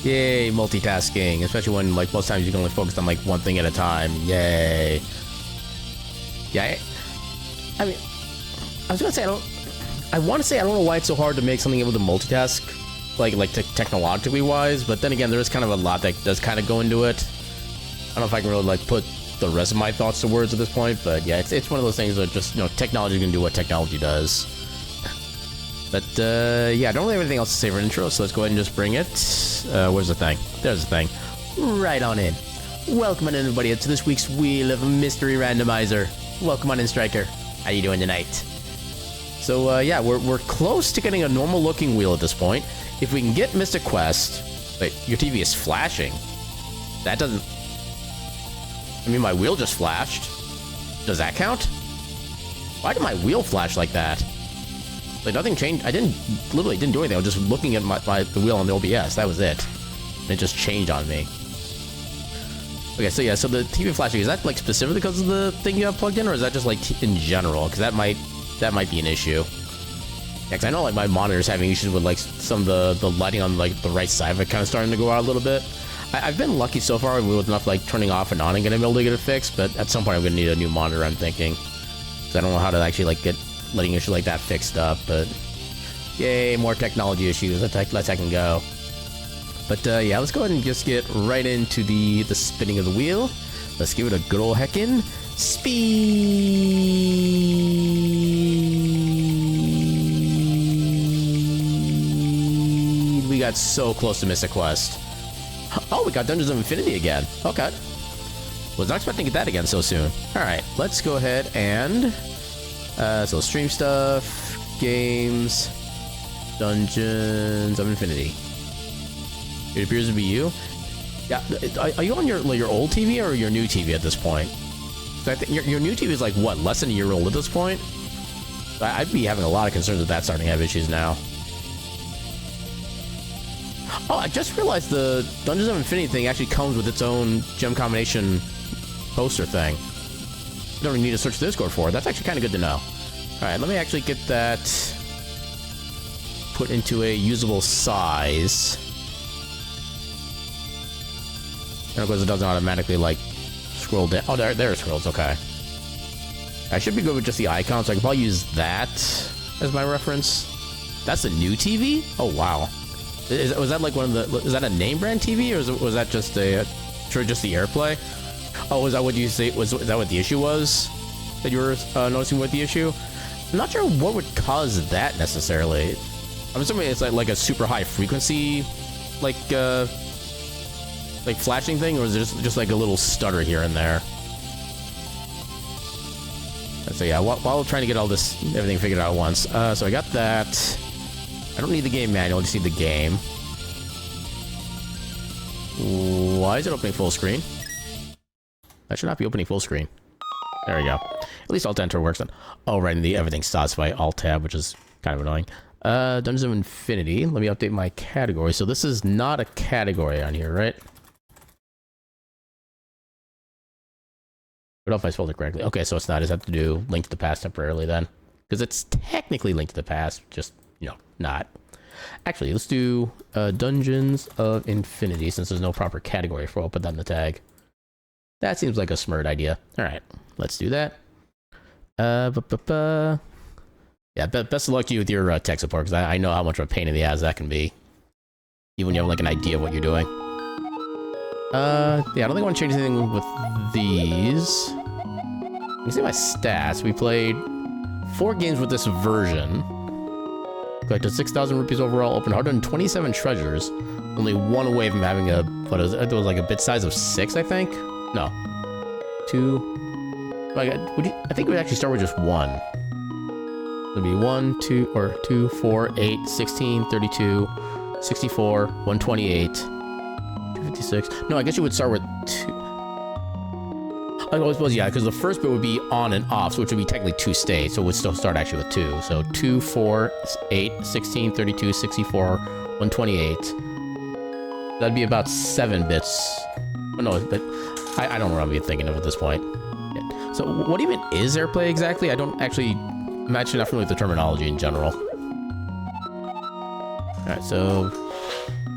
Yay, multitasking, especially when like most times you can only focus on like one thing at a time. Yay. Yeah, I mean, I was gonna say I want to say I don't know why it's so hard to make something able to multitask, like technologically wise, but then again, there is kind of a lot that does kind of go into it. I don't know if I can really like put the rest of my thoughts to words at this point, but yeah, it's one of those things that just, you know, technology can do what technology does. But yeah, I don't really have anything else to say for an intro, so let's go ahead and just bring it. Where's the thing? There's the thing. Right on in. Welcome on in, everybody, to this week's Wheel of Mystery Randomizer. Welcome on in, Striker. How you doing tonight? So yeah, we're close to getting a normal looking wheel at this point. If we can get Mystic Quest... Wait, your TV is flashing. That doesn't... I mean, my wheel just flashed. Does that count? Why did my wheel flash like that? Like, nothing changed. I literally didn't do anything. I was just looking at the wheel on the OBS. That was it. And it just changed on me. Okay, so yeah, so the TV flashing, is that like specifically because of the thing you have plugged in, or is that just like in general? Because that might be an issue. Yeah, because I know like my monitor's having issues with like some of the lighting on like the right side of it kind of starting to go out a little bit. I've been lucky so far with enough like turning off and on and getting able to get it fixed, but at some point I'm gonna need a new monitor, I'm thinking. Because I don't know how to actually like get letting issues like that fixed up, but yay, more technology issues. Let's I can go. But yeah, let's go ahead and just get right into the spinning of the wheel. Let's give it a good old heckin' speed. We got so close to Mystic Quest. Oh, we got Dungeons of Infinity again. Okay. Was not expecting to get that again so soon. Alright, let's go ahead and... so stream stuff, games, Dungeons of Infinity. It appears to be you. Yeah, are you on your old TV or your new TV at this point? I think your new TV is like, what, less than a year old at this point? I'd be having a lot of concerns with that starting to have issues now. Oh, I just realized the Dungeons of Infinity thing actually comes with its own gem combination poster thing. You don't even need to search the Discord for it. That's actually kind of good to know. Alright, let me actually get that put into a usable size. And of course it doesn't automatically, like, scroll down. Oh, there it scrolls, okay. I should be good with just the icon, so I can probably use that as my reference. That's the new TV? Oh, wow. Was that like one of the... Is that a name brand TV, or was that just a... just the AirPlay? Oh, was that what you say? Was that what the issue was? That you were noticing with the issue? I'm not sure what would cause that necessarily. I'm assuming it's like a super high frequency, like flashing thing, or is it just like a little stutter here and there? So yeah, while trying to get everything figured out at once. So I got that. I don't need the game manual, I just need the game. Why is it opening full screen? That should not be opening full screen. There we go. At least Alt Enter works then. Oh, right, and the everything stops by Alt Tab, which is kind of annoying. Dungeons of Infinity. Let me update my category. So this is not a category on here, right? I don't know if I spelled it correctly. Okay, so it's not. Does that have to do Link to the Past temporarily then? Because it's technically Link to the Past, just, you know, not. Actually, let's do Dungeons of Infinity, since there's no proper category for it. I'll put that in the tag. That seems like a smart idea. Alright, let's do that. Yeah, best of luck to you with your tech support, because I know how much of a pain in the ass that can be. Even when you have like an idea of what you're doing. Yeah, I don't think I want to change anything with these. You can see my stats. We played 4 games with this version. Collected 6,000 rupees overall, opened 127 treasures. Only one away from having a, what is it? It was like a bit size of 6, I think? No. 2. I think we'd actually start with just 1. It'd be 1, 2, 4, 8, 16, 32, 64, 128, 256. No, I guess you would start with 2. I suppose, yeah, because the first bit would be on and off, so which would be technically 2 states, so it would still start actually with 2. So 2, 4, 8, 16, 32, 64, 128. That'd be about 7 bits. Oh, no, but I don't know what I'm thinking of at this point. Yeah. So what even is AirPlay exactly? I don't actually... I'm actually not familiar with the terminology in general. Alright, so...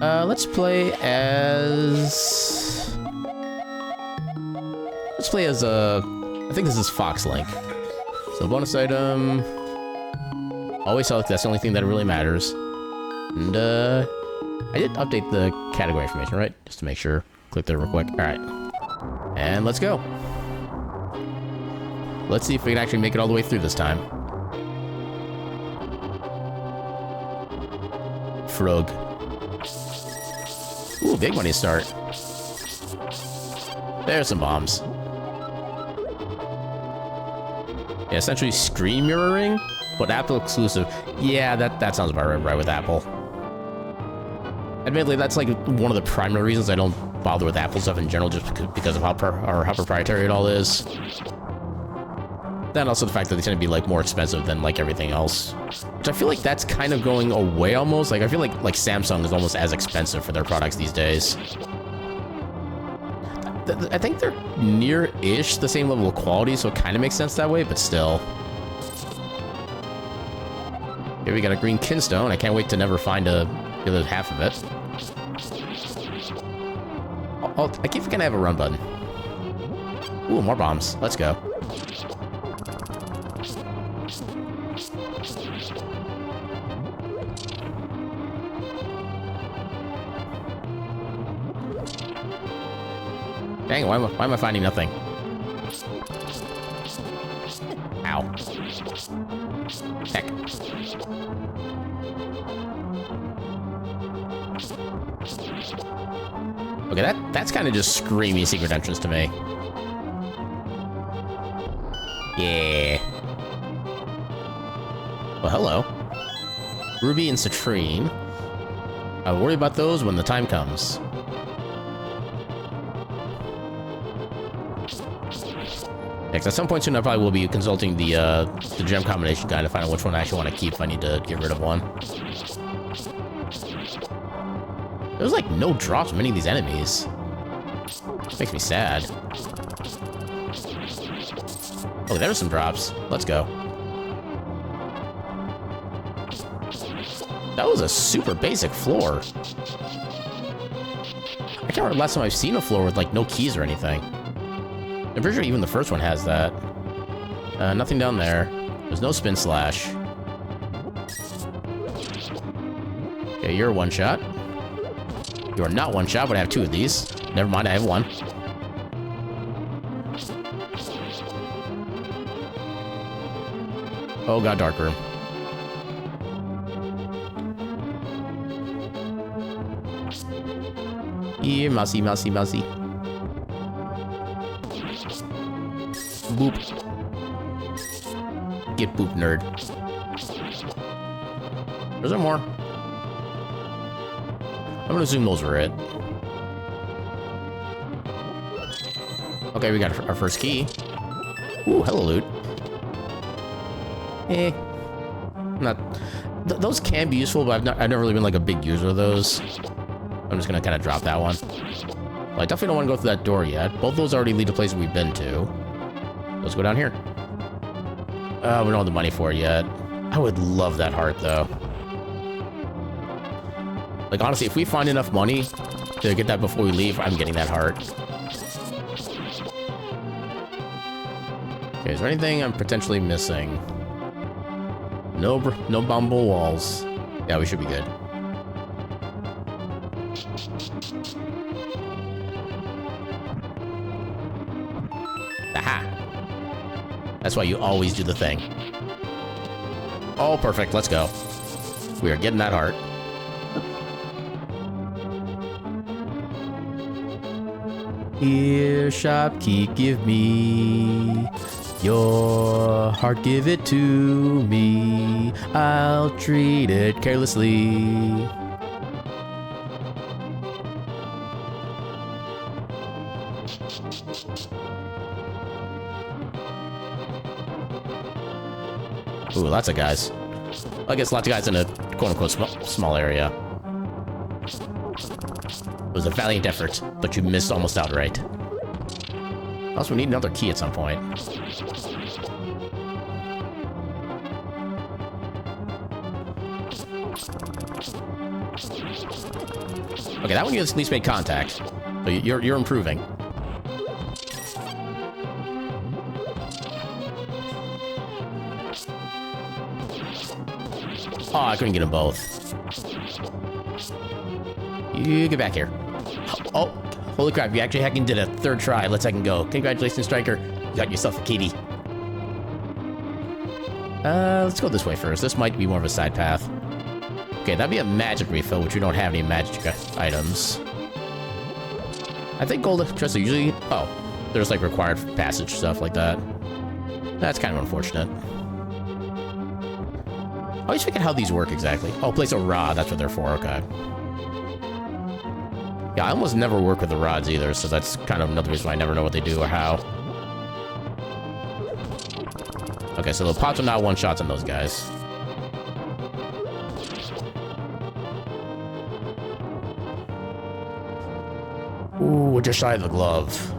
Let's play as... I think this is Fox Link. So bonus item... Always select, that's the only thing that really matters. And, I did update the category information, right? Just to make sure. Click there real quick. Alright. And let's go. Let's see if we can actually make it all the way through this time. Frog. Ooh, big money start. There's some bombs. Yeah, essentially screen mirroring, but Apple exclusive. Yeah, that sounds about right with Apple. Admittedly, that's like one of the primary reasons I don't bother with Apple stuff in general, just because of how proprietary it all is. Then also the fact that they tend to be like more expensive than like everything else, which I feel like that's kind of going away almost. Like I feel like Samsung is almost as expensive for their products these days. I think they're near-ish the same level of quality, so it kind of makes sense that way, but still. Here we got a green kinstone. I can't wait to never find the other half of it. I keep forgetting I have a run button. Ooh, more bombs. Let's go. Dang it, why am I finding nothing? Ow. Heck. Okay, that's kind of just screamy secret entrance to me. Yeah. Well, hello. Ruby and Citrine. I'll worry about those when the time comes. Next, at some point soon, I probably will be consulting the gem combination guide to find out which one I actually want to keep if I need to get rid of one. There's like no drops from any of these enemies. Makes me sad. Oh, there's some drops. Let's go. That was a super basic floor. I can't remember the last time I've seen a floor with like no keys or anything. I'm pretty sure even the first one has that. Nothing down there. There's no spin slash. Okay, you're one shot. You are not one shot, but I have two of these. Never mind, I have one. Oh god, dark room. Here, mousey, mousey, mousey. Boop. Get boop, nerd. Is there more? I'm gonna assume those were it. Okay, we got our first key. Ooh, hello, loot. Eh. Not... those can be useful, but I've never really been like a big user of those. I'm just gonna kind of drop that one. Well, I definitely don't want to go through that door yet. Both those already lead to places we've been to. Let's go down here. We don't have the money for it yet. I would love that heart, though. Like, honestly, if we find enough money to get that before we leave, I'm getting that heart. Okay, is there anything I'm potentially missing? No bumble walls. Yeah, we should be good. Aha! That's why you always do the thing. Oh, perfect. Let's go. We are getting that heart. Here, shopkeep, give me your heart, give it to me. I'll treat it carelessly. Ooh, lots of guys. I guess lots of guys in a quote-unquote small area. It was a valiant effort, but you missed almost outright. Also, we need another key at some point. Okay, that one you at least made contact. So you're improving. Oh, I couldn't get them both. You get back here. Oh, holy crap, you actually hacking did a third try. Let's heckin' go. Congratulations, Striker. You got yourself a kitty. Let's go this way first. This might be more of a side path. Okay, that'd be a magic refill, which we don't have any magic items. I think gold chests are usually... Oh, there's like required passage stuff like that. That's kind of unfortunate. I always forget how these work exactly. Oh, place a rod. That's what they're for. Okay. Yeah, I almost never work with the rods either, so that's kind of another reason why I never know what they do or how. Okay, so the pots are now one-shots on those guys. Ooh, we're just shy of the glove.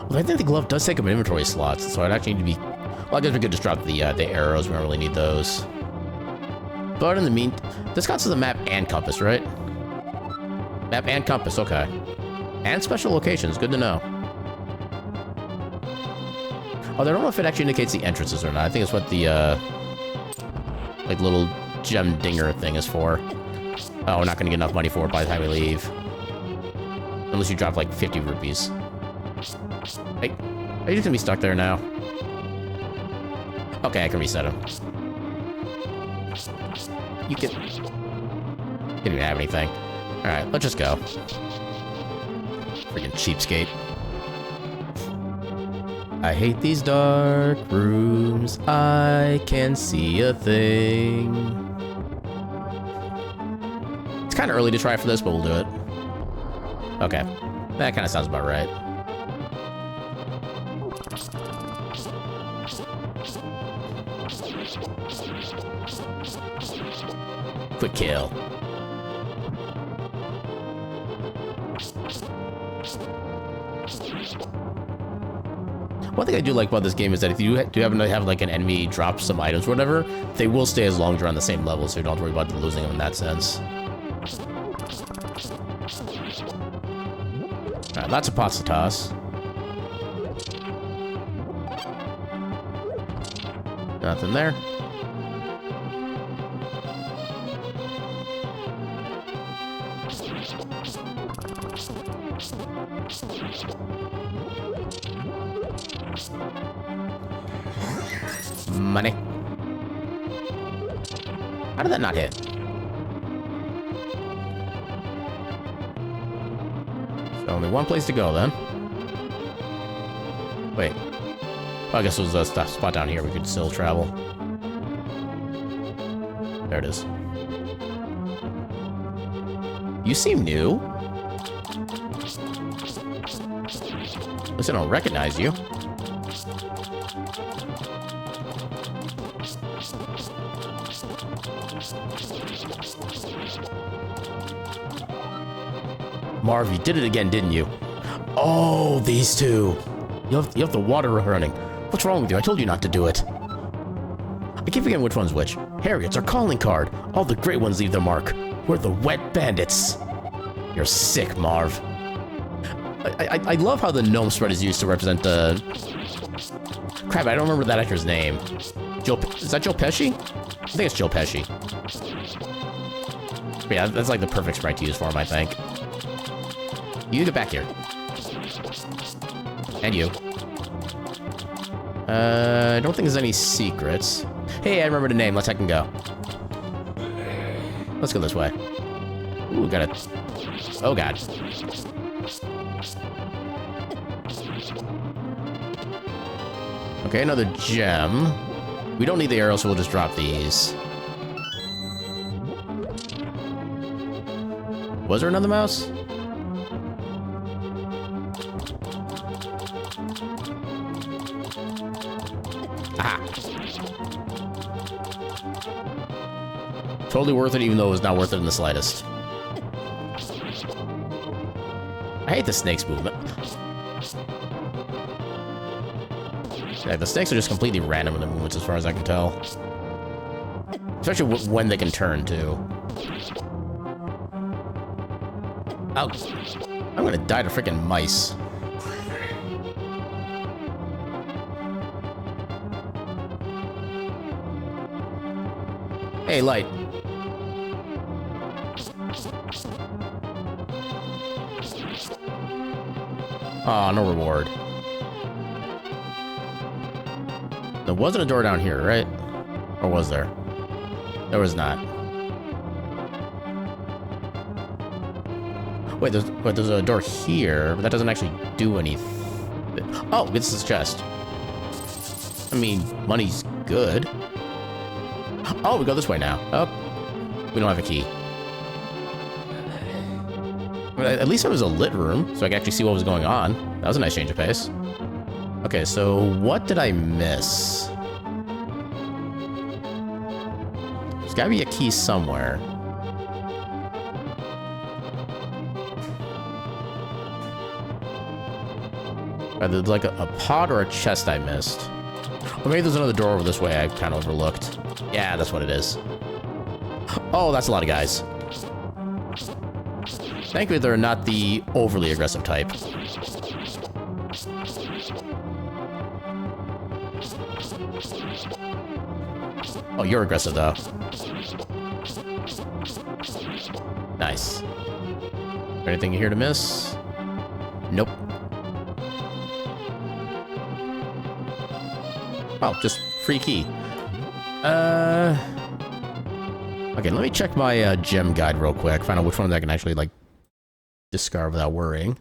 Well, I think the glove does take up inventory slots, so I'd actually need to be... Well, I guess we could just drop the arrows. We don't really need those. But in the meantime... This counts as a map and compass, right? Map and compass, okay. And special locations, good to know. Oh, I don't know if it actually indicates the entrances or not. I think it's what the, like, little gem dinger thing is for. Oh, we're not gonna get enough money for it by the time we leave. Unless you drop, like, 50 rupees. Hey, are you just gonna be stuck there now? Okay, I can reset him. You can... Can't even have anything. Alright, let's just go. Freaking cheapskate. I hate these dark rooms. I can't see a thing. It's kind of early to try for this, but we'll do it. Okay. That kind of sounds about right. Quick kill. One thing I do like about this game is that if you do happen to have like an enemy drop some items or whatever, they will stay as long as you're on the same level, so you don't have to worry about losing them in that sense. Alright, lots of pots to toss. Nothing there. Money. How did that not hit? So only one place to go then. Wait. Well, I guess it was a spot down here we could still travel. There it is. You seem new. At least I don't recognize you. Marv, you did it again, didn't you? Oh, these two. You have the water running. What's wrong with you? I told you not to do it. I keep forgetting which one's which. Harry, it's our calling card. All the great ones leave their mark. We're the wet bandits. You're sick, Marv. I love how the gnome spread is used to represent the... Crap, I don't remember that actor's name. Is that Joe Pesci? I think it's Joe Pesci. But yeah, that's like the perfect sprite to use for him, I think. You get back here. And you. I don't think there's any secrets. Hey, I remember the name. Let's heck and go. Let's go this way. Ooh, got it. Oh, God. Okay, another gem. We don't need the arrows, so we'll just drop these. Was there another mouse? Aha. Totally worth it, even though it was not worth it in the slightest. I hate the snake's movement. Yeah, the snakes are just completely random in the movements as far as I can tell. Especially when they can turn, too. Oh, I'm gonna die to freaking mice. Hey, light. Aw, no reward. There wasn't a door down here, right? Or was there? There was not. Wait, there's a door here, but that doesn't actually do anything. Oh, it's this chest. I mean, money's good. Oh, we go this way now. Oh, we don't have a key. But at least it was a lit room, so I could actually see what was going on. That was a nice change of pace. Okay, so what did I miss? There's gotta be a key somewhere. Either like a pot or a chest I missed. Or maybe there's another door over this way I kind of overlooked. Yeah, that's what it is. Oh, that's a lot of guys. Thankfully, they're not the overly aggressive type. Oh, you're aggressive, though. Nice. Anything here to miss? Nope. Oh, just free key. Okay, let me check my gem guide real quick. Find out which ones I can actually, like, discard without worrying.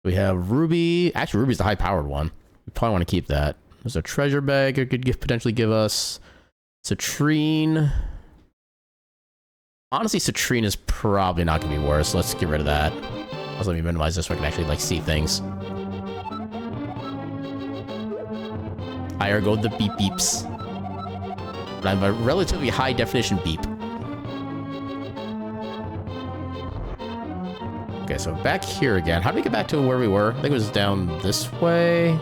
We have Ruby. Actually, Ruby's the high-powered one. We probably want to keep that. There's a treasure bag it could potentially give us. Citrine. Honestly, Citrine is probably not going to be worse. Let's get rid of that. Let's let me minimize this so I can actually, like, see things. Higher go the beep beeps. But I have a relatively high definition beep. Okay, so back here again. How do we get back to where we were? I think it was down this way.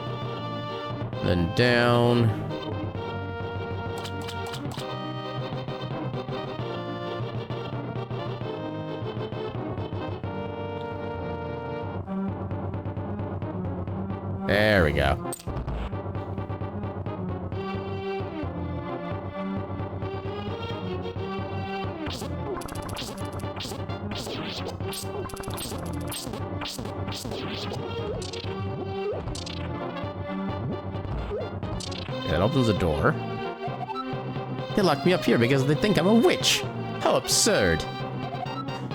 Then down. There we go. That opens the door. They locked me up here because they think I'm a witch. How absurd.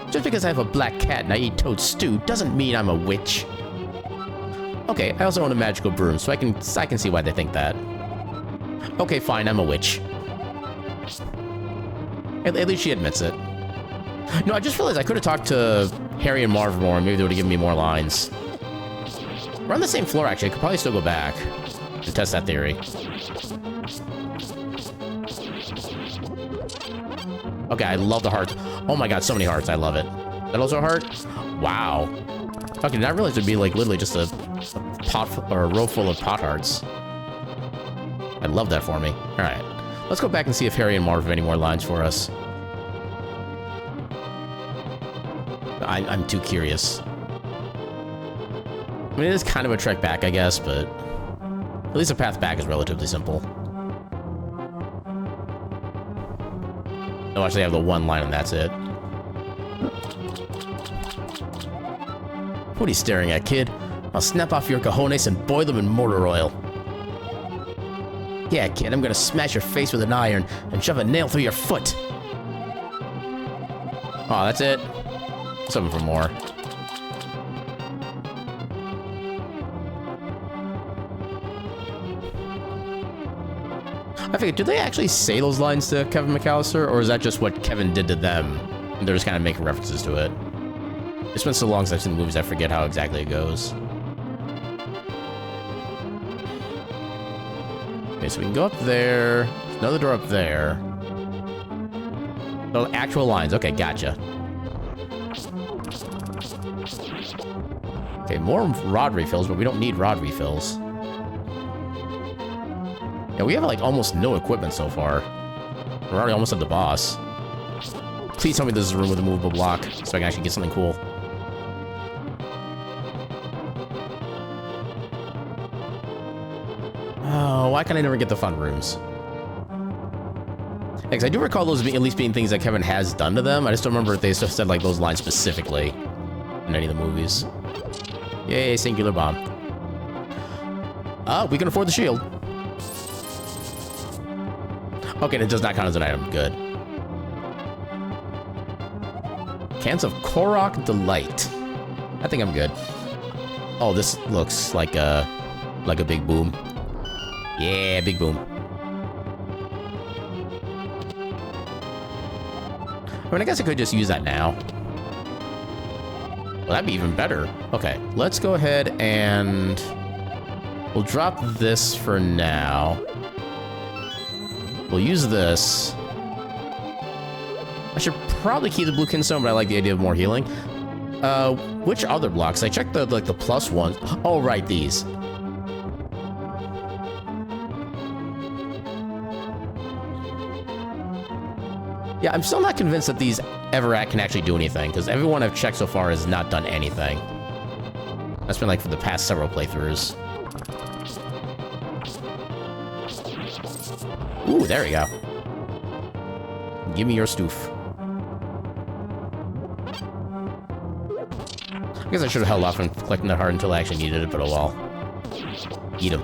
Just because I have a black cat and I eat toad stew doesn't mean I'm a witch. Okay, I also own a magical broom, so I can see why they think that. Okay, fine, I'm a witch. At least she admits it. No, I just realized I could have talked to Harry and Marv more, and maybe they would have given me more lines. We're on the same floor, actually. I could probably still go back to test that theory. Okay, I love the hearts. Oh my god, so many hearts. I love it. That also a heart? Wow. Okay, did I realize it'd be like literally just a pot or a row full of pot hearts. I love that for me. Alright. Let's go back and see if Harry and Marv have any more lines for us. I'm too curious. I mean, it is kind of a trek back, I guess, but at least the path back is relatively simple. No, actually, I have the one line and that's it. What are you staring at, kid? I'll snap off your cojones and boil them in motor oil. Yeah, kid, I'm gonna smash your face with an iron and shove a nail through your foot. Oh, that's it? Something for more. I figured, do they actually say those lines to Kevin McAllister, or is that just what Kevin did to them? And they're just kind of making references to it. It's been so long since I've seen the movies, I forget how exactly it goes. Okay, so we can go up there. There's another door up there. Oh, actual lines. Okay, gotcha. Okay, more rod refills, but we don't need rod refills. Yeah, we have like almost no equipment so far. We're already almost at the boss. Please tell me this is a room with a movable block, so I can actually get something cool. Oh, why can I never get the fun rooms? Because I do recall those at least being things that Kevin has done to them. I just don't remember if they said like those lines specifically in any of the movies. Yay, singular bomb. Oh, we can afford the shield. Okay, it does not count as an item. Good. Cans of Korok Delight. I think I'm good. Oh, this looks like a big boom. Yeah, big boom. I mean, I guess I could just use that now. Well, that'd be even better. Okay, let's go ahead and we'll drop this for now. We'll use this. I should probably keep the blue kinstone, but I like the idea of more healing. Which other blocks? I checked the plus ones. Oh, right, these. Yeah, I'm still not convinced that these ever can actually do anything, because everyone I've checked so far has not done anything. That's been like for the past several playthroughs. Ooh, there we go. Give me your stoof. I guess I should have held off on collecting that heart until I actually needed it, but oh well. Eat him.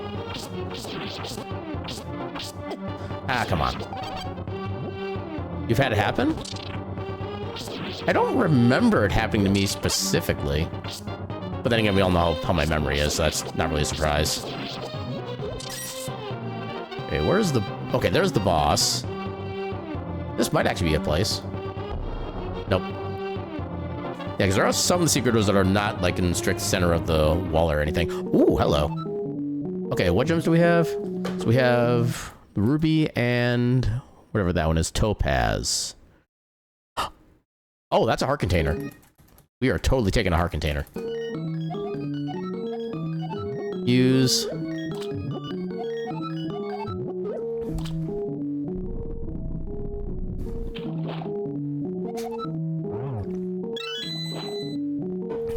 Ah, come on. You've had it happen? I don't remember it happening to me specifically. But then again, we all know how my memory is, so that's not really a surprise. Okay, where's the... Okay, there's the boss. This might actually be a place. Nope. Yeah, because there are some of the secret doors that are not, like, in the strict center of the wall or anything. Ooh, hello. Okay, what gems do we have? So we have the ruby and whatever that one is, topaz. Oh, that's a heart container. We are totally taking a heart container. Use...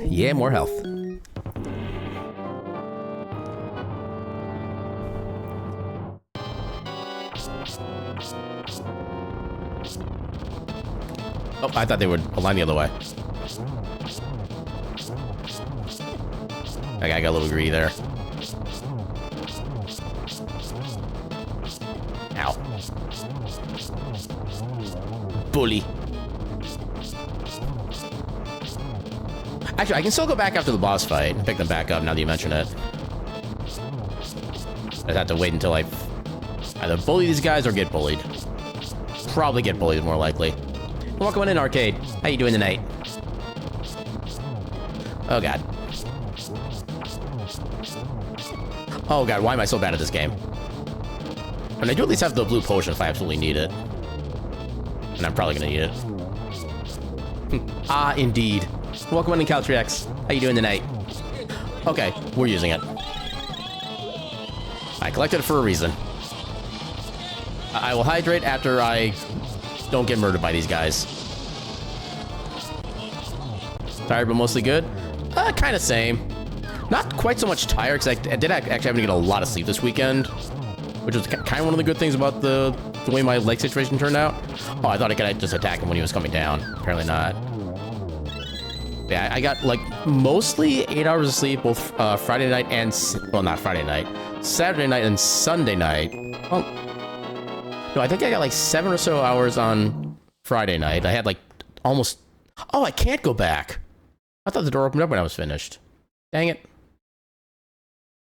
Yeah, more health. Oh, I thought they would align the other way. That guy got a little greedy there. Ow. Bully. Actually, I can still go back after the boss fight and pick them back up now that you mention it. I'd have to wait until I either bully these guys or get bullied. Probably get bullied, more likely. Welcome in, Arcade. How you doing tonight? Oh, God. Oh, God, why am I so bad at this game? And I do at least have the blue potion if I absolutely need it. And I'm probably gonna need it. Ah, indeed. Welcome in, Caltrix. How you doing tonight? Okay, we're using it. I collected it for a reason. I will hydrate after I don't get murdered by these guys. Tired, but mostly good? Kind of same. Not quite so much tired, because I did actually have to get a lot of sleep this weekend, which was kind of one of the good things about the way my leg situation turned out. Oh, I thought I could just attack him when he was coming down. Apparently not. Yeah, I got, like, mostly 8 hours of sleep, both Friday night and... Well, not Friday night. Saturday night and Sunday night. Well, no, I think I got, like, 7 or so hours on Friday night. I had, like, almost... Oh, I can't go back. I thought the door opened up when I was finished. Dang it.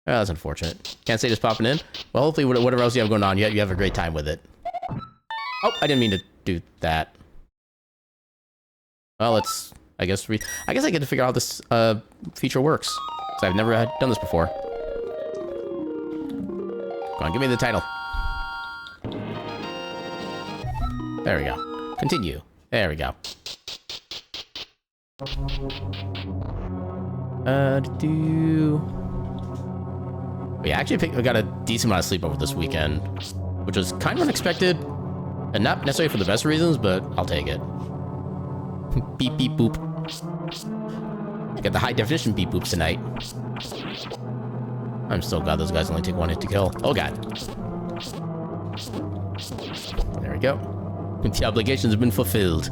Oh, that's unfortunate. Can't say just popping in. Well, hopefully, whatever else you have going on, you have a great time with it. Oh, I didn't mean to do that. Well, let's... I guess I get to figure out how this feature works, because I've never done this before. Come on, give me the title. There we go. Continue. There we go. We actually got a decent amount of sleep over this weekend, which was kind of unexpected. And not necessarily for the best reasons, but I'll take it. Beep, beep, boop. Got the high definition beep boops tonight. I'm still glad those guys only take 1 hit to kill. Oh god. There we go. The obligations have been fulfilled.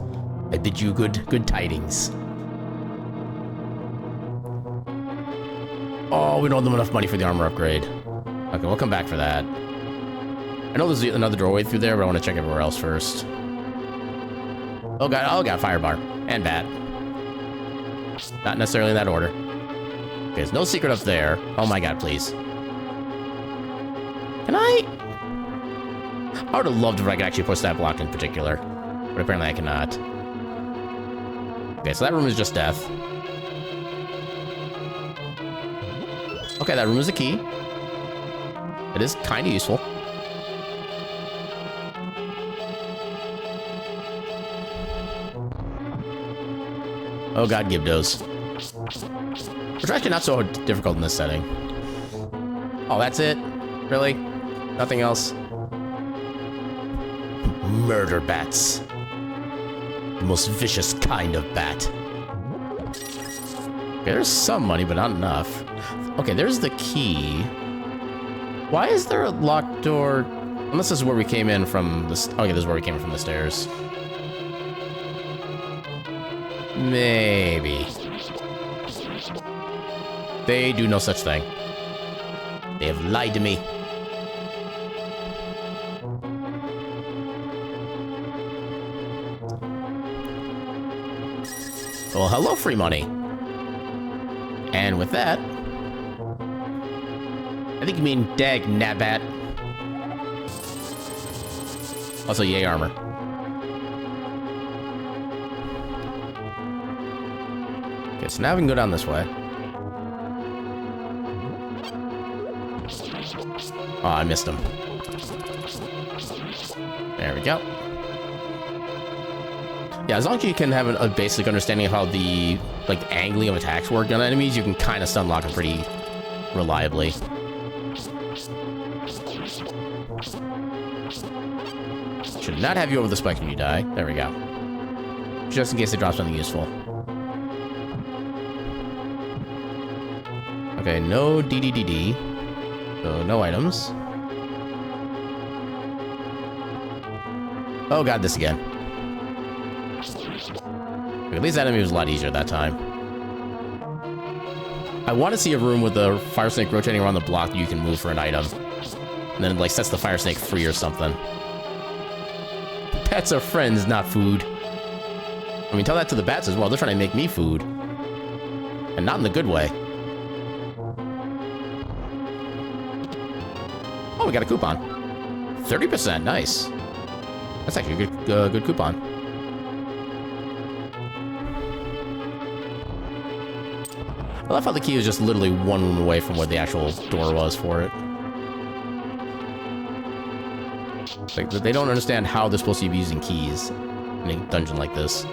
I bid you good tidings. Oh, we don't have enough money for the armor upgrade. Okay, we'll come back for that. I know there's another doorway through there, but I want to check everywhere else first. Oh god, firebar. And bat. Not necessarily in that order. Okay, there's no secret up there. Oh my god, please. Can I? I would have loved if I could actually push that block in particular. But apparently I cannot. Okay, so that room is just death. Okay, that room is a key. It is kind of useful. Oh god, Gibdos. Which are actually not so difficult in this setting. Oh, that's it? Really? Nothing else? Murder bats. The most vicious kind of bat. Okay, there's some money, but not enough. Okay, there's the key. Why is there a locked door? Unless this is where we came in from the... Okay, this is where we came in from the stairs. Maybe. They do no such thing. They have lied to me. Well, hello, free money. And with that... I think you mean dag nabat. Also, yay armor. Okay, so now we can go down this way. Oh, I missed him. There we go. Yeah, as long as you can have a basic understanding of how the, like, angling of attacks work on enemies, you can kind of stun lock them pretty reliably. Should not have you over the spike when you die. There we go. Just in case it drops something useful. Okay, no DDDD. So, no items. Oh god, this again. Okay, at least that enemy was a lot easier that time. I want to see a room with the fire snake rotating around the block that you can move for an item. And then it, like, sets the fire snake free or something. Pets are friends, not food. I mean, tell that to the bats as well. They're trying to make me food. And not in the good way. Oh, we got a coupon. 30%, nice. That's actually a good coupon. I love how the key was just literally one room away from where the actual door was for it. Like, they don't understand how they're supposed to be using keys in a dungeon like this.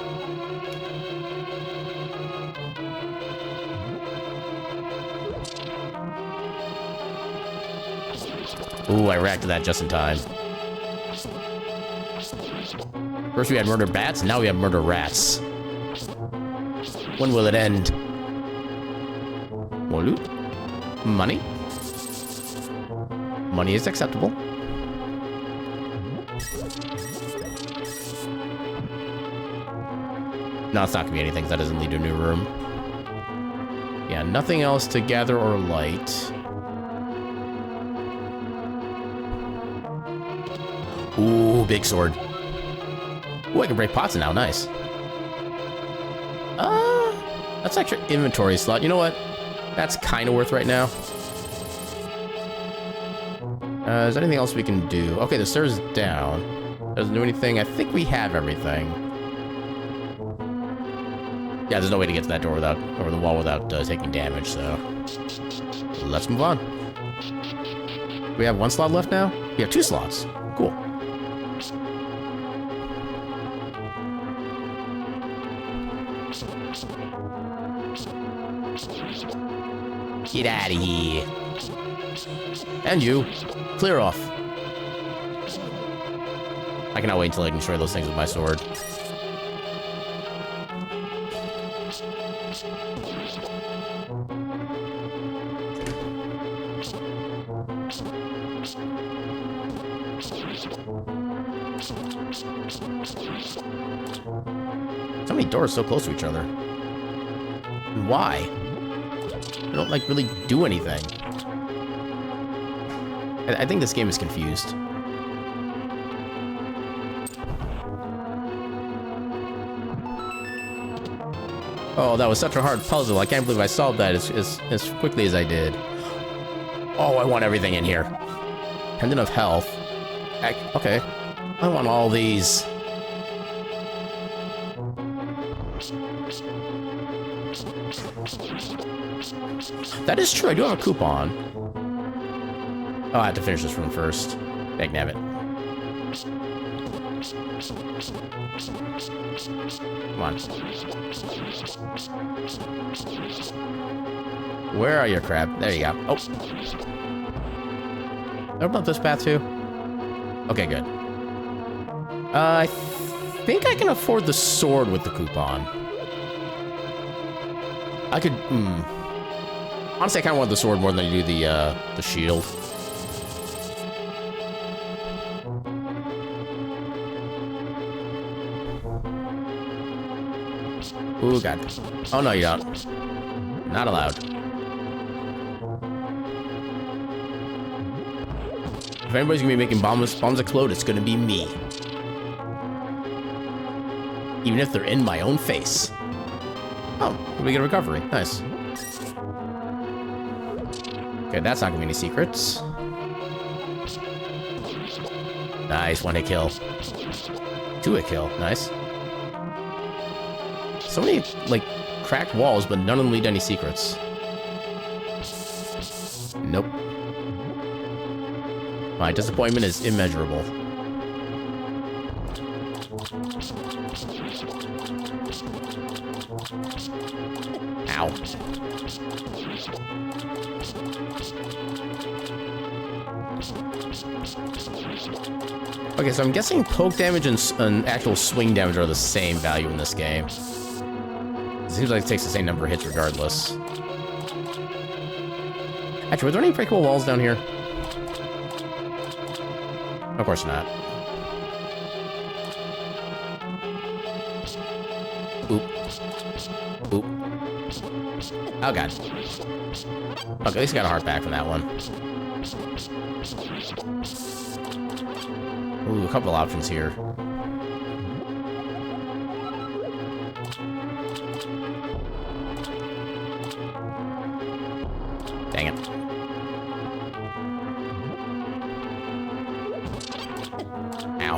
Ooh, I reacted to that just in time. First we had murder bats, now we have murder rats. When will it end? More loot? Money? Money is acceptable. No, it's not gonna be anything that doesn't lead to a new room. Yeah, nothing else to gather or light. Ooh, big sword. Ooh, I can break pots now, nice. That's extra inventory slot. You know what? That's kind of worth right now. Is there anything else we can do? Okay, the stairs down. Doesn't do anything. I think we have everything. Yeah, there's no way to get to that door without, over the wall without taking damage, so... Let's move on. We have one slot left now? We have 2 slots. Cool. Get out of here. And you. Clear off. I cannot wait until I can destroy those things with my sword. So many doors so close to each other. Why? They don't, like, really do anything. I think this game is confused. Oh, that was such a hard puzzle. I can't believe I solved that as quickly as I did. Oh, I want everything in here. Pendant of Health. Okay. I want all these. That is true. I do have a coupon. Oh, I have to finish this room first. Dagnabbit. Come on. Where are your crab? There you go. Oh. Open up this path too? Okay, good. I think I can afford the sword with the coupon. I could, Honestly, I kind of want the sword more than I do the shield. Ooh, God. Oh, no, you don't. Not allowed. If anybody's gonna be making bombs explode, it's gonna be me. Even if they're in my own face. Oh, we get a recovery. Nice. Okay, that's not gonna be any secrets. Nice, one hit kill. Two hit kill, nice. So many, like, cracked walls, but none of them lead to any secrets. Nope. My disappointment is immeasurable. Ow. Okay, so I'm guessing poke damage and actual swing damage are the same value in this game. It seems like it takes the same number of hits regardless. Actually, were there any breakable walls down here? Of course not. Oop. Oop. Oh, God. Okay, at least I got a heart back from that one. Ooh, a couple options here. Dang it. Ow.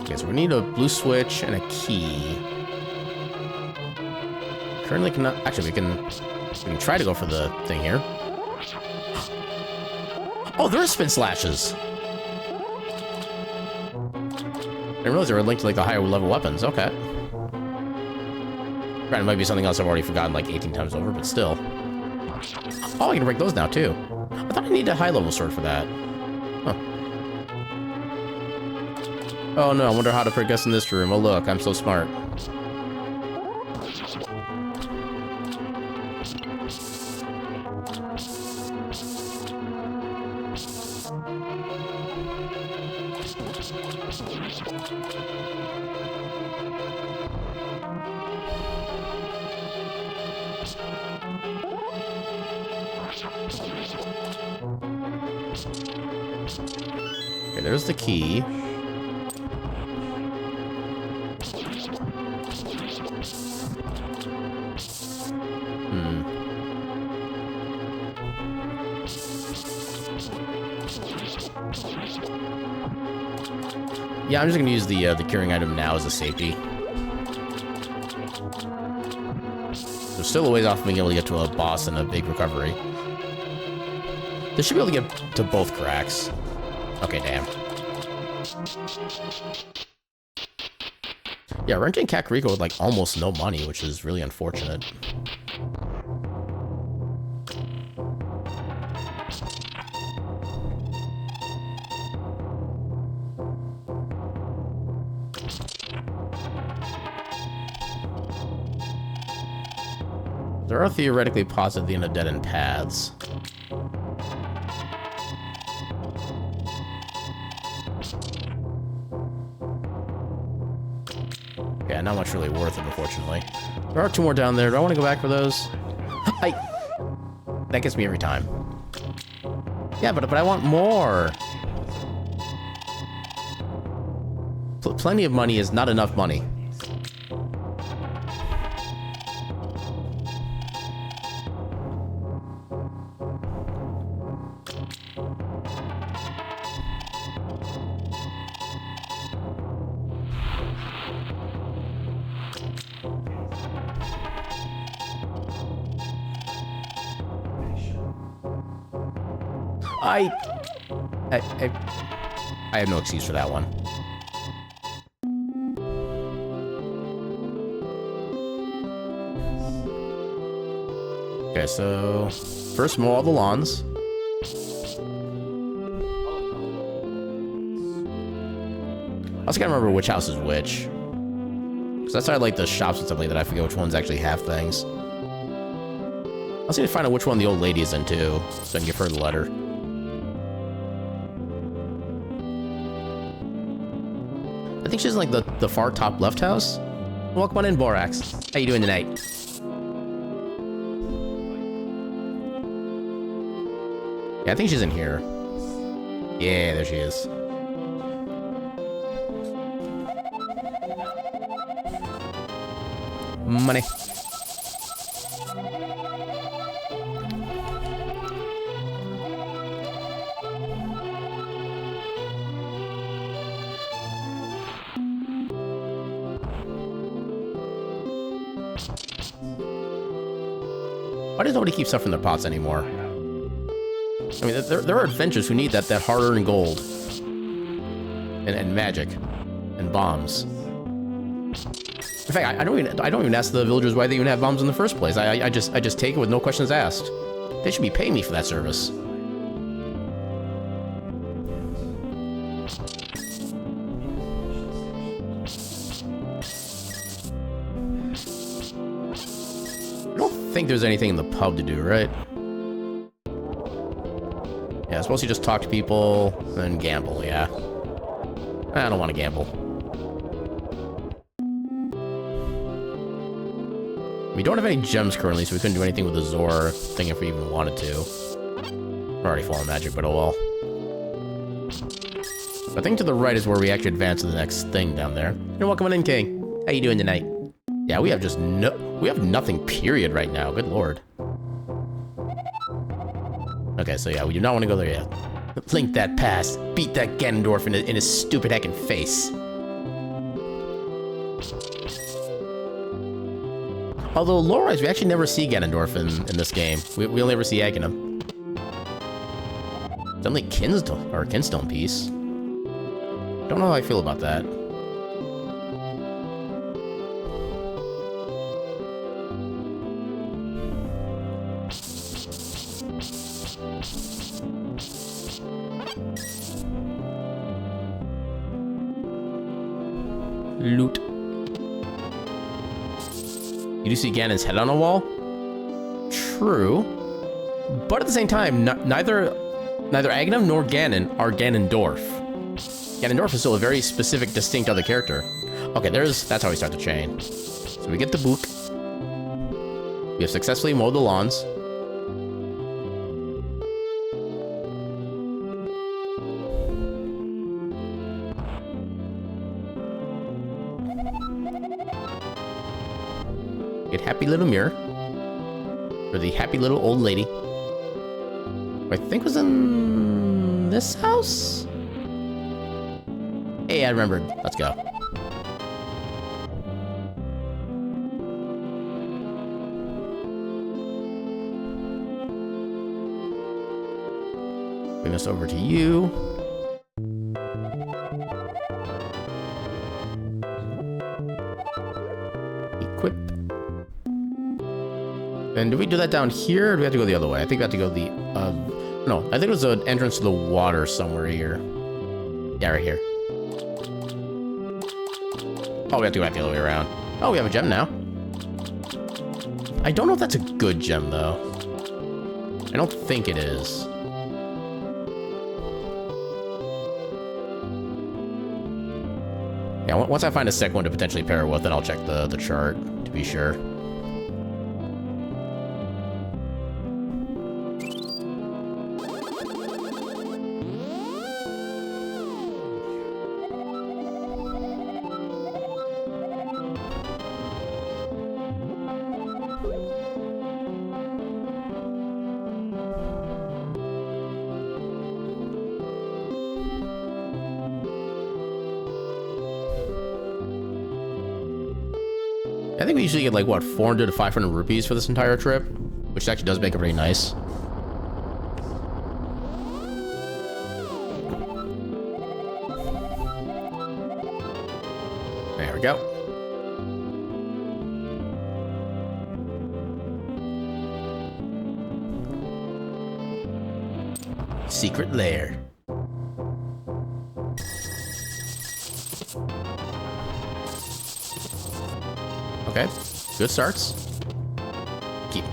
Okay, so we need a blue switch and a key. Currently cannot... Actually, we can try to go for the thing here. Oh, there are spin slashes! I didn't realize they were linked to, like, the higher level weapons. Okay. Granted, it might be something else I've already forgotten, like, 18 times over, but still. Oh, I can break those now, too. I thought I needed a high-level sword for that. Huh. Oh, no, I wonder how to progress in this room. Oh, look, I'm so smart. Okay, there's the key. Yeah, I'm just gonna use the curing item now as a safety. There's still a ways off being able to get to a boss and a big recovery. They should be able to get to both cracks. Okay, damn. Yeah, renting Kakariko with, like, almost no money, which is really unfortunate. There are theoretically paths at the end of dead-end paths. Yeah, not much really worth it, unfortunately. There are 2 more down there. Do I want to go back for those? That gets me every time. Yeah, but I want more. Plenty of money is not enough money. I have no excuse for that one. Okay, so first mow all the lawns. I also gotta remember which house is which. Because outside like the shops and stuff like that, I forget which ones actually have things. I also need to find out which one the old lady is in too, so I can give her the letter. I think she's in like the far top left house. Welcome on in, Borax. How you doing tonight? Yeah, I think she's in here. Yeah, there she is. Money. Why does nobody keep stuff in their pots anymore? I mean, there are adventurers who need that hard-earned gold. And magic. And bombs. In fact, I don't even ask the villagers why they even have bombs in the first place. I just take it with no questions asked. They should be paying me for that service. I don't think there's anything in the pub to do, right? Yeah, it's mostly just talk to people and gamble, yeah. I don't want to gamble. We don't have any gems currently, so we couldn't do anything with the Zor thing if we even wanted to. We're already falling magic, but oh well. I think to the right is where we actually advance to the next thing down there. You're welcome in, King. How you doing tonight? Yeah, we have just we have nothing, period, right now. Good lord. Okay, so yeah, we do not want to go there yet. Link that pass. Beat that Ganondorf in his stupid heckin' face. Although, lore-wise, we actually never see Ganondorf in this game. We only ever see Aghanim. It's only Kinstone piece. Don't know how I feel about that. Loot. You do see Ganon's head on a wall? True. But at the same time, neither Aghanim nor Ganon are Ganondorf. Ganondorf is still a very specific, distinct other character. Okay, that's how we start the chain. So we get the book. We have successfully mowed the lawns. Get happy little mirror. For the happy little old lady. Who I think was in this house? Hey, I remembered. Let's go. Bring this over to you. Equip. And do we do that down here, or do we have to go the other way? I think we have to go the, no, I think it was an entrance to the water somewhere here. Yeah, right here. Oh, we have to go back the other way around. Oh, we have a gem now. I don't know if that's a good gem, though. I don't think it is. Yeah, once I find a second one to potentially pair it with, then I'll check the chart to be sure. I think we usually get like, what, 400 to 500 rupees for this entire trip, which actually does make it pretty nice. There we go. Secret lair. Okay, good starts.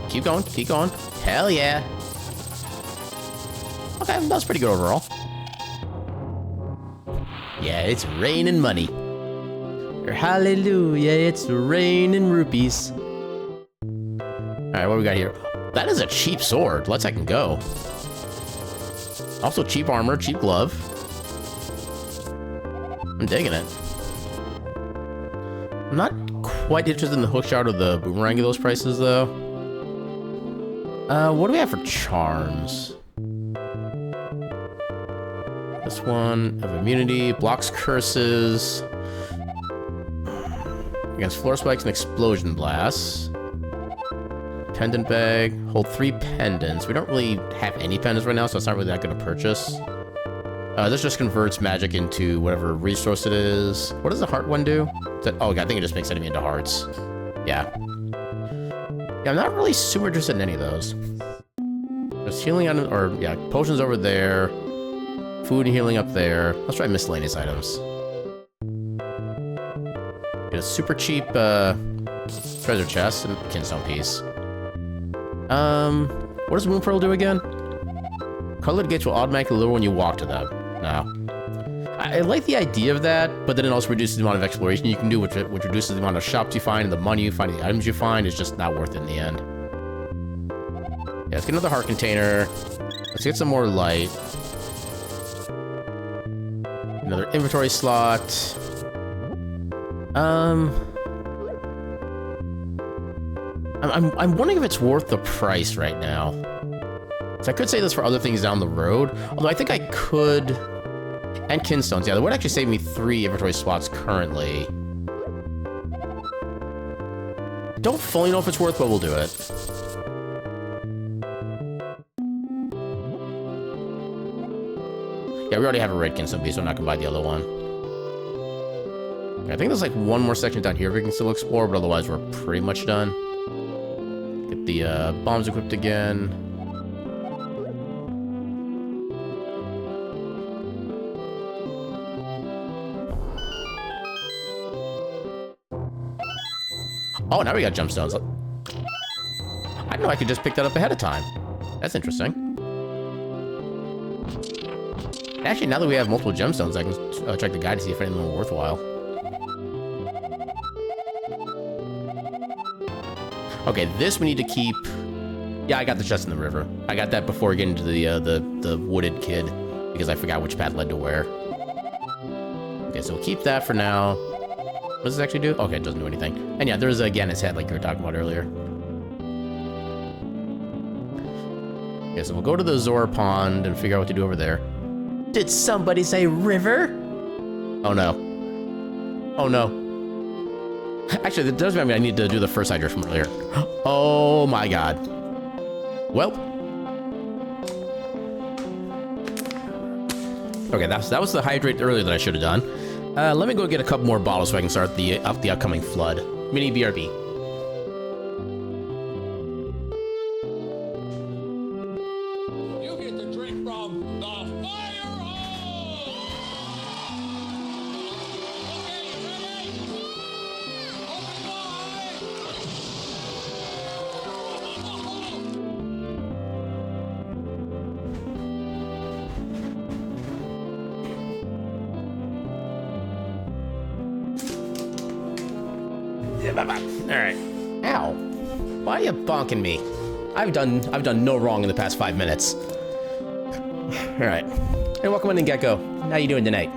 Keep going, keep going. Hell yeah. Okay, that was pretty good overall. Yeah, it's raining money. Or hallelujah, it's raining rupees. Alright, what we got here? That is a cheap sword. Let's I can go. Also cheap armor, cheap glove. I'm digging it. I'm not quite interested in the hookshot or the boomerang of those prices, though. What do we have for charms? This one of immunity, blocks curses against floor spikes and explosion blasts. Pendant bag, hold 3 pendants. We don't really have any pendants right now, so it's not really that good to purchase. This just converts magic into whatever resource it is. What does the heart one do? Oh, I think it just makes enemy into hearts. Yeah. Yeah, I'm not really super interested in any of those. There's healing on, or yeah, potions over there. Food and healing up there. Let's try miscellaneous items. Get a super cheap treasure chest and kinstone piece. What does Moon Pearl do again? Colored gates will automatically lower when you walk to them. No. I like the idea of that, but then it also reduces the amount of exploration you can do, which reduces the amount of shops you find, and the money you find, the items you find. Is just not worth it in the end. Yeah, let's get another heart container. Let's get some more light. Another inventory slot. I'm wondering if it's worth the price right now. So I could say this for other things down the road, although I think I could... And kinstones, yeah, that would actually save me 3 inventory slots currently. Don't fully know if it's worth, but we'll do it. Yeah, we already have a red kinstone piece, so I'm not gonna buy the other one. I think there's like one more section down here we can still explore, but otherwise we're pretty much done. Get the bombs equipped again. Oh, now we got gemstones. I didn't know I could just pick that up ahead of time. That's interesting. Actually, now that we have multiple gemstones, I can check the guide to see if anything was worthwhile. Okay, this we need to keep... Yeah, I got the chest in the river. I got that before getting to the wooded kid, because I forgot which path led to where. Okay, so we'll keep that for now. What does this actually do? Okay, it doesn't do anything. And yeah, there's again his head like you were talking about earlier. Okay, so we'll go to the Zora Pond and figure out what to do over there. Did somebody say river? Oh no. Oh no. Actually, that does mean I need to do the first hydrate from earlier. Oh my god. Well. Okay, that was the hydrate earlier that I should have done. Let me go get a couple more bottles so I can start the upcoming flood. Mini BRB. You get to drink from the fire hose! Okay, ready? Alright. Ow. Why are you bonking me? I've done no wrong in the past 5 minutes. Alright. Hey, welcome in, Gecko. How you doing tonight?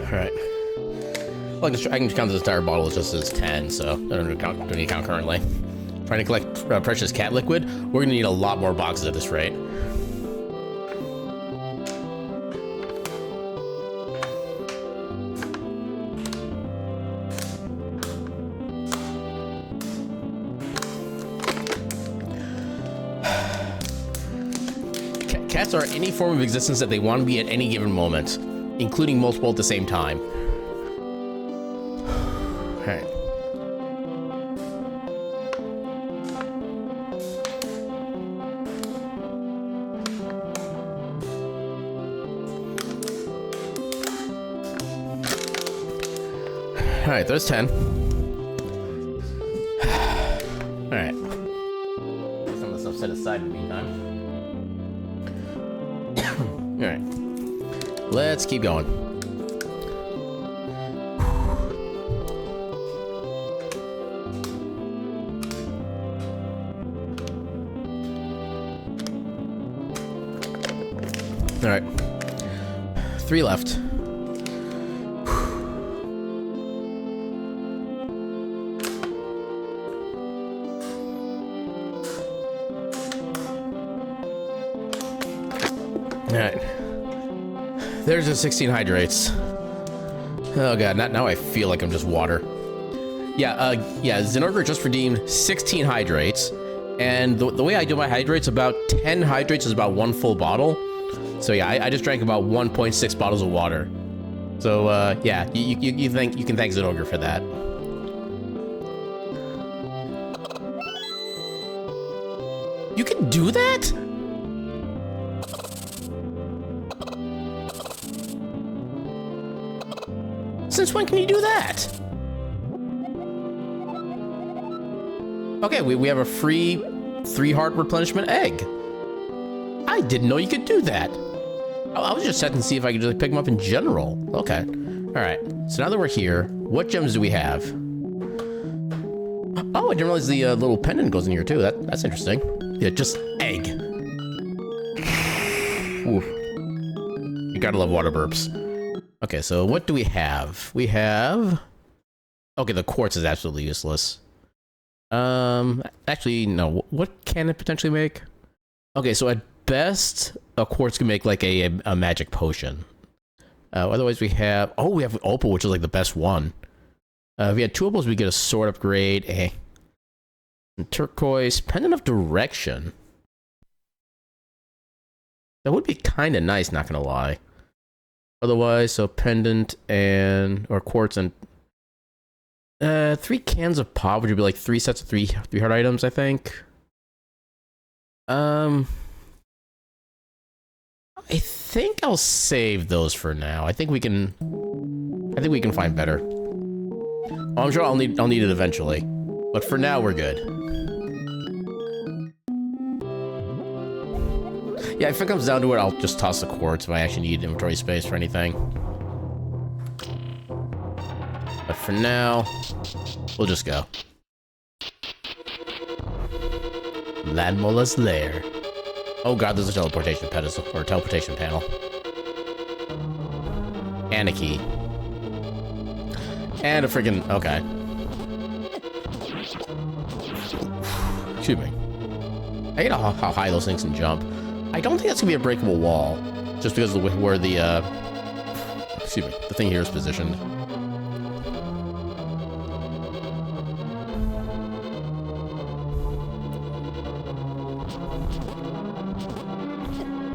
Alright. Well, I can count this entire bottle just as 10, so I don't need to count currently. Trying to collect precious cat liquid. We're gonna need a lot more boxes at this rate. Cats are any form of existence that they want to be at any given moment, including multiple at the same time. Alright. Alright, there's 10. Alright. Some of the stuff set aside in the meantime. Alright. Let's keep going. Alright. 3 left. Alright. There's the 16 hydrates. Oh god, now I feel like I'm just water. Yeah, Zenogre just redeemed 16 hydrates. And the way I do my hydrates, about 10 hydrates is about 1 full bottle. So yeah, I just drank about 1.6 bottles of water. So yeah, you can thank Zenogre for that. You can do that? Since when can you do that? Okay, we have a free 3-heart replenishment egg. I didn't know you could do that. I was just checking to see if I could just pick them up in general. Okay. Alright. So now that we're here, what gems do we have? Oh, I didn't realize the little pendant goes in here too. That's interesting. Yeah, just egg. Oof. You gotta love water burps. Okay, so what do we have? We have... Okay, the quartz is absolutely useless. Actually, no. What can it potentially make? Okay, so at best, a quartz can make like a magic potion. Otherwise, we have... Oh, we have opal, which is like the best one. If we had 2 opals, we get a sword upgrade. And turquoise. Pendant of direction. That would be kind of nice, not gonna lie. Otherwise, so pendant and... Or quartz and... 3 cans of pop, which would be like 3 sets of 3 heart items, I think. I think I'll save those for now. I think we can find better. Oh, I'm sure I'll need it eventually. But for now, we're good. Yeah, if it comes down to it, I'll just toss the quartz if I actually need inventory space for anything. But for now, we'll just go. Landmola's lair. Oh god, there's a teleportation pedestal, or teleportation panel. And a key. And a friggin'... Okay. Excuse me. I hate how high those things can jump. I don't think that's gonna be a breakable wall. Just because of where the, excuse me, the thing here is positioned.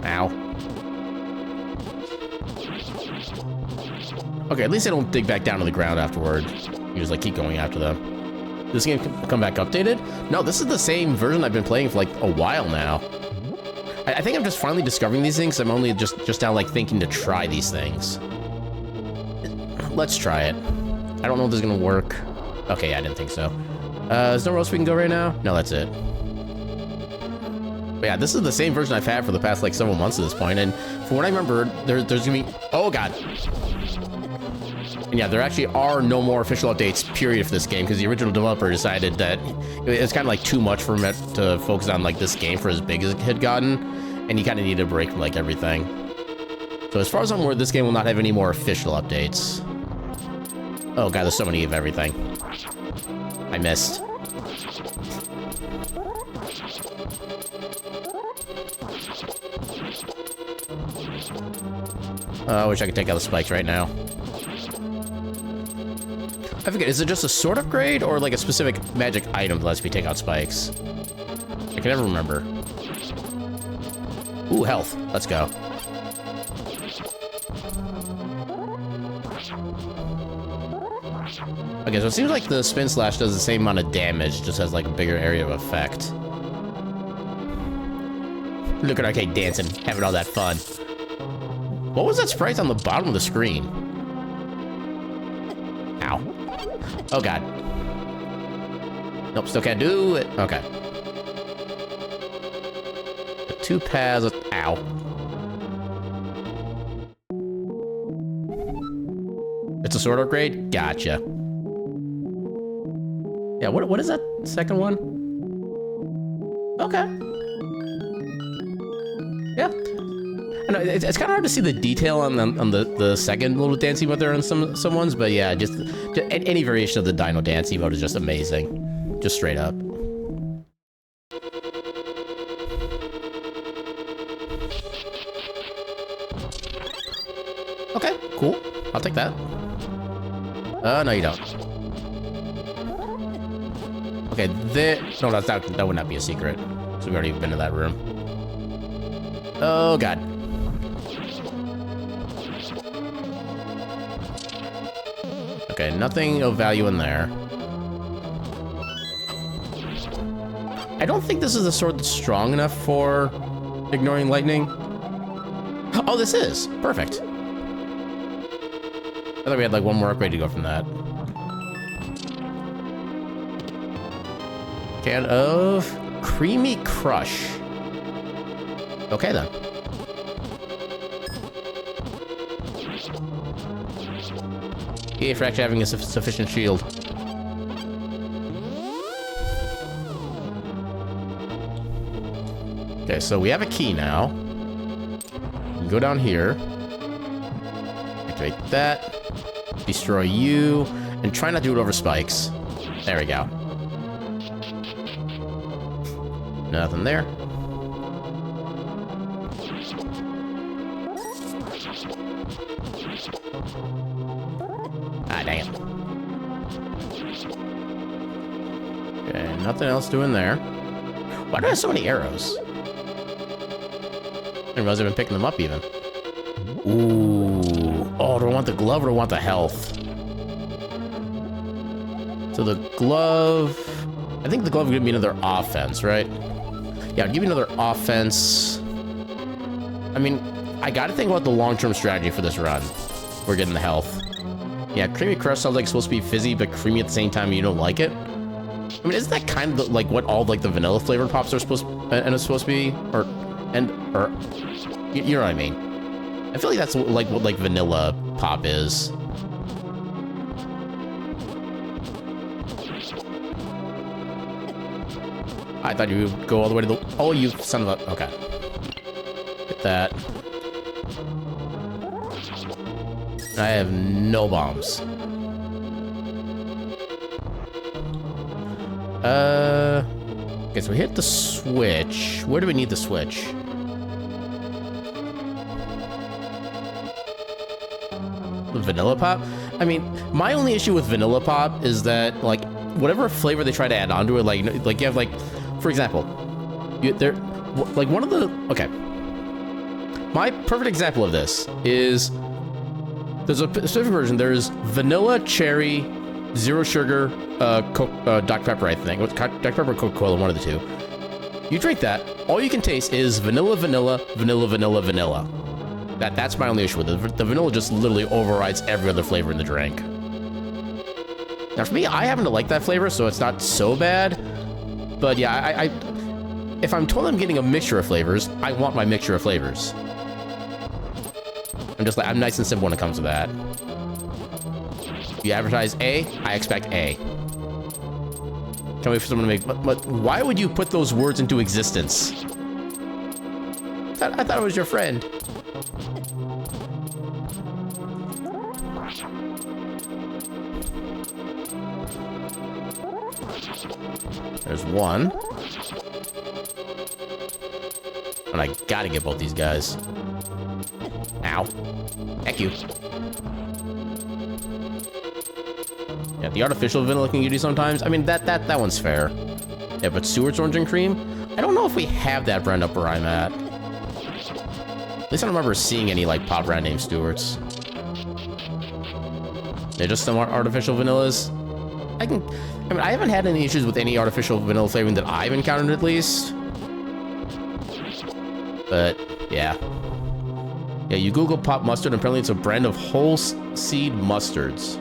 Ow. Okay, at least I don't dig back down to the ground afterward. You just like keep going after them. This game come back updated? No, this is the same version I've been playing for like a while now. I think I'm just finally discovering these things. I'm only just now like thinking to try these things. Let's try it. I don't know if this is gonna work. Okay, I didn't think so. Is there nowhere else we can go right now? No, that's it. But yeah, this is the same version I've had for the past like several months at this point, and from what I remember, there's gonna be, oh god. And yeah, there actually are no more official updates, period, for this game, because the original developer decided that it's kind of like too much for him to focus on like this game for as big as it had gotten, and he kind of needed a break from like everything. So as far as I'm aware, this game will not have any more official updates. Oh god, there's so many of everything. I missed. I wish I could take out the spikes right now. I forget, is it just a sword upgrade or like a specific magic item that lets me take out spikes? I can never remember. Ooh, health. Let's go. Okay, so it seems like the spin slash does the same amount of damage, just has like a bigger area of effect. Look at Arcade dancing, having all that fun. What was that sprite on the bottom of the screen? Ow. Oh god. Nope, still can't do it. Okay. The 2 paths of, ow. It's a sword upgrade? Gotcha. Yeah, what is that second one? Okay. Yeah. I know, it's kind of hard to see the detail on the second little dance emote there on some ones, but yeah, just any variation of the Dino dance emote is just amazing. Just straight up. Okay, cool. I'll take that. No, you don't. Okay, there. No, that would not be a secret. So we've already been to that room. Oh god. Okay, nothing of value in there. I don't think this is a sword that's strong enough for ignoring lightning. Oh, this is. Perfect. I thought we had like one more upgrade to go from that. Can of Creamy Crush. Okay then. Yay for actually having a sufficient shield. Okay, so we have a key now. We can go down here. Activate that. Destroy you. And try not to do it over spikes. There we go. Nothing there. Ah, dang it. Okay, nothing else doing there. Why do I have so many arrows? I didn't realize I've been picking them up even. Ooh. Oh, do I want the glove or do I want the health? So the glove... I think the glove would give me another offense, right? Yeah, give me another offense. I mean, I gotta think about the long-term strategy for this run. We're getting the health. Yeah, Creamy Crush sounds like it's supposed to be fizzy, but creamy at the same time, and you don't like it. I mean, isn't that kind of like what all like the vanilla flavored pops are supposed and it's supposed to be, or you know what I mean? I feel like that's like what like vanilla pop is. I thought you would go all the way to the... Oh, you son of a... Okay. Get that. I have no bombs. Okay, so we hit the switch. Where do we need the switch? The vanilla pop? I mean, my only issue with vanilla pop is that, like, whatever flavor they try to add onto it, like you have, like... For example, like one of the, okay. My perfect example of this is, there's a specific version, there's vanilla, cherry, zero sugar, Dr. Pepper, I think. Dr. Pepper or Coca-Cola, one of the two. You drink that, all you can taste is vanilla, vanilla, vanilla, vanilla, vanilla. That's my only issue with it. The vanilla just literally overrides every other flavor in the drink. Now for me, I happen to like that flavor, so it's not so bad. But yeah, if I'm told I'm getting a mixture of flavors, I want my mixture of flavors. I'm nice and simple when it comes to that. You advertise A, I expect A. Can't wait for someone to make, but why would you put those words into existence? I thought it was your friend. There's one. And I gotta get both these guys. Ow. Heck you. Yeah, the artificial vanilla can you do sometimes. I mean, that one's fair. Yeah, but Stewart's Orange and Cream? I don't know if we have that brand up where I'm at. At least I don't remember seeing any, like, pop brand name Stewart's. They're just some artificial vanillas. I mean, I haven't had any issues with any artificial vanilla flavoring that I've encountered, at least. But, yeah. Yeah, you Google pop mustard, and apparently it's a brand of whole seed mustards.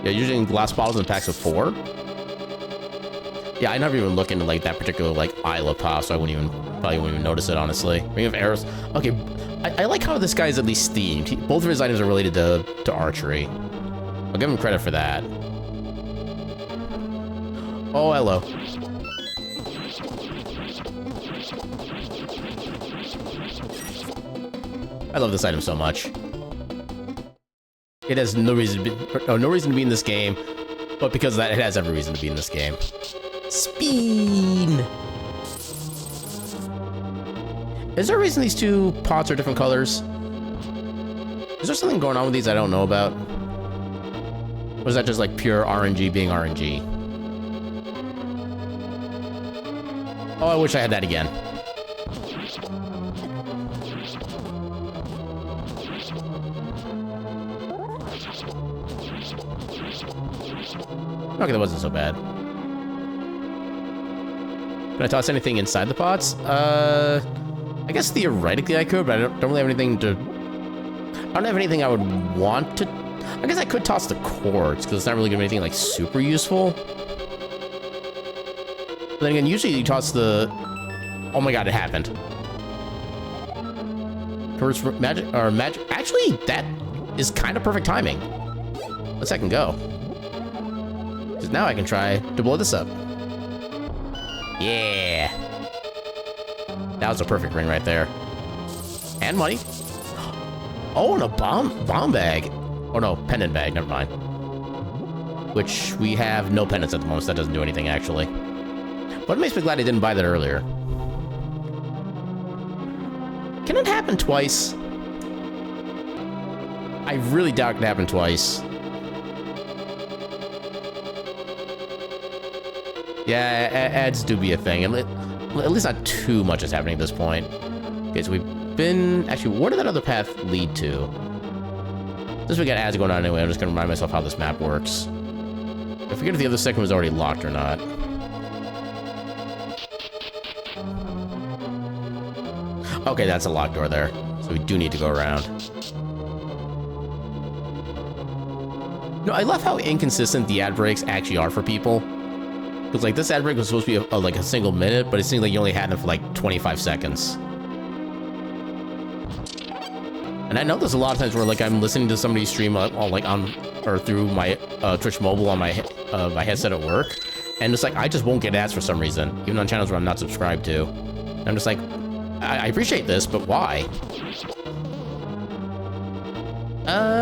Yeah, usually in glass bottles and packs of 4. Yeah, I never even look into, like, that particular, like, aisle of pop, so I probably wouldn't even notice it, honestly. Ring of Arrows. Okay, I like how this guy is at least themed. Both of his items are related to archery. I'll give him credit for that. Oh, hello. I love this item so much. It has no reason to be in this game, but because of that, it has every reason to be in this game. Spin! Is there a reason these two pots are different colors? Is there something going on with these I don't know about? Or is that just like pure RNG being RNG? Oh, I wish I had that again. Okay, that wasn't so bad. Can I toss anything inside the pots? I guess theoretically I could, but I don't really have anything to... I don't have anything I would want to... I guess I could toss the quartz, because it's not really going to be anything, like, super useful. But then again, usually you toss the... Oh my god, it happened. Towards magic... Or magic... Actually, that is kind of perfect timing. Let's second go. Because now I can try to blow this up. Yeah. That was a perfect ring right there. And money. Oh, and a bomb bag. Oh no, pendant bag, never mind. Which we have no pendants at the moment, so that doesn't do anything actually. But it makes me glad I didn't buy that earlier. Can it happen twice? I really doubt it can happen twice. Yeah, ads do be a thing, and at least not too much is happening at this point. Okay, so we've been... Actually, where did that other path lead to? Since we got ads going on anyway, I'm just going to remind myself how this map works. I forget if the other second was already locked or not. Okay, that's a locked door there. So we do need to go around. No, I love how inconsistent the ad breaks actually are for people. Because, like, this ad break was supposed to be like a single minute, but it seems like you only had them for, like, 25 seconds. And I know there's a lot of times where, like, I'm listening to somebody stream, like, on, or through my Twitch mobile on my headset at work, and it's like, I just won't get ads for some reason, even on channels where I'm not subscribed to. And I'm just like, I appreciate this, but why?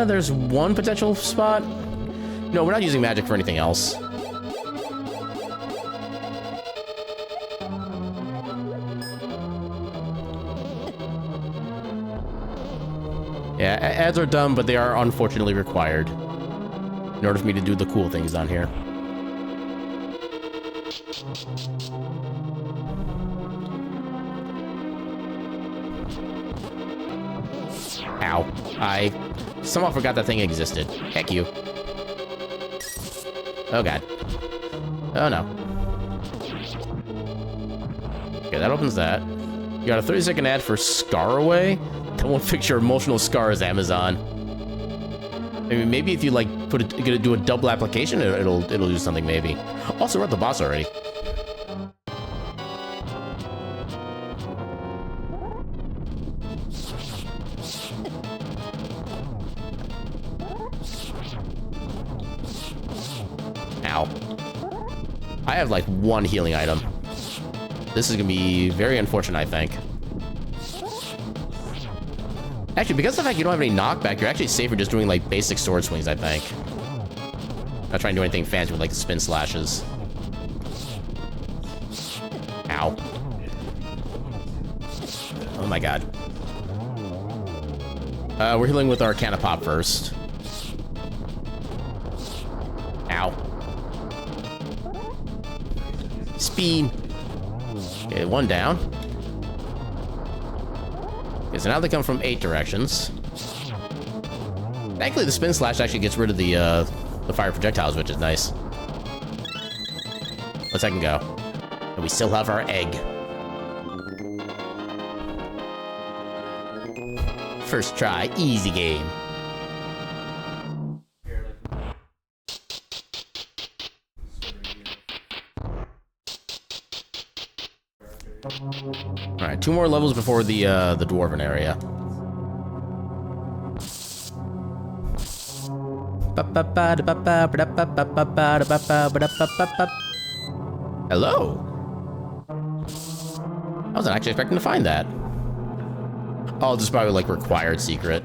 There's one potential spot. No, we're not using magic for anything else. Yeah, ads are dumb, but they are unfortunately required in order for me to do the cool things down here. Ow. I somehow forgot that thing existed. Heck you. Oh god. Oh no. Okay, that opens that. You got a 30-second ad for Scar Away? That won't fix your emotional scars, Amazon. I mean, maybe if you like do a double application, it'll do something maybe. Also, we're at the boss already. Ow. I have like one healing item. This is gonna be very unfortunate, I think. Actually, because of the fact you don't have any knockback, you're actually safer just doing like basic sword swings, I think. Not trying to do anything fancy with like the spin slashes. Ow. Oh my god. We're healing with Arcana Pop first. Ow. Speed. Okay, one down. Okay, so now they come from 8 directions. Thankfully, the spin slash actually gets rid of the fire projectiles, which is nice. One second go. And we still have our egg. First try, easy game. Alright, 2 more levels before the dwarven area. Hello. I wasn't actually expecting to find that. Oh, this is probably like required secret.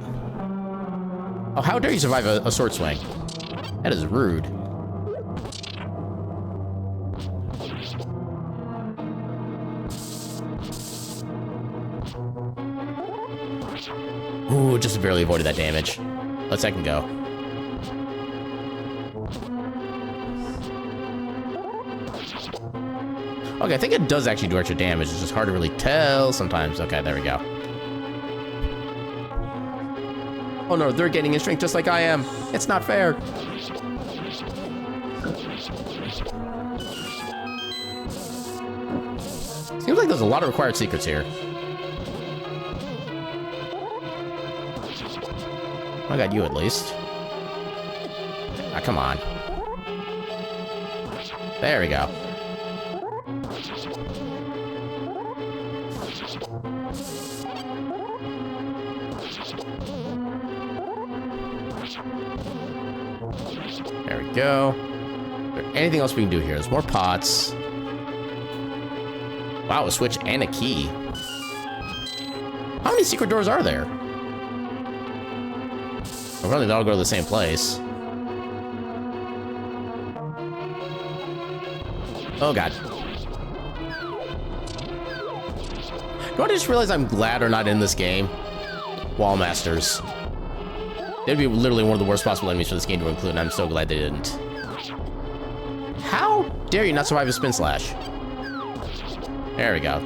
Oh, how dare you survive a sword swing? That is rude. Ooh, just barely avoided that damage. Let's second go. Okay, I think it does actually do extra damage. It's just hard to really tell sometimes. Okay, there we go. Oh no, they're getting in strength just like I am. It's not fair. Seems like there's a lot of required secrets here. I got you at least. Ah, come on. There we go. There we go. Is there anything else we can do here? There's more pots. Wow, a switch and a key. How many secret doors are there? Apparently they all go to the same place. Oh god. Do I just realize I'm glad they're not in this game? Wall Masters. They'd be literally one of the worst possible enemies for this game to include, and I'm so glad they didn't. How dare you not survive a spin slash? There we go.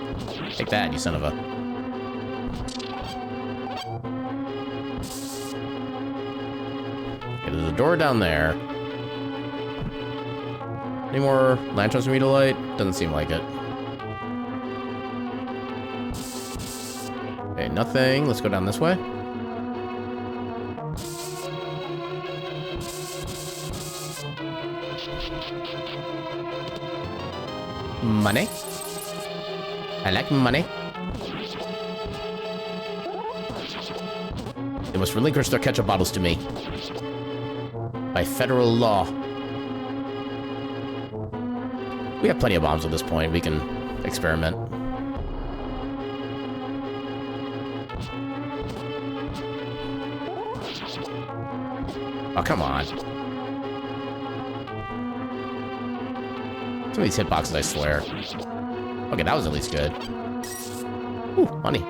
Take that, you son of a... Okay, there's a door down there. Any more lanterns for me to light? Doesn't seem like it. Okay, nothing. Let's go down this way. Money. I like money. They must relinquish their ketchup bottles to me. By federal law. We have plenty of bombs at this point. We can experiment. Oh, come on. Some of these hitboxes, I swear. Okay, that was at least good. Ooh, money.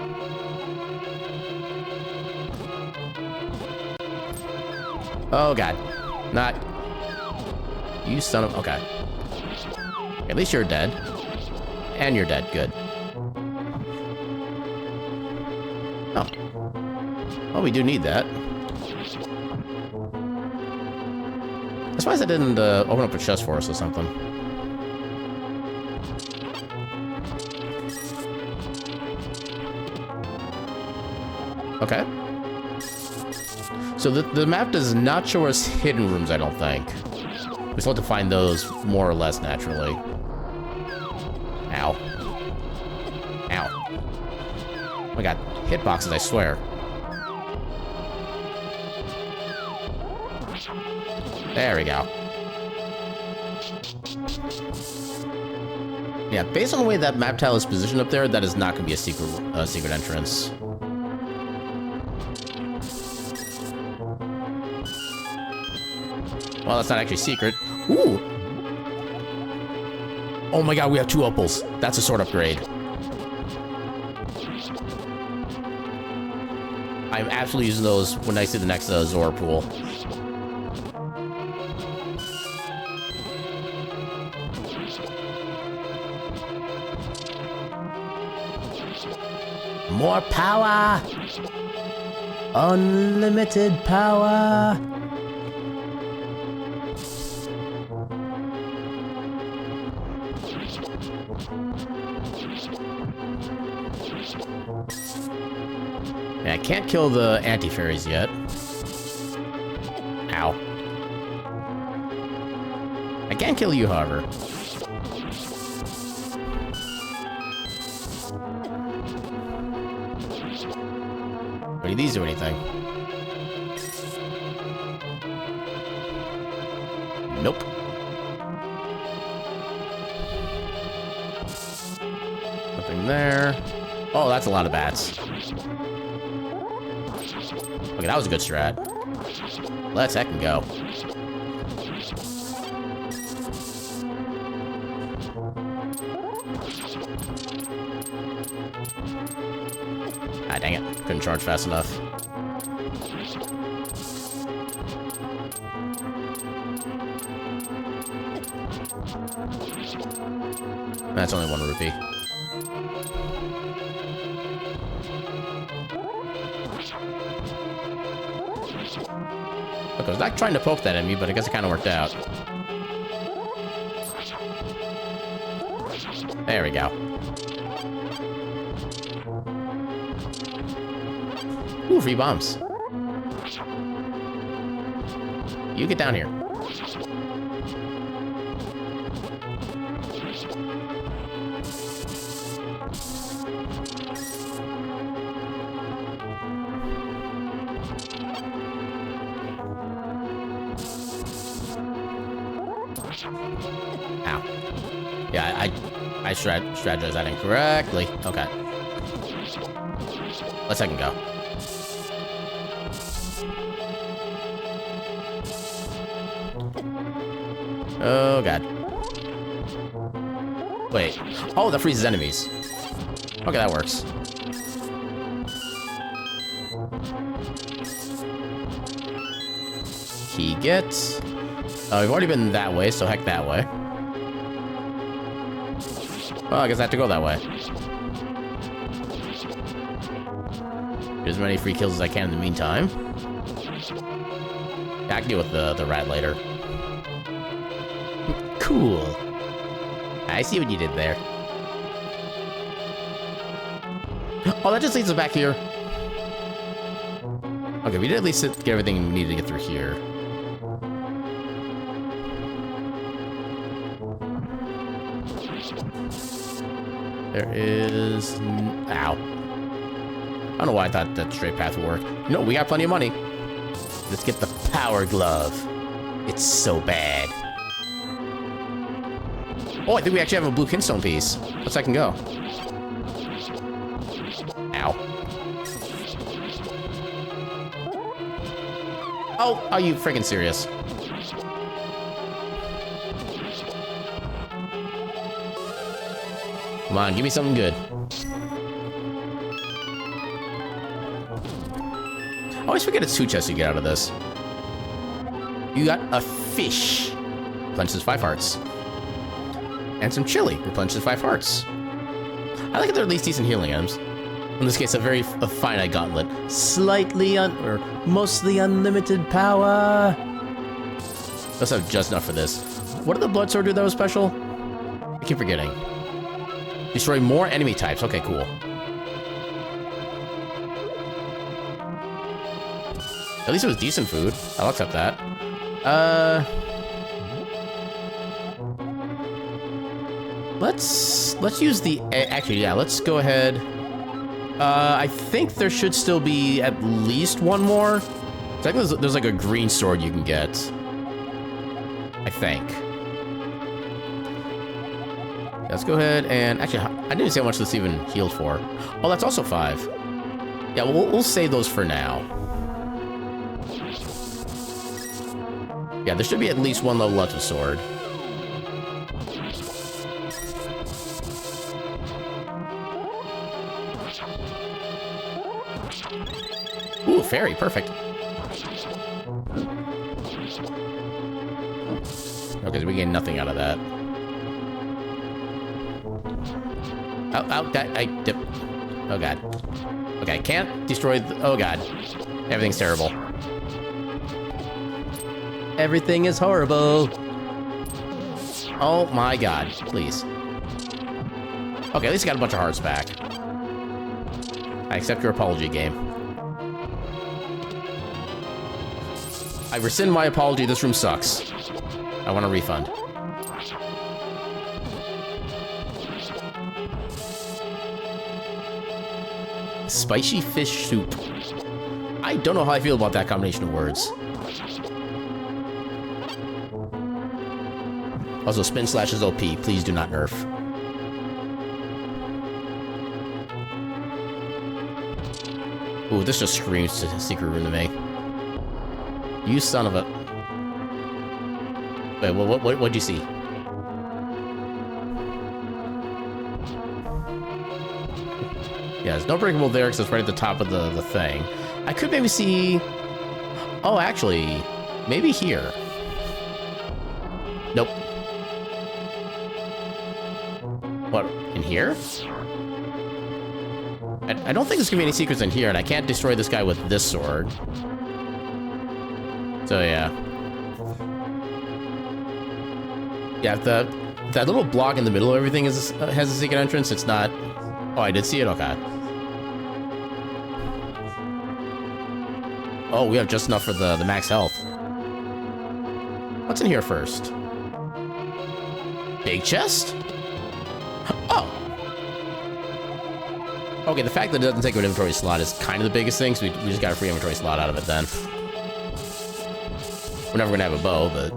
Oh, God. Not... You son of... Okay. At least you're dead. And you're dead. Good. Oh. Well, we do need that. I'm surprised I didn't open up a chest for us or something. Okay. So the map does not show us hidden rooms, I don't think. We still have to find those more or less naturally. Ow. Ow. Oh my god. Hitboxes, I swear. There we go. Yeah, based on the way that map tile is positioned up there, that is not going to be a secret entrance. Well, that's not actually secret. Ooh! Oh my god, we have 2 opals. That's a sword upgrade. I'm absolutely using those when I see the next Zora pool. More power! Unlimited power! Yeah, I can't kill the anti-fairies yet. Ow. I can kill you, however. But do these do anything? Nope. Nothing there. Oh, that's a lot of bats. Okay, that was a good strat. Let's heck and go. Ah, dang it. Couldn't charge fast enough. That's only 1 rupee. Look, I was not trying to poke that at me, but I guess it kind of worked out. There we go. Ooh, free bombs. You get down here. Ow. Yeah, I strategized that incorrectly. Okay. Let's second go. Oh, God. Wait. Oh, that freezes enemies. Okay, that works. Key gets... we've already been that way, so heck that way. Well, I guess I have to go that way. Get as many free kills as I can in the meantime. Yeah, I can deal with the rat later. Cool. I see what you did there. Oh, that just leads us back here. Okay, we did at least get everything we needed to get through here. There is... Ow. I don't know why I thought that straight path would work. No, we got plenty of money. Let's get the power glove. It's so bad. Oh, I think we actually have a blue kinstone piece. Let's second go. Ow. Oh, are you freaking serious? Come on, give me something good. I always forget it's 2 chests you get out of this. You got a fish. Replenishes 5 hearts. And some chili. Replenishes 5 hearts. I like that they're at least decent healing items. In this case, a finite gauntlet. Slightly or mostly unlimited power. Let's have just enough for this. What did the blood sword do that was special? I keep forgetting. Destroy more enemy types. Okay, cool. At least it was decent food. I'll accept that. Let's use the... Actually, yeah, let's go ahead. I think there should still be at least 1 more. I think there's like a green sword you can get. I think. let's go ahead and... Actually, I didn't see how much this even healed for. Oh, that's also 5. Yeah, we'll save those for now. Yeah, there should be at least 1 level left of sword. Ooh, fairy, perfect. Okay, so we gain nothing out of that. Oh, I dip. Oh, God. Okay, I can't destroy the... Oh, God. Everything's terrible. Everything is horrible. Oh, my God. Please. Okay, at least I got a bunch of hearts back. I accept your apology, game. I rescind my apology. This room sucks. I want a refund. Spicy fish soup. I don't know how I feel about that combination of words. Also, spin slash is OP. Please do not nerf. Ooh, this just screams secret room to me. You son of a... Wait, what'd you see? Yeah, there's no breakable there because it's right at the top of the thing. I could maybe see... Oh, actually, maybe here. Nope. What, in here? I don't think there's gonna be any secrets in here, and I can't destroy this guy with this sword. So, yeah. Yeah, that little block in the middle of everything has a secret entrance. It's not... Oh, I did see it? Okay. Oh, we have just enough for the max health. What's in here first? Big chest? Oh! Okay, the fact that it doesn't take an inventory slot is kind of the biggest thing, so we just got a free inventory slot out of it then. We're never gonna have a bow, but...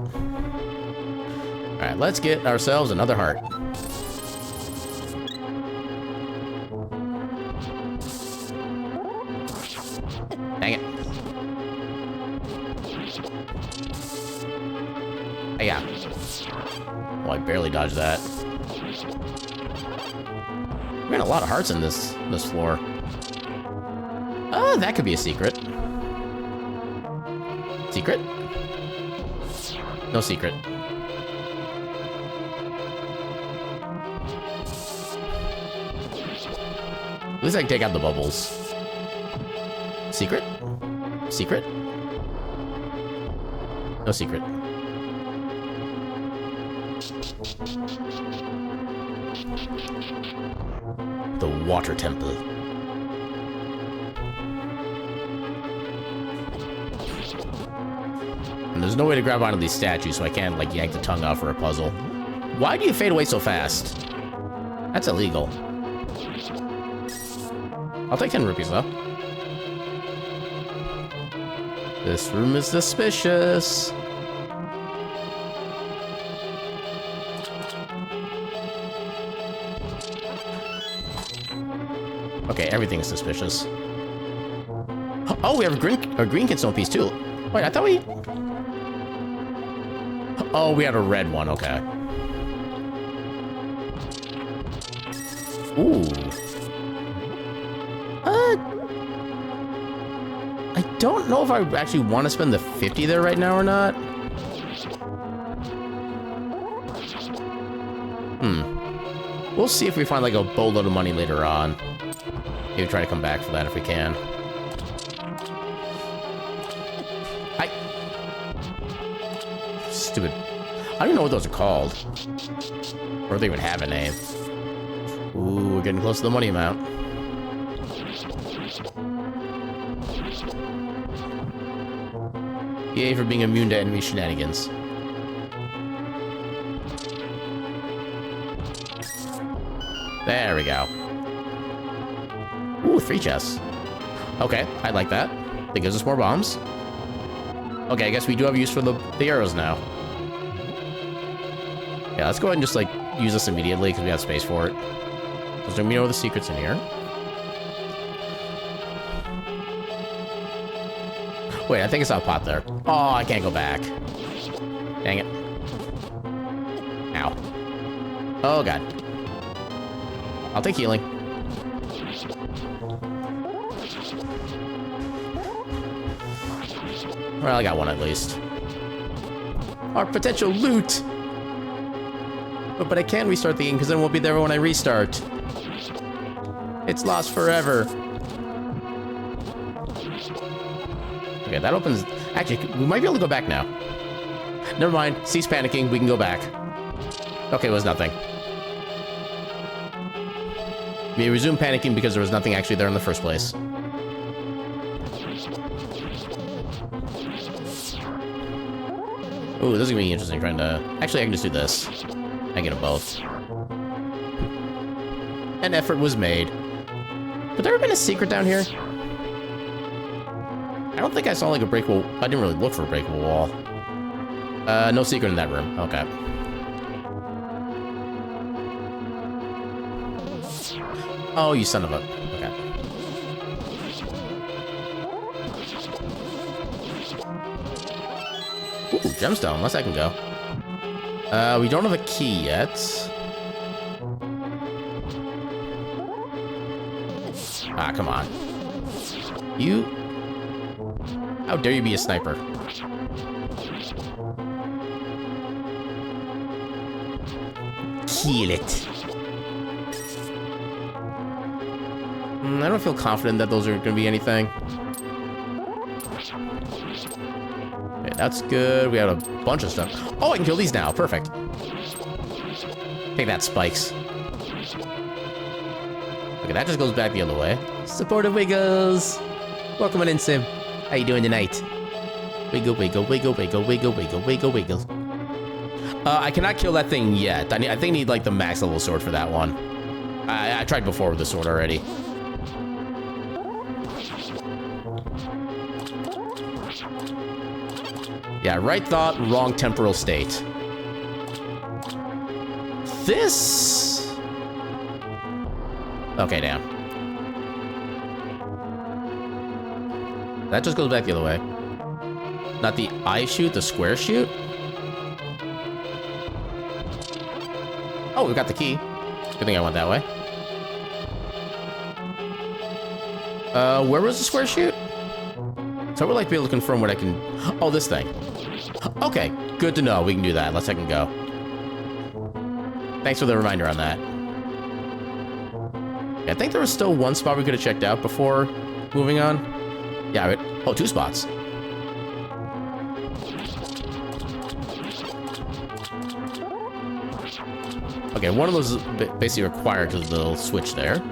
Alright, let's get ourselves another heart. Dang it. Yeah. Oh, I barely dodged that. We got a lot of hearts in this floor. Oh, that could be a secret. Secret? No secret. At least I can take out the bubbles. Secret? Secret? No secret. The water temple. And there's no way to grab onto these statues, so I can't, like, yank the tongue off for a puzzle. Why do you fade away so fast? That's illegal. I'll take 10 rupees, though. This room is suspicious. Okay, everything is suspicious. Oh, we have a green Kinstone piece, too. Wait, I thought we... Oh, we had a red one, okay. Ooh. I don't know if I actually want to spend the 50 there right now or not. We'll see if we find, like, a boatload of money later on. Maybe try to come back for that if we can. Stupid. I don't even know what those are called. Or if they even have a name. Ooh, we're getting close to the money amount. Yay for being immune to enemy shenanigans. There we go. Ooh, 3 chests. Okay, I like that. That gives us more bombs. Okay, I guess we do have use for the arrows now. Yeah, let's go ahead and just, like, use this immediately because we have space for it. Because we know the secret's in here. Wait, I think I saw a pot there. Oh, I can't go back. Dang it. Ow. Oh, God. I'll take healing. Well, I got one at least. Our potential loot! But I can restart the game because then we'll be there when I restart. It's lost forever. Okay, that opens... Actually, we might be able to go back now. Never mind. Cease panicking. We can go back. Okay, it was nothing. We resumed panicking because there was nothing actually there in the first place. Ooh, this is gonna be interesting trying to... Actually, I can just do this. I get them both. An effort was made. But there have been a secret down here? I don't think I saw like a breakable... I didn't really look for a breakable wall. No secret in that room. Okay. Oh, you son of a... Okay. Ooh, gemstone. Let's I can go. We don't have a key yet. Ah, come on. You... How dare you be a sniper? Kill it. I don't feel confident that those are going to be anything. Okay, that's good. We have a bunch of stuff. Oh, I can kill these now. Perfect. Take that, spikes. Okay, that just goes back the other way. Supportive Wiggles! Welcome on in, Sim. How you doing tonight? Wiggle, wiggle, wiggle, wiggle, wiggle, wiggle, wiggle, wiggle. I cannot kill that thing yet. I think I need, like, the max level sword for that one. I tried before with the sword already. Yeah, right thought, wrong temporal state. This... Okay, damn. That just goes back the other way. Not the I shoot, the square shoot? Oh, we got the key. Good thing I went that way. Where was the square shoot? So I would like to be able to confirm what I can... Oh, this thing. Okay, good to know. We can do that. Let's second go. Thanks for the reminder on that. Yeah, I think there was still one spot we could have checked out before moving on. Yeah, wait. Oh, 2 spots. Okay, one of those is basically required because of the little switch there.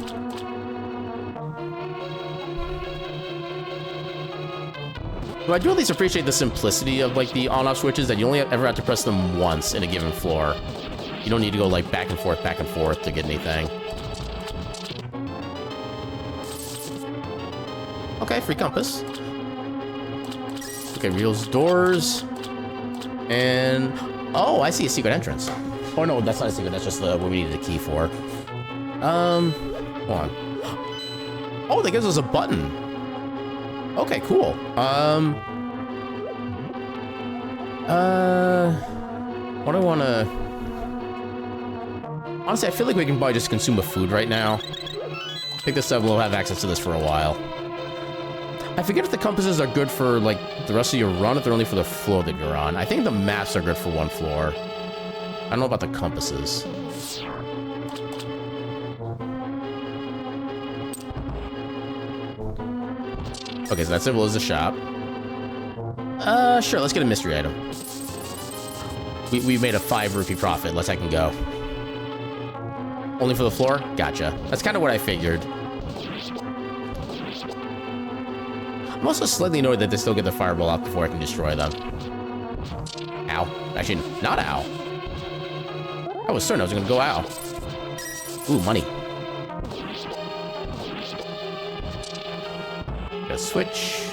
But I do at least appreciate the simplicity of, like, the on-off switches, that you only ever have to press them once in a given floor. You don't need to go, like, back and forth to get anything. Okay, free compass. Okay, reveals doors. And... Oh, I see a secret entrance. Oh, no, that's not a secret. That's just what we needed a key for. Hold on. Oh, that gives us a button. Okay, cool. What do I want to... Honestly, I feel like we can probably just consume a food right now. I think this stuff will have access to this for a while. I forget if the compasses are good for, like, the rest of your run, if they're only for the floor that you're on. I think the maps are good for one floor. I don't know about the compasses. Okay, so that's simple as the shop. Sure, let's get a mystery item. We made a 5 rupee profit. Let's I can go. Only for the floor? Gotcha. That's kind of what I figured. I'm also slightly annoyed that they still get the fireball off before I can destroy them. Ow. Actually, not ow. I was certain I was gonna go ow. Ooh, money. Got a switch.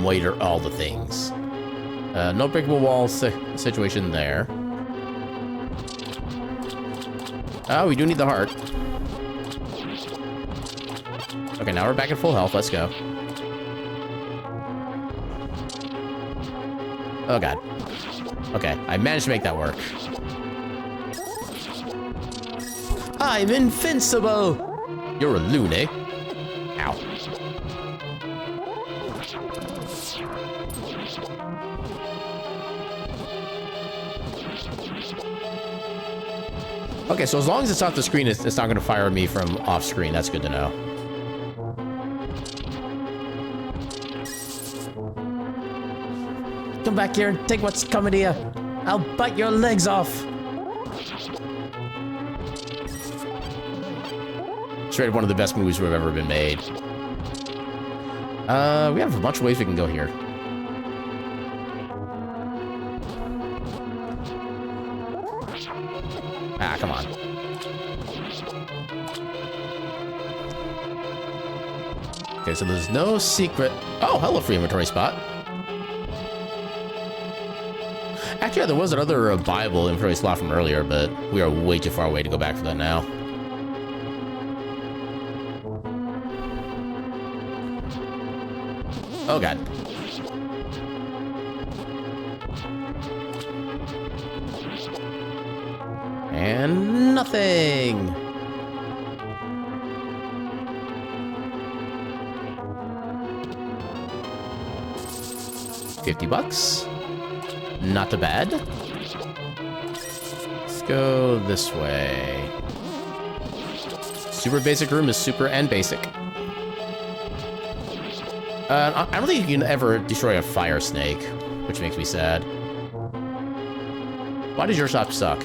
Moiter all the things. No breakable wall situation there. Oh, we do need the heart. Okay, now we're back at full health. Let's go. Oh, God. Okay, I managed to make that work. I'm invincible! You're a loon, eh? Ow. Okay, so as long as it's off the screen, it's not going to fire me from off screen. That's good to know. Come back here and take what's coming to you. I'll bite your legs off. Straight up one of the best movies we've ever been made. We have a bunch of ways we can go here. Ah, come on. Okay, so there's no secret. Oh, hello, free inventory spot. Actually, yeah, there was another Bible inventory slot from earlier, but we are way too far away to go back for that now. Oh, God. And nothing. $50. Not too bad. Let's go this way. Super basic room is super and basic. I don't think you can ever destroy a fire snake, which makes me sad. Why does your shop suck?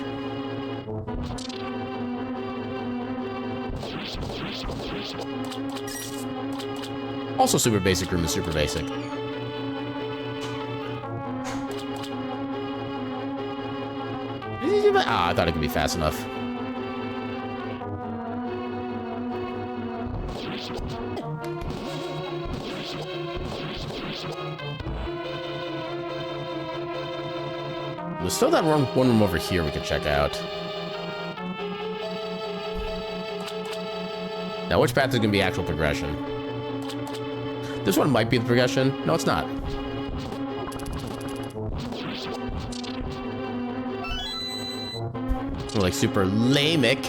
Also super basic room is super basic. Ah, I thought it could be fast enough. There's still that one room over here we can check out. Now, which path is going to be actual progression? This one might be the progression. No, it's not. We're like super lame-ic.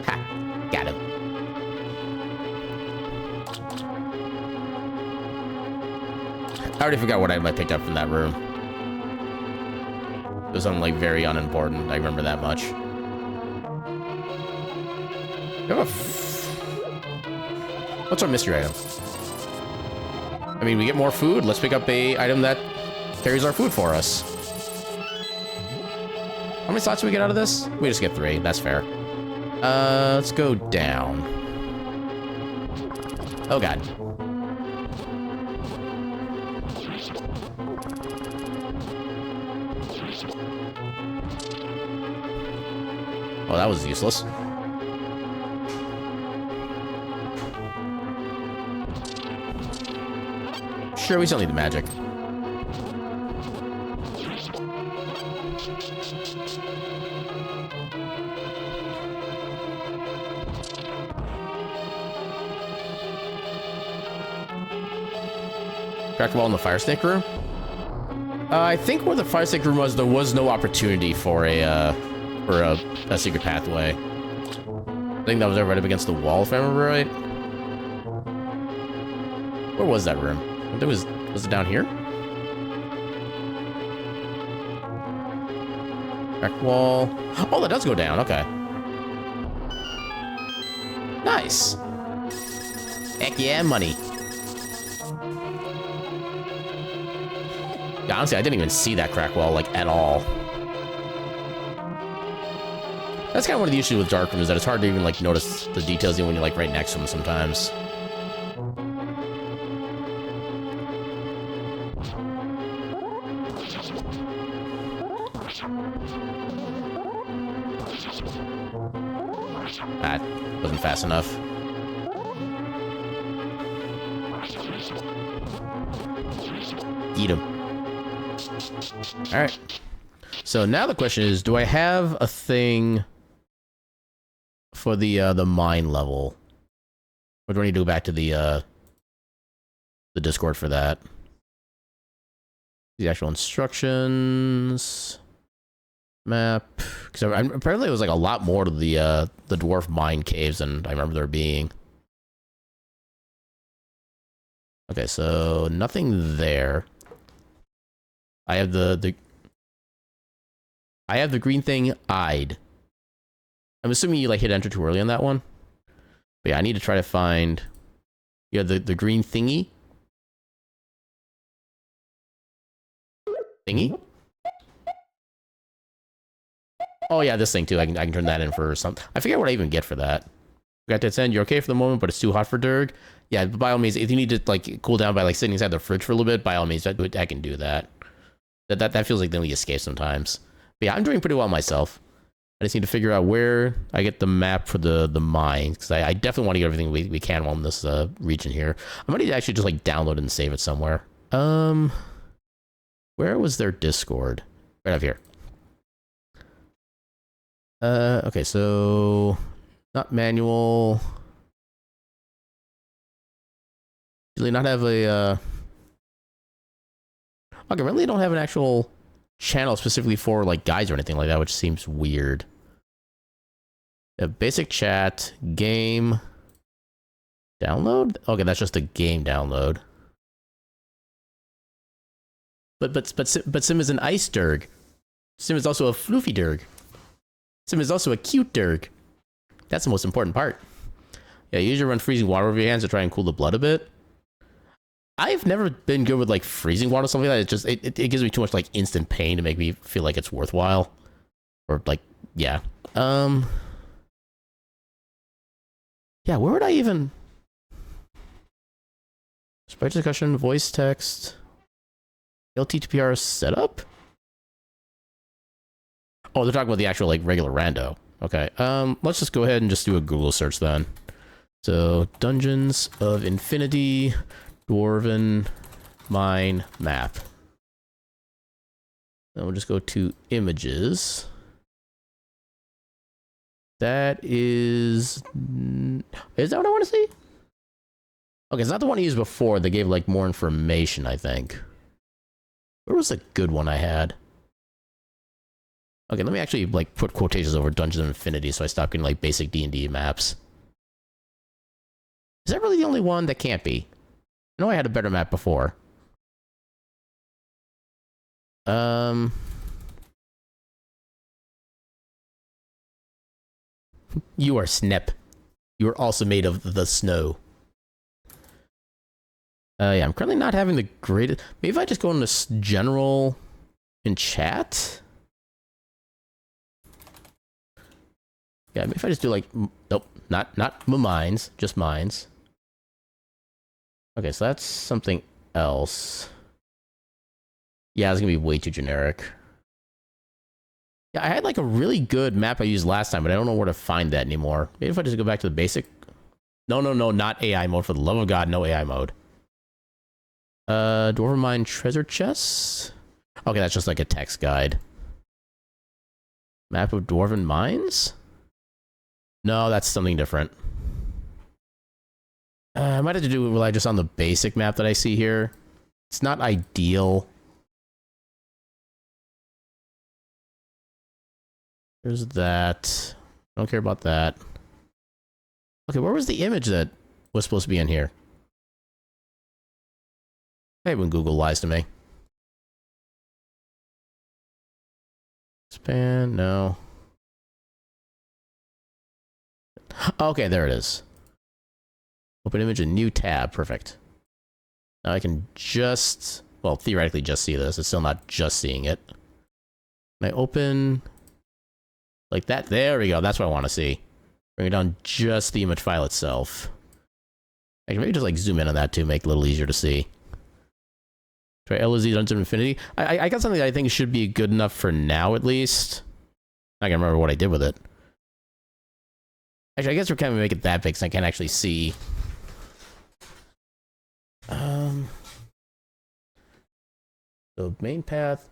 Ha! Got him. I already forgot what I picked up from that room. It was something like very unimportant. I remember that much. What's our mystery item? I mean, we get more food. Let's pick up a item that carries our food for us. How many slots do we get out of this? We just get 3. That's fair. Let's go down. Oh, God. Oh, that was useless. Sure, we still need the magic. Crack wall in the fire snake room? I think where the fire snake room was, there was no opportunity for a secret pathway. I think that was right up against the wall, if I remember right. Where was that room? I think was it down here? Crack wall. Oh, that does go down. Okay. Nice. Heck yeah, money. Yeah, honestly, I didn't even see that crack wall, like, at all. That's kind of one of the issues with dark rooms, is that it's hard to even, like, notice the details even when you're, like, right next to them sometimes. That wasn't fast enough. Eat him. Alright. So now the question is, do I have a thing for the mine level? Or do I need to go back to the Discord for that? The actual instructions map, because apparently it was like a lot more to the dwarf mine caves than I remember there being. Okay, so nothing there. I have the green thing eyed. I'm assuming you like hit enter too early on that one. But yeah, I need to try to find the green thingy. Thingy? Oh yeah, this thing too. I can turn that in for something. I forget what I even get for that. Got to send. You're okay for the moment, but it's too hot for Durg. Yeah, by all means, if you need to like cool down by like sitting inside the fridge for a little bit, by all means, I can do that. That feels like the only escape sometimes. But yeah, I'm doing pretty well myself. I just need to figure out where I get the map for the mine, because I definitely want to get everything we can while in this region here. I'm gonna need to actually just like download it and save it somewhere. Where was their Discord? Right up here. Okay, so not manual. Usually not have a okay, really don't have an actual channel specifically for like guides or anything like that, which seems weird. Basic chat, game download? Okay, that's just a game download. But Sim is an ice Durg. Sim is also a floofy Durg. Sim is also a cute Durg. That's the most important part. Yeah, you usually run freezing water over your hands to try and cool the blood a bit. I've never been good with like freezing water or something like that. It just it gives me too much like instant pain to make me feel like it's worthwhile. Or like, yeah. Yeah, where would I even sprite discussion, voice text, LTTPR setup? Oh, they're talking about the actual like regular rando. Okay. Let's just go ahead and just do a Google search then. So Dungeons of Infinity Dwarven Mine map. Then we'll just go to images. That is that what I want to see? Okay, it's not the one I used before. They gave like more information, I think. Where was the good one I had? Okay, let me actually like put quotations over Dungeons of Infinity so I stop getting like basic D&D maps. Is that really the only one? That can't be. I know I had a better map before. You are Snep. You are also made of the snow. Yeah, I'm currently not having the greatest... Maybe if I just go into general in chat? Yeah, maybe if I just do like... Nope, not mines, just mines. Okay, so that's something else. Yeah, it's gonna be way too generic. Yeah, I had like a really good map I used last time, but I don't know where to find that anymore. Maybe if I just go back to the basic... No, not AI mode. For the love of God, no AI mode. Dwarven Mine treasure chests? Okay, that's just like a text guide. Map of Dwarven Mines? No, that's something different. I might have to rely just on the basic map that I see here. It's not ideal. There's that. Don't care about that. Okay, where was the image that was supposed to be in here? I hate when Google lies to me. Span, no. Okay, there it is. Open image, a new tab. Perfect. Now I can just, well, theoretically just see this. It's still not just seeing it. Can I open like that? There we go. That's what I want to see. Bring it down just the image file itself. I can maybe just like zoom in on that too, make it a little easier to see. Try LZ Dungeons of Infinity. I got something that I think should be good enough for now, at least. I can remember what I did with it. Actually, I guess we're kind of make it that big so I can't actually see. So main path.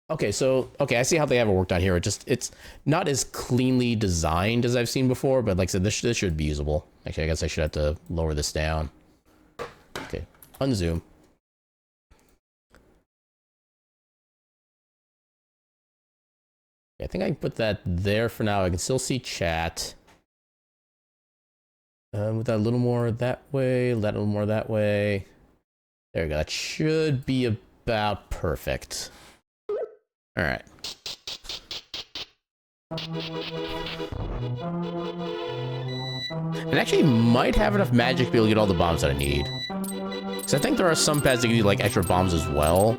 Okay, I see how they have it worked out here. It's not as cleanly designed as I've seen before, but like I said, this should be usable. Actually, I guess I should have to lower this down. Okay, unzoom. I think I can put that there for now. I can still see chat. With that a little more that way, that a little more that way. There we go. That should be about perfect. All right. It actually might have enough magic to be able to get all the bombs that I need. So I think there are some pads that give you like extra bombs as well,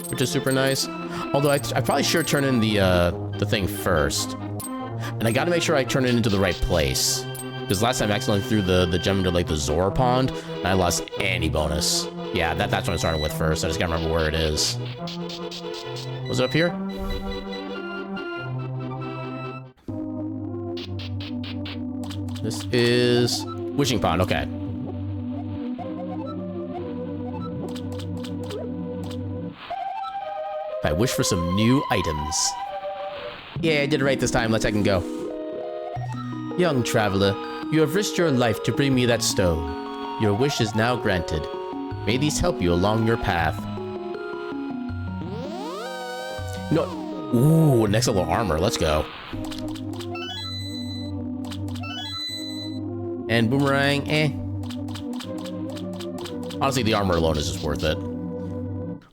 which is super nice. Although I probably should turn in the thing first. And I gotta make sure I turn it into the right place. Because last time I accidentally threw the gem into like the Zora pond, and I lost any bonus. Yeah, that's what I'm starting with first. I just gotta remember where it is. Was it up here? This is Wishing Pond, okay. I wish for some new items. Yeah, I did it right this time. Let's I can go. Young traveler, you have risked your life to bring me that stone. Your wish is now granted. May these help you along your path. No. Ooh, next level armor. Let's go. And boomerang, eh. Honestly, the armor alone is just worth it.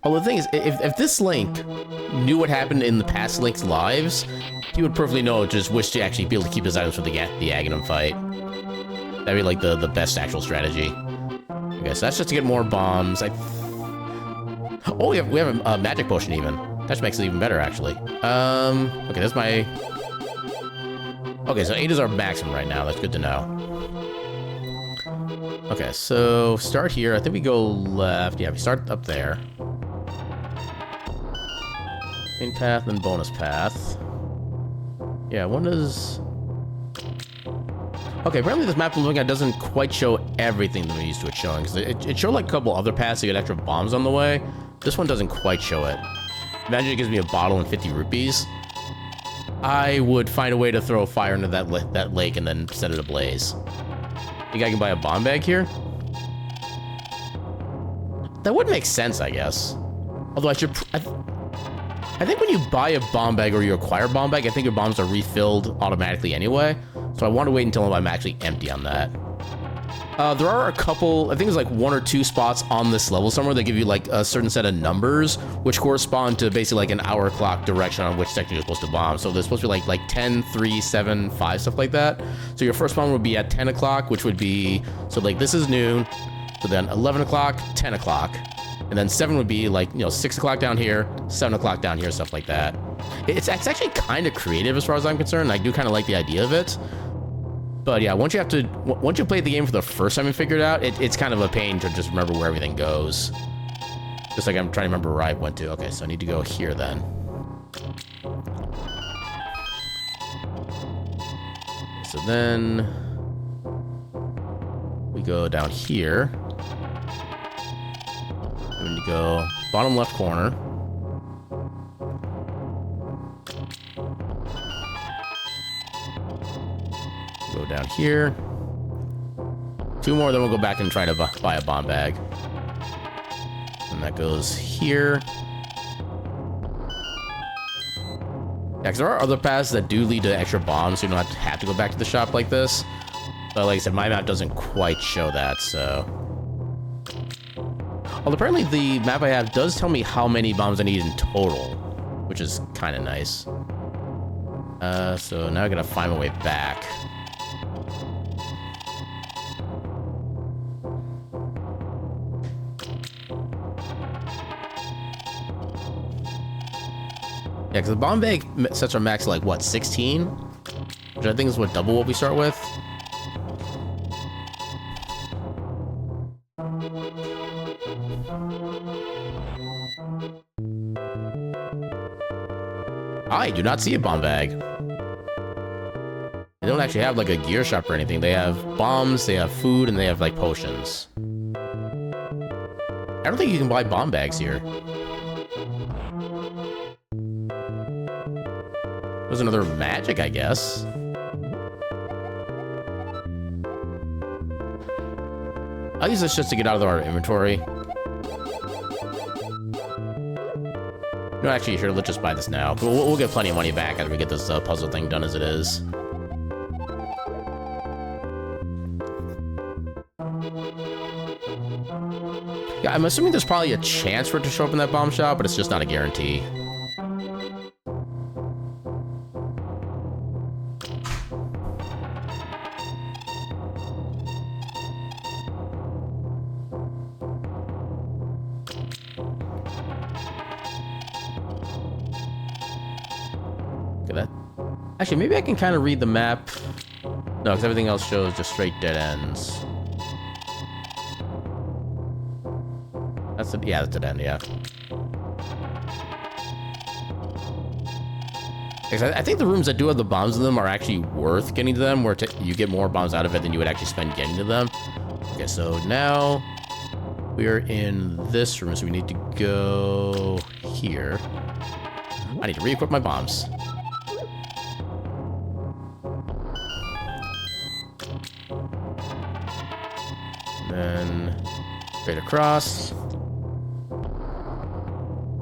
Although the thing is, if this Link knew what happened in the past Link's lives, he would perfectly know to just wish to actually be able to keep his items for the Aghanim fight. That'd be like the best actual strategy. Okay, so that's just to get more bombs. Oh, we have a magic potion even. That makes it even better, actually. Okay, that's my... Okay, so 8 is our maximum right now. That's good to know. Okay, so start here. I think we go left. Yeah, we start up there. Main path and bonus path. Yeah, one is... Okay, apparently this map we're looking at doesn't quite show everything that we're used to it showing. Because it showed like a couple other paths to get extra bombs on the way. This one doesn't quite show it. Imagine it gives me a bottle and 50 rupees. I would find a way to throw fire into that lake and then set it ablaze. Think I can buy a bomb bag here? That would make sense, I guess. Although I should... I think when you buy a bomb bag or you acquire a bomb bag, I think your bombs are refilled automatically anyway. So I want to wait until I'm actually empty on that. There are a couple, I think there's like 1 or 2 spots on this level somewhere that give you like a certain set of numbers, which correspond to basically like an hour clock direction on which section you're supposed to bomb. So there's supposed to be like 10, 3, 7, 5, stuff like that. So your first bomb would be at 10 o'clock, which would be, so like this is noon, so then 11 o'clock, 10 o'clock. And then 7 would be like, 6 o'clock down here, 7 o'clock down here, stuff like that. It's actually kind of creative as far as I'm concerned. I do kind of like the idea of it. But yeah, once you play the game for the first time and figure it out, it's kind of a pain to just remember where everything goes. Just like I'm trying to remember where I went to. Okay, so I need to go here then. So then we go down here. We need to go bottom left corner. Go down here. 2 more, then we'll go back and try to buy a bomb bag. And that goes here. Yeah, because there are other paths that do lead to extra bombs, so you don't have to go back to the shop like this. But like I said, my map doesn't quite show that, so... Well, apparently the map I have does tell me how many bombs I need in total, which is kind of nice. So now I gotta find my way back. Yeah, because the bomb bag sets our max to like, what, 16? Which I think is what double what we start with. I do not see a bomb bag. They don't actually have like a gear shop or anything. They have bombs, they have food, and they have like potions. I don't think you can buy bomb bags here. There's another magic, I guess. I'll use this just to get out of our inventory. No, actually, sure, let's just buy this now. We'll get plenty of money back after we get this puzzle thing done as it is. Yeah, I'm assuming there's probably a chance for it to show up in that bomb shop, but it's just not a guarantee. Actually, maybe I can kind of read the map. No, because everything else shows just straight dead ends. That's yeah, that's a dead end, yeah. I think the rooms that do have the bombs in them are actually worth getting to them, where you get more bombs out of it than you would actually spend getting to them. Okay, so now we are in this room, so we need to go here. I need to re-equip my bombs. Then straight across.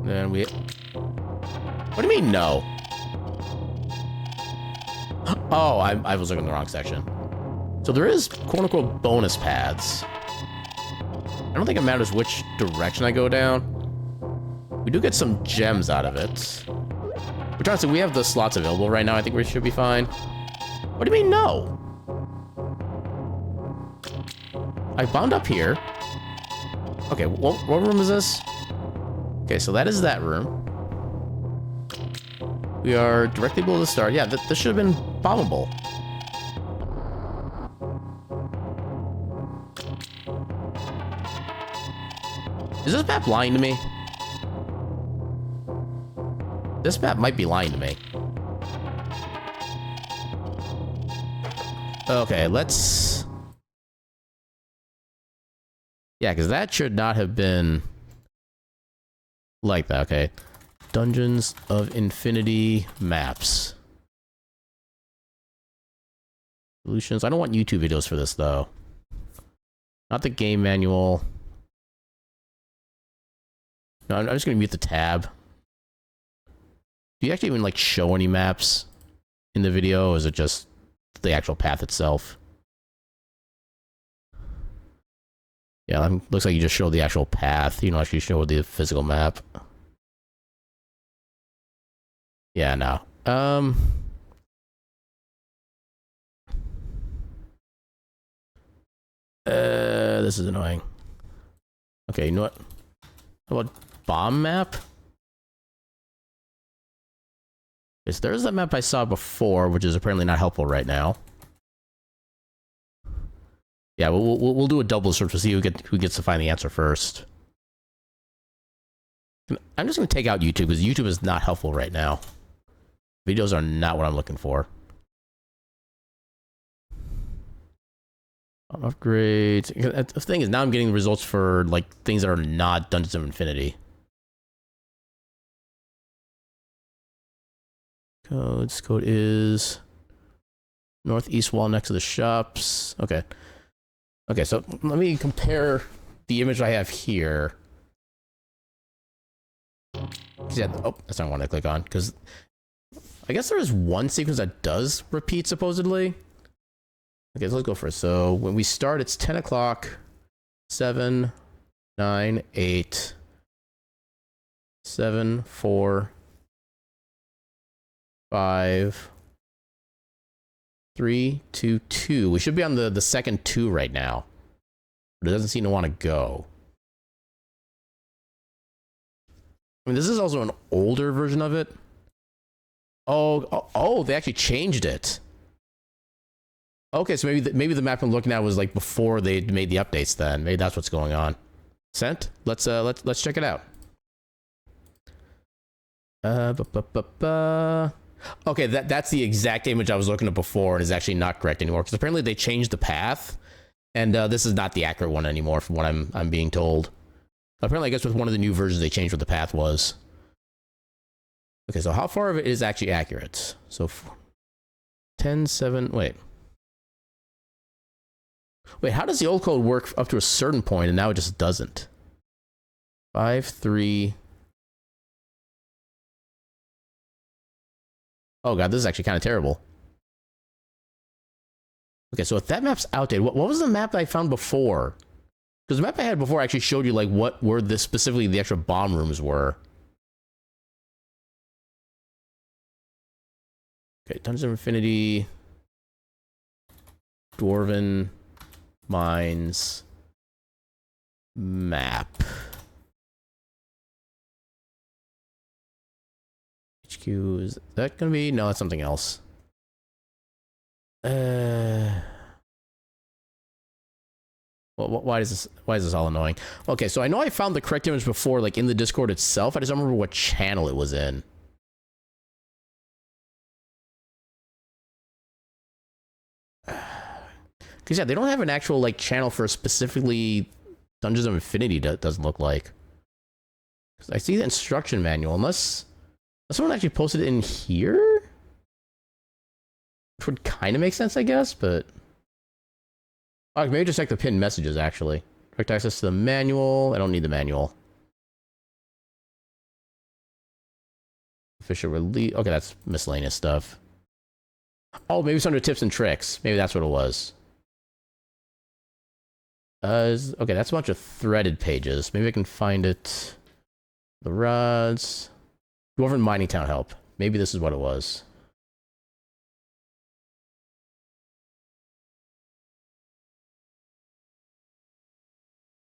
Then we... What do you mean, no? Oh, I was looking in the wrong section. So there is quote-unquote bonus paths. I don't think it matters which direction I go down. We do get some gems out of it. We're trying to say we have the slots available right now. I think we should be fine. What do you mean, no? I bombed up here. Okay, what room is this? Okay, so that is that room. We are directly below the start. Yeah, this should have been bombable. Is this map lying to me? This map might be lying to me. Okay, let's... Yeah, because that should not have been like that. Okay. Dungeons of Infinity maps. Solutions. I don't want YouTube videos for this, though. Not the game manual. No, I'm just going to mute the tab. Do you actually even, like, show any maps in the video, or is it just the actual path itself? Yeah, looks like you just show the actual path. You don't actually show the physical map. Yeah, no. This is annoying. Okay, you know what? How about bomb map? Yes, there's that map I saw before, which is apparently not helpful right now. Yeah, we'll do a double search to see who gets to find the answer first. I'm just going to take out YouTube because YouTube is not helpful right now. Videos are not what I'm looking for. Upgrades. The thing is, now I'm getting results for like things that are not Dungeons of Infinity. Code is northeast wall next to the shops. Okay. Okay, so let me compare the image I have here. Yeah, oh, that's not what I want to click on, because I guess there is one sequence that does repeat, supposedly. Okay, so let's go first. So when we start, it's 10 o'clock, 7, 9, 8, 7, 4, 5, 3, 2, 2. We should be on the second 2 right now. But it doesn't seem to want to go. I mean, this is also an older version of it. Oh, they actually changed it. Okay, so maybe the map I'm looking at was like before they made the updates then. Maybe that's what's going on. Sent? Let's check it out. Okay, that's the exact image I was looking at before and is actually not correct anymore because apparently they changed the path and this is not the accurate one anymore from what I'm being told. Apparently, I guess with one of the new versions they changed what the path was. Okay, so how far of it is actually accurate? So 10, 7, wait. Wait, how does the old code work up to a certain point and now it just doesn't? 5, 3. Oh god, this is actually kind of terrible. Okay, so if that map's outdated, what was the map that I found before? Because the map I had before actually showed you like what were the specifically the extra bomb rooms were. Okay, Dungeons of Infinity, Dwarven Mines map. HQ, is that gonna be? No, it's something else. Well, why is this all annoying? Okay, so I know I found the correct image before, like in the Discord itself. I just don't remember what channel it was in. Because yeah, they don't have an actual like channel for specifically Dungeons of Infinity. Doesn't look like. Because I see the instruction manual, unless someone actually posted it in here, which would kind of make sense, I guess. But oh, maybe just check the pinned messages. Actually, direct access to the manual. I don't need the manual. Official release. Okay, that's miscellaneous stuff. Oh, maybe it's under tips and tricks. Maybe that's what it was. Okay, that's a bunch of threaded pages. Maybe I can find it. The rods. Dwarven Mining Town help. Maybe this is what it was.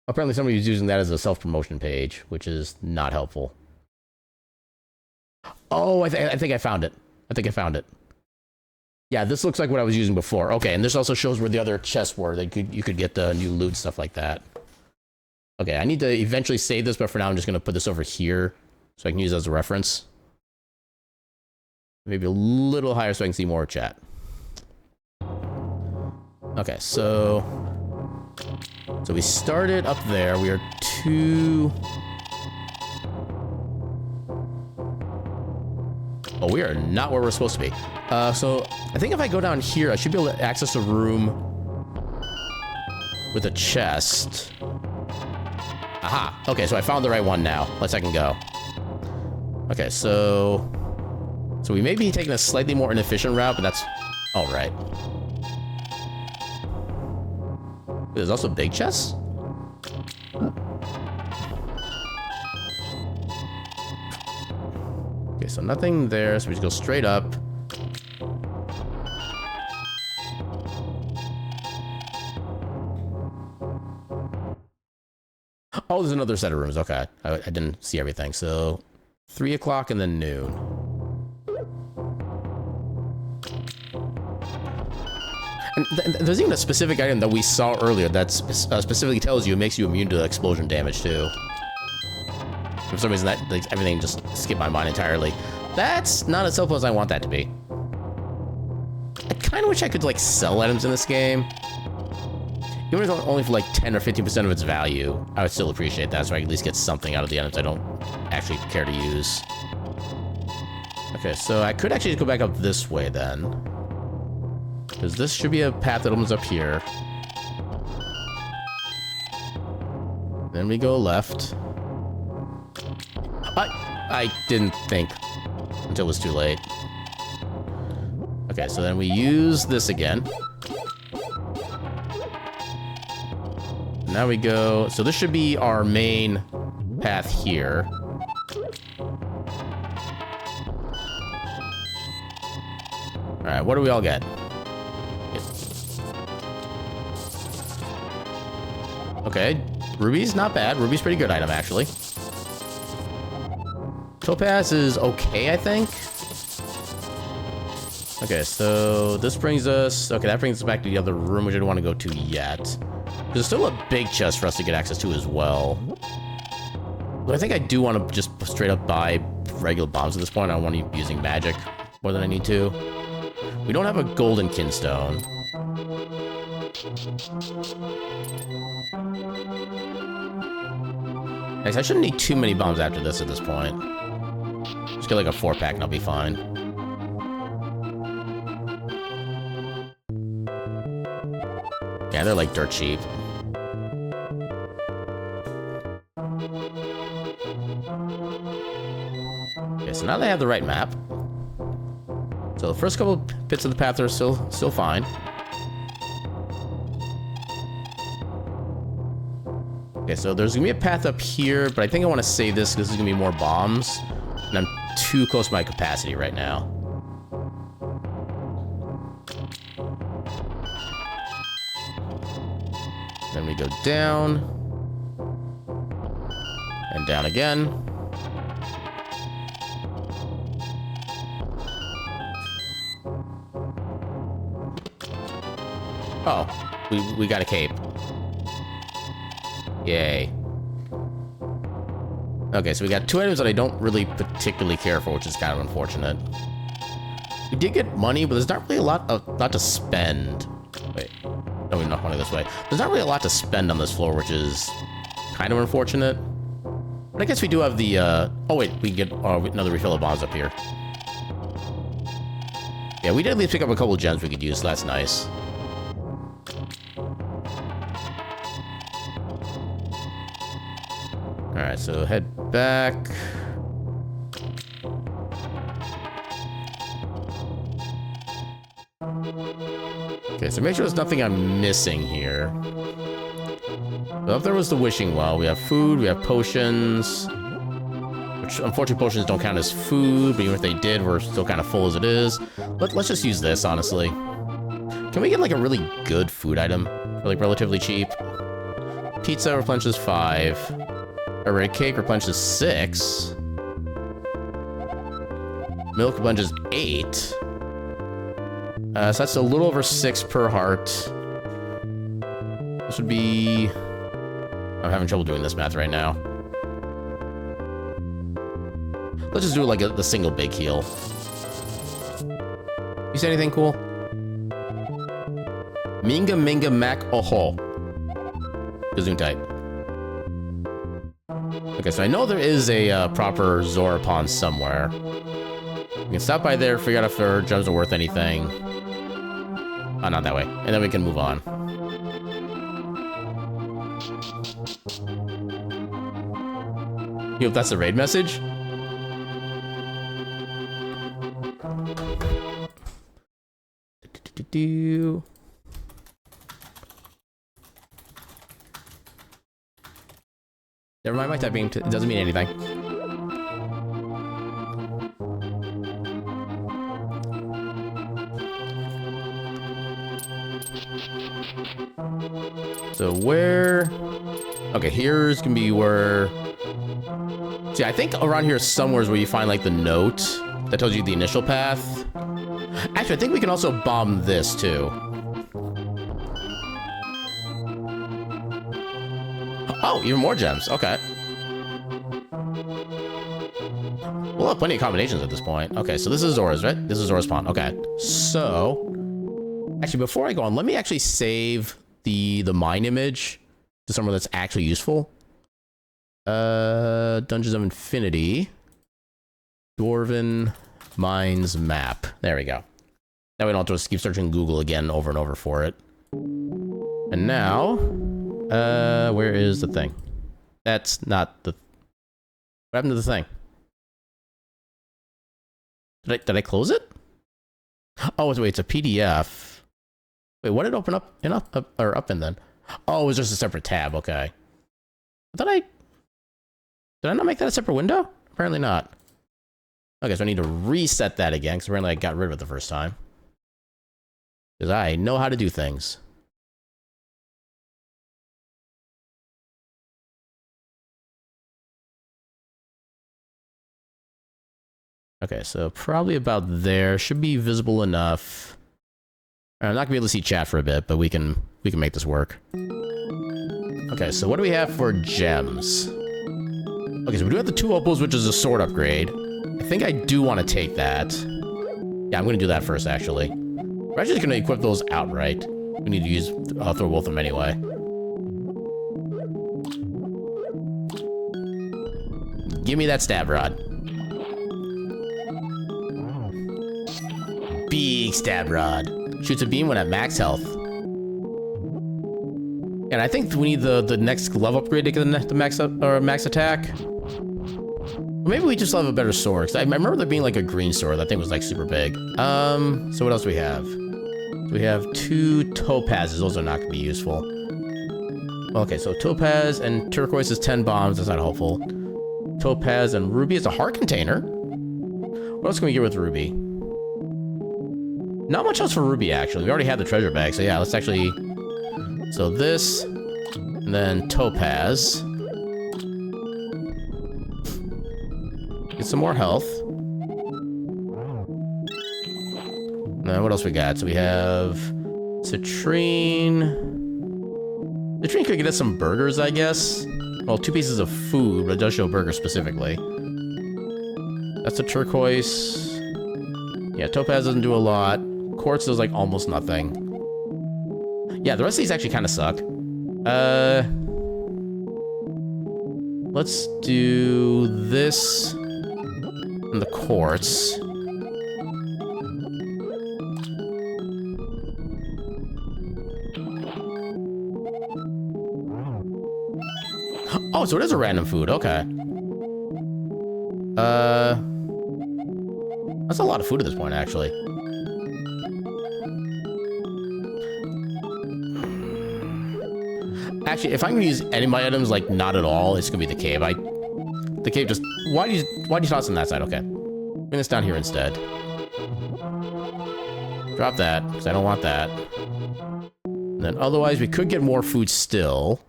Apparently somebody was using that as a self-promotion page, which is not helpful. Oh, I think I found it. I think I found it. Yeah, this looks like what I was using before. Okay, and this also shows where the other chests were. You could get the new loot, stuff like that. Okay, I need to eventually save this, but for now I'm just going to put this over here so I can use it as a reference. Maybe a little higher so I can see more chat. Okay, so we started up there. We are 2... Oh, we are not where we're supposed to be. So I think if I go down here, I should be able to access a room with a chest. Aha. Okay, so I found the right one now. Let's second go. Okay, so we may be taking a slightly more inefficient route, but that's all right. There's also big chests? Okay, so nothing there, so we just go straight up. Oh, there's another set of rooms. Okay, I didn't see everything. So 3 o'clock and then noon. And there's even a specific item that we saw earlier that specifically tells you it makes you immune to explosion damage too. For some reason, that like, everything just skipped my mind entirely. That's not as helpful as I want that to be. I kind of wish I could like sell items in this game. Even if it's only for like 10 or 15% of its value, I would still appreciate that, so I can at least get something out of the items I don't actually care to use. Okay, so I could actually go back up this way then. Because this should be a path that opens up here. Then we go left. I didn't think until it was too late. Okay, so then we use this again. Now we go, so this should be our main path here. All right, what do we all get? Okay, ruby's not bad. Ruby's pretty good item, actually. Topaz is okay, I think. Okay, so this brings us... Okay, that brings us back to the other room, which I don't want to go to yet. There's still a big chest for us to get access to as well. But I think I do want to just straight up buy regular bombs at this point. I don't want to be using magic more than I need to. We don't have a golden kinstone. I shouldn't need too many bombs after this at this point. Just get like a 4-pack and I'll be fine. Yeah, they're like dirt cheap. Okay, so now they have the right map. So the first couple bits of the path are still fine. Okay, so there's gonna be a path up here, but I think I want to save this because there's gonna be more bombs. And I'm too close to my capacity right now. Then we go down. And down again. Oh, we got a cape. Yay. Okay, so we got 2 items that I don't really particularly care for, which is kind of unfortunate. We did get money, but there's not really a lot to spend. Wait, no, we're not going this way. There's not really a lot to spend on this floor, which is kind of unfortunate. But I guess we do have the, oh wait, we can get another refill of bombs up here. Yeah, we did at least pick up a couple of gems we could use, so that's nice. Alright, so head back. Okay, so make sure there's nothing I'm missing here. So if there was the wishing well, we have food, we have potions. Which, unfortunately, potions don't count as food, but even if they did, we're still kind of full as it is. Let's just use this, honestly. Can we get, like, a really good food item? For, like, relatively cheap? Pizza replenishes 5. A red cake replenishes 6. Milk replenishes 8. So that's a little over 6 per heart. This would be... I'm having trouble doing this math right now. Let's just do like the single big heal. You say anything cool? Minga Minga Mac Oho. Gesundheit. Okay, so I know there is a proper Zora Pond somewhere. We can stop by there, figure out if our gems are worth anything. Oh, not that way. And then we can move on. You hope that's the raid message? Never mind my typing. It doesn't mean anything. So where... Okay, here's gonna be where... See, I think around here somewhere is where you find, like, the note that tells you the initial path. Actually, I think we can also bomb this, too. Oh, even more gems. Okay. We'll have plenty of combinations at this point. Okay, so this is Zora's, right? This is Zora's Pond. Okay. So... Actually, before I go on, let me actually save the mine image to somewhere that's actually useful. Dungeons of Infinity. Dwarven Mines map. There we go. Now we don't have to just keep searching Google again over and over for it. And now, where is the thing? That's not the... What happened to the thing? Did I close it? Oh, wait, it's a PDF. Wait, what did it open up in up in then? Oh, it was just a separate tab. Okay. Did I not make that a separate window? Apparently not. Okay, so I need to reset that again because apparently I got rid of it the first time. Because I know how to do things. Okay, so probably about there. Should be visible enough. I'm not gonna be able to see chat for a bit, but we can make this work. Okay, so what do we have for gems? Okay, so we do have the 2 opals, which is a sword upgrade. I think I do want to take that. Yeah, I'm gonna do that first, actually. We're actually just gonna equip those outright. We need to use throw both of them anyway. Give me that stab rod. big stab rod. Shoots a beam when at max health. And I think we need the next level upgrade to get the max up or max attack. Or maybe we just have a better sword. 'Cause I remember there being like a green sword that I think was like super big. So what else do we have? We have 2 topazes. Those are not going to be useful. Okay, so topaz and turquoise is 10 bombs. That's not helpful. Topaz and ruby is a heart container. What else can we get with ruby? Not much else for ruby, actually. We already had the treasure bag, so yeah, let's actually... So this, and then topaz. Get some more health. And then what else we got? So we have citrine. Citrine could get us some burgers, I guess. Well, 2 pieces of food, but it does show burger specifically. That's a turquoise. Yeah, topaz doesn't do a lot. Quartz does like almost nothing. Yeah, the rest of these actually kind of suck. Let's do this and the quartz. Oh, so it is a random food. Okay. That's a lot of food at this point, actually. Actually, if I'm gonna use any of my items, like not at all, it's gonna be the cave. The cave just... Why do you toss on that side? Okay. Bring this down here instead. Drop that, because I don't want that. And then otherwise, we could get more food still.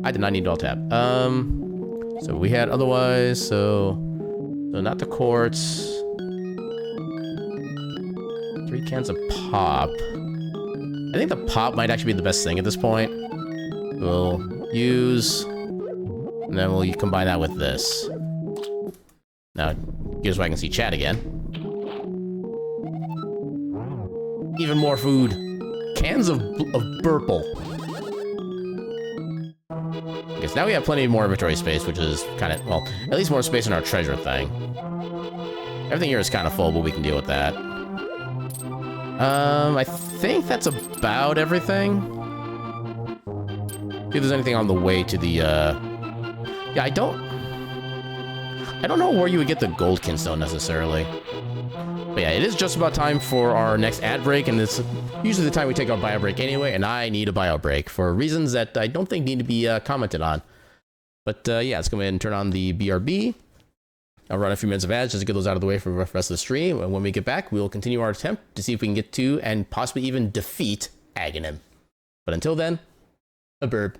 I did not need to alt tab. So we had otherwise, so not the quartz. 3 cans of pop. I think the pop might actually be the best thing at this point. We'll use, and then we'll combine that with this. Now, here's where I can see chat again. Even more food. Cans of Burple. Okay, so now we have plenty more inventory space, which is kind of, well, at least more space in our treasure thing. Everything here is kind of full, but we can deal with that. I think that's about everything. See if there's anything on the way to the, yeah, I don't know where you would get the gold kinstone necessarily. But yeah, it is just about time for our next ad break, and it's usually the time we take our bio break anyway, and I need a bio break for reasons that I don't think need to be commented on. But yeah, let's go ahead and turn on the BRB. I'll run a few minutes of ads just to get those out of the way for the rest of the stream, and when we get back, we will continue our attempt to see if we can get to and possibly even defeat Aghanim. But until then, a burb.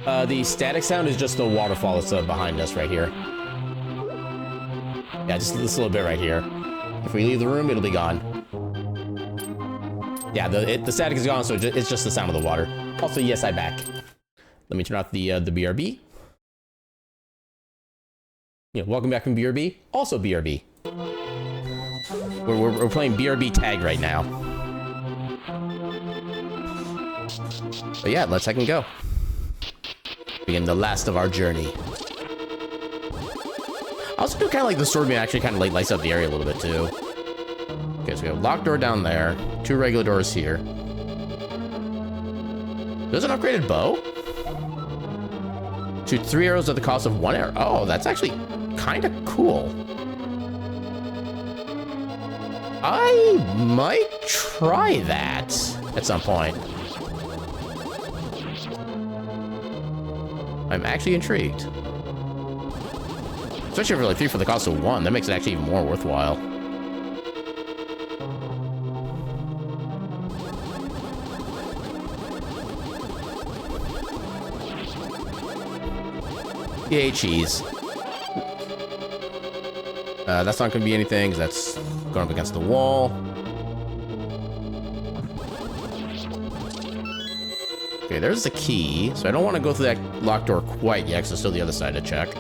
The static sound is just the waterfall that's behind us right here. Yeah, just this little bit right here. If we leave the room, it'll be gone. Yeah, the static is gone, so it's just the sound of the water. Also, yes, I back. Let me turn off the BRB. Yeah, welcome back from BRB. Also BRB. We're playing BRB tag right now. But yeah, let's second go. Begin the last of our journey. I also do kind of like the sword beam actually kind of like lights up the area a little bit too. Okay, so we have locked door down there, 2 regular doors here. There's an upgraded bow. Shoot 3 arrows at the cost of 1 arrow. Oh, that's actually kind of cool. I might try that at some point. I'm actually intrigued. Especially for like 3 for the cost of 1. That makes it actually even more worthwhile. Yay, cheese. That's not going to be anything, because that's going up against the wall. Okay, there's the key. So I don't want to go through that locked door quite yet, because there's still the other side to check.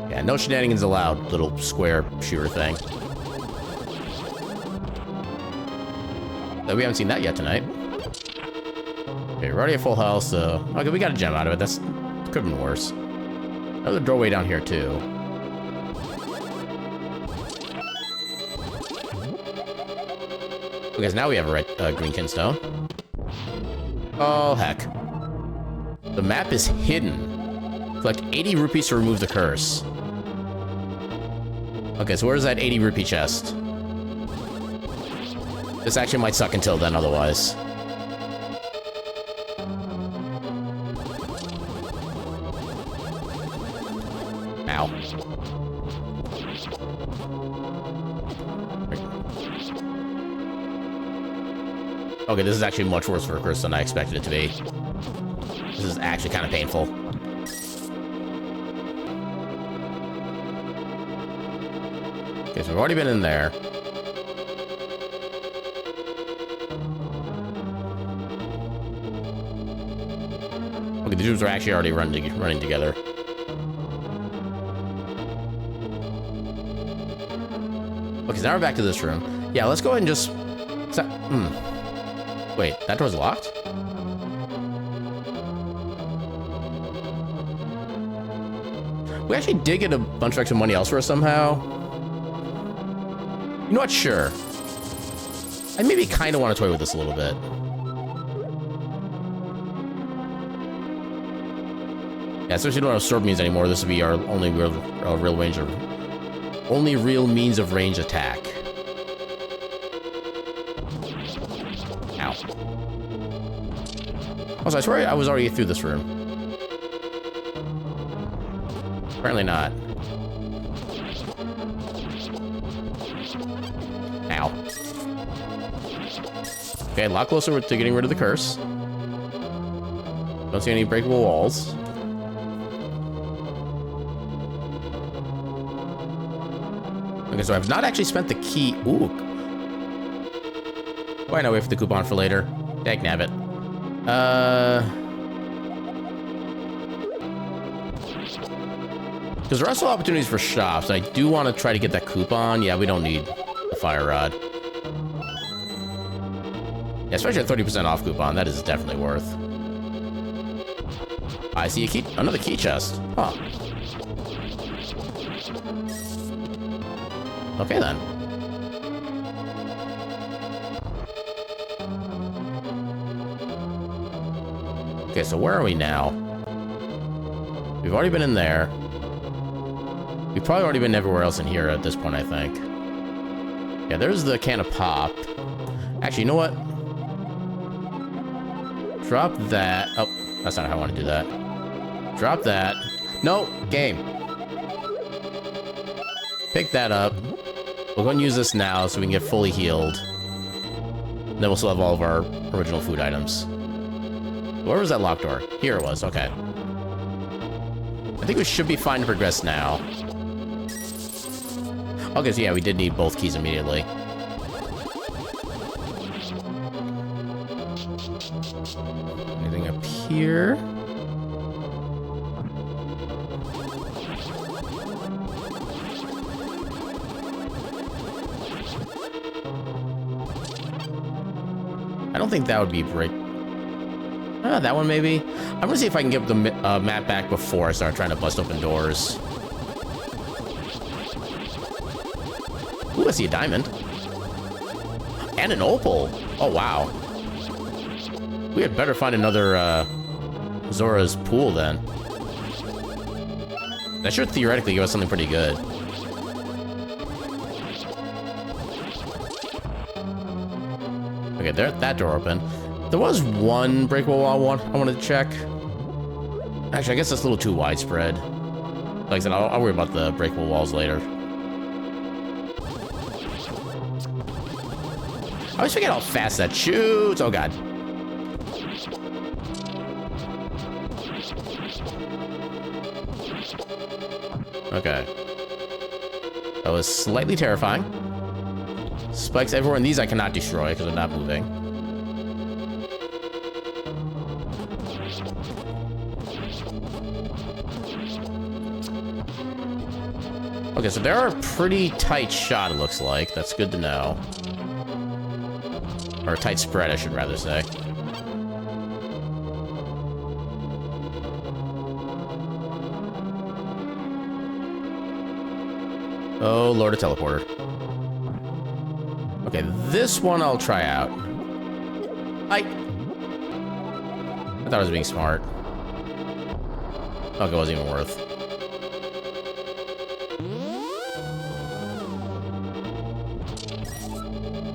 Yeah, no shenanigans allowed, little square shooter thing. We haven't seen that yet tonight. Okay, we're already at full health, so... Okay, we got a gem out of it. That's... Could have been worse. Another doorway down here, too. Okay, so now we have a red, green kinstone. Oh, heck. The map is hidden. Collect 80 rupees to remove the curse. Okay, so where's that 80 rupee chest? This actually might suck until then, otherwise. Ow. Okay, this is actually much worse for a curse than I expected it to be. This is actually kind of painful. Okay, so we've already been in there. Okay, the dudes are actually already running together. Okay, so now we're back to this room. Yeah, let's go ahead and just... Wait, that door's locked? We actually did get a bunch of extra money elsewhere somehow. You know what? Sure. I maybe kind of want to toy with this a little bit. Yeah, especially don't have sword means anymore. This would be our only real range of... Only real means of range attack. Ow. Also, I swear I was already through this room. Apparently not. Ow. Okay, a lot closer to getting rid of the curse. Don't see any breakable walls. Okay, so I've not actually spent the key. Ooh. Why not wait for the coupon for later? Dagnabbit. Because there are still opportunities for shops. I do want to try to get that coupon. Yeah, we don't need the fire rod. Yeah, especially a 30% off coupon. That is definitely worth. I see a key. Another key chest. Huh. Okay, then. Okay, so where are we now? We've already been in there. We've probably already been everywhere else in here at this point, I think. Yeah, there's the can of pop. Actually, you know what? Drop that. Oh, that's not how I want to do that. Drop that. No, game. Pick that up. We'll go and use this now so we can get fully healed. Then we'll still have all of our original food items. Where was that locked door? Here it was, okay. I think we should be fine to progress now. Okay, so yeah, we did need both keys immediately. Anything up here? I don't think that would be break. That one maybe. I'm gonna see if I can get the map back before I start trying to bust open doors. Ooh, I see a diamond. And an opal. Oh, wow. We had better find another Zora's pool then. That should theoretically give us something pretty good. Okay, there, that door open. There was one breakable wall I wanted to check. Actually, I guess that's a little too widespread. Like I said, I'll worry about the breakable walls later. I always forget how fast that shoots. Oh, God. Okay. That was slightly terrifying. Spikes everywhere, and these I cannot destroy because they're not moving. Okay, so they're a pretty tight shot, it looks like. That's good to know. Or a tight spread, I should rather say. Oh, Lord, a teleporter. Okay, this one I'll try out. I thought I was being smart. Okay, it wasn't even worth.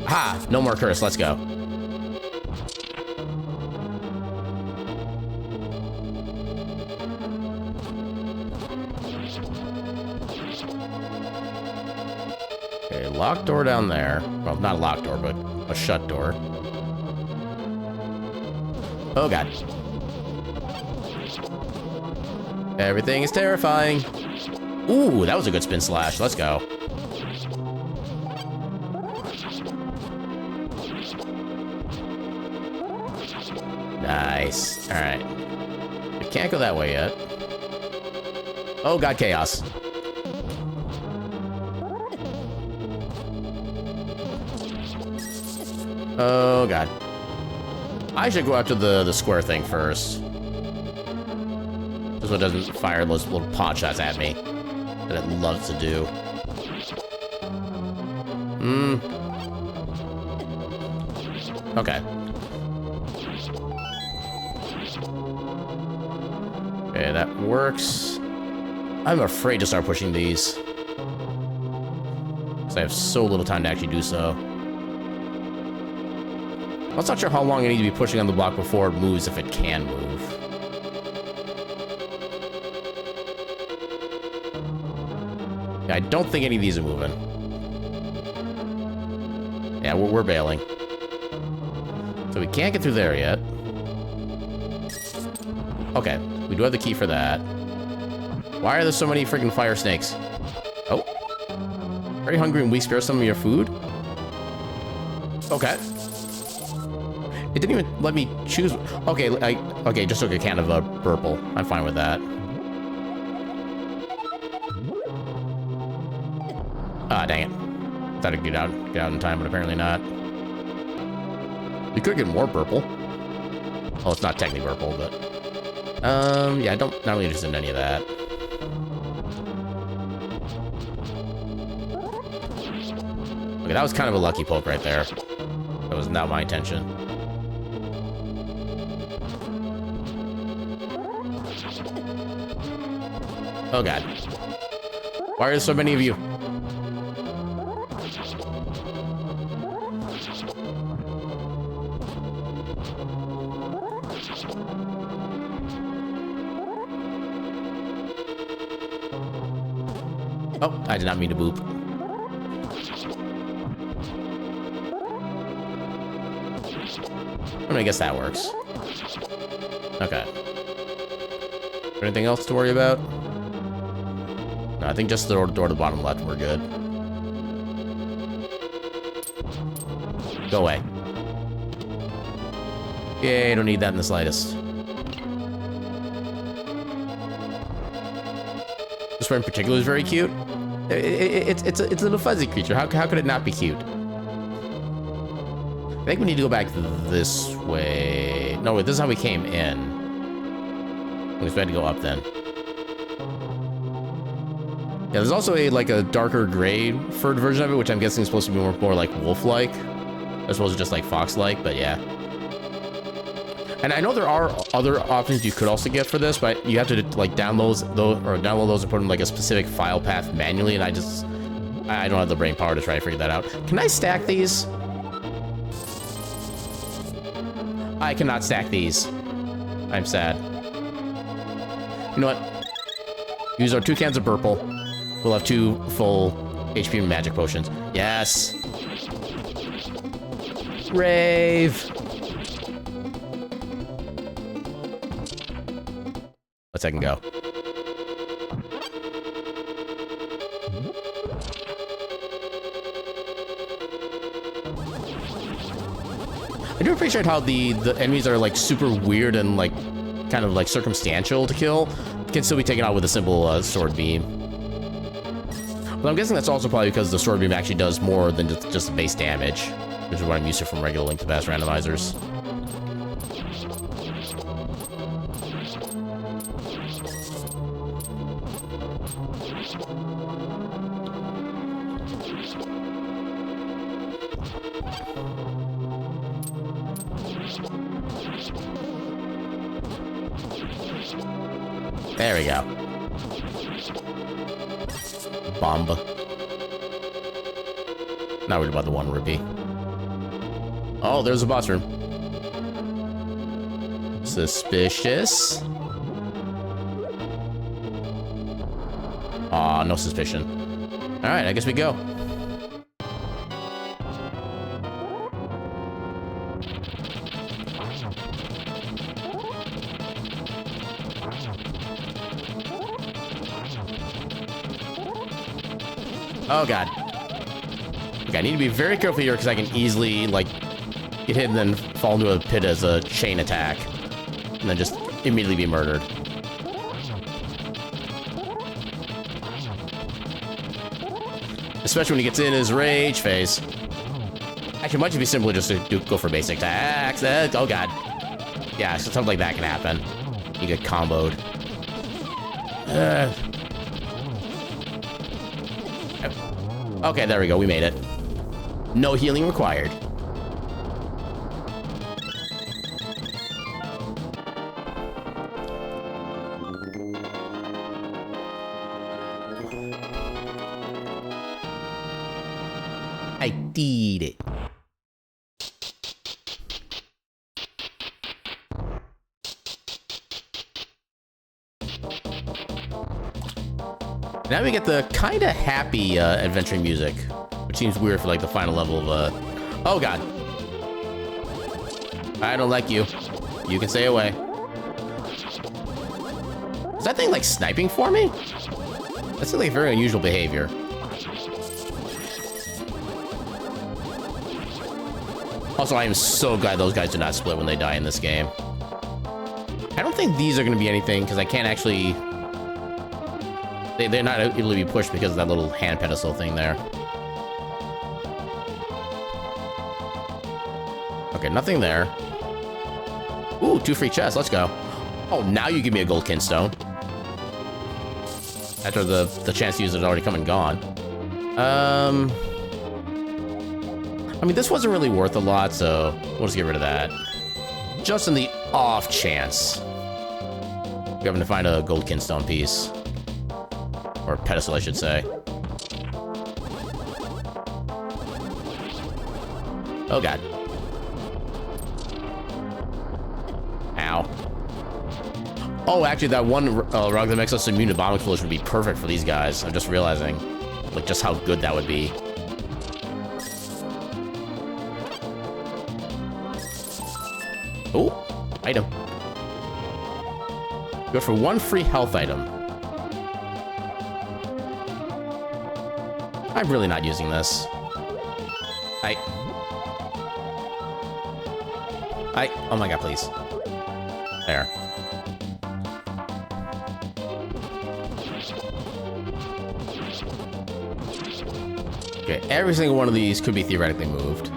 Ha! No more curse, let's go. Okay, locked door down there. Well, not a locked door, but a shut door. Oh, God. Everything is terrifying. Ooh, that was a good spin slash. Let's go. Nice. All right. I can't go that way yet. Oh, God, chaos. Oh, God. I should go after the square thing first. Just so it doesn't fire those little pot shots at me that it loves to do. Okay. Okay, that works. I'm afraid to start pushing these, because I have so little time to actually do so. I'm not sure how long I need to be pushing on the block before it moves, if it can move. Yeah, I don't think any of these are moving. Yeah, we're bailing. So we can't get through there yet. Okay, we do have the key for that. Why are there so many freaking fire snakes? Oh. Very hungry and we spare some of your food? Okay. It didn't even let me choose. Okay, okay, just took a can of purple. I'm fine with that. Ah, dang it. Thought I'd get out in time, but apparently not. We could get more purple. Oh, it's not technically purple, but yeah, not really interested in any of that. Okay, that was kind of a lucky poke right there. That was not my intention. Oh, God. Why are there so many of you? Oh, I did not mean to boop. I guess that works. Okay. Anything else to worry about? No, I think just the door to the bottom left, we're good. Go away. Yay, don't need that in the slightest. This one in particular is very cute. It's a little fuzzy creature. How could it not be cute? I think we need to go back this way. No, wait, this is how we came in. I guess we had to go up then. Yeah, there's also like a darker gray furred version of it, which I'm guessing is supposed to be more like wolf-like, as opposed to just like fox-like, but yeah. And I know there are other options you could also get for this, but you have to like download those and put in like a specific file path manually, and I don't have the brain power to try to figure that out. Can I stack these? I cannot stack these. I'm sad. You know what? Use our 2 cans of purple. We'll have 2 full HP magic potions. Yes. Rave. Let's second go. I do appreciate how the enemies are like super weird and like kind of like circumstantial to kill. Can still be taken out with a simple sword beam. But I'm guessing that's also probably because the sword beam actually does more than just the base damage, which is what I'm used to from regular Link to the Past randomizers. There we go. Bomb. Not worried about the 1 rupee. Oh, there's a boss room. Suspicious. Aw, no suspicion. Alright, I guess we go. Oh god. Okay, I need to be very careful here because I can easily, like, get hit and then fall into a pit as a chain attack. And then just immediately be murdered. Especially when he gets in his rage phase. Actually, it might just be simpler just to go for basic attacks. Oh god. Yeah, so something like that can happen. You get comboed. Okay, there we go. We made it. No healing required. I did it. Now we get the kind of happy adventuring music, which seems weird for like the final level of oh god. I don't like you. You can stay away. Is that thing like sniping for me? That seems like very unusual behavior. Also, I am so glad those guys do not split when they die in this game. I don't think these are going to be anything because I can't actually... They're not able to be pushed because of that little hand pedestal thing there. Okay, nothing there. Ooh, 2 free chests. Let's go. Oh, now you give me a gold kinstone. After the chance to use it had already come and gone. I mean, this wasn't really worth a lot, so we'll just get rid of that. Just in the off chance we're having to find a gold kinstone piece. Or pedestal, I should say. Oh god. Ow. Oh, actually, that one rug that makes us immune to bomb explosion would be perfect for these guys. I'm just realizing, like, just how good that would be. Oh, item. Go for one free health item. I'm really not using this. Oh my god, please. There. Okay, every single one of these could be theoretically moved.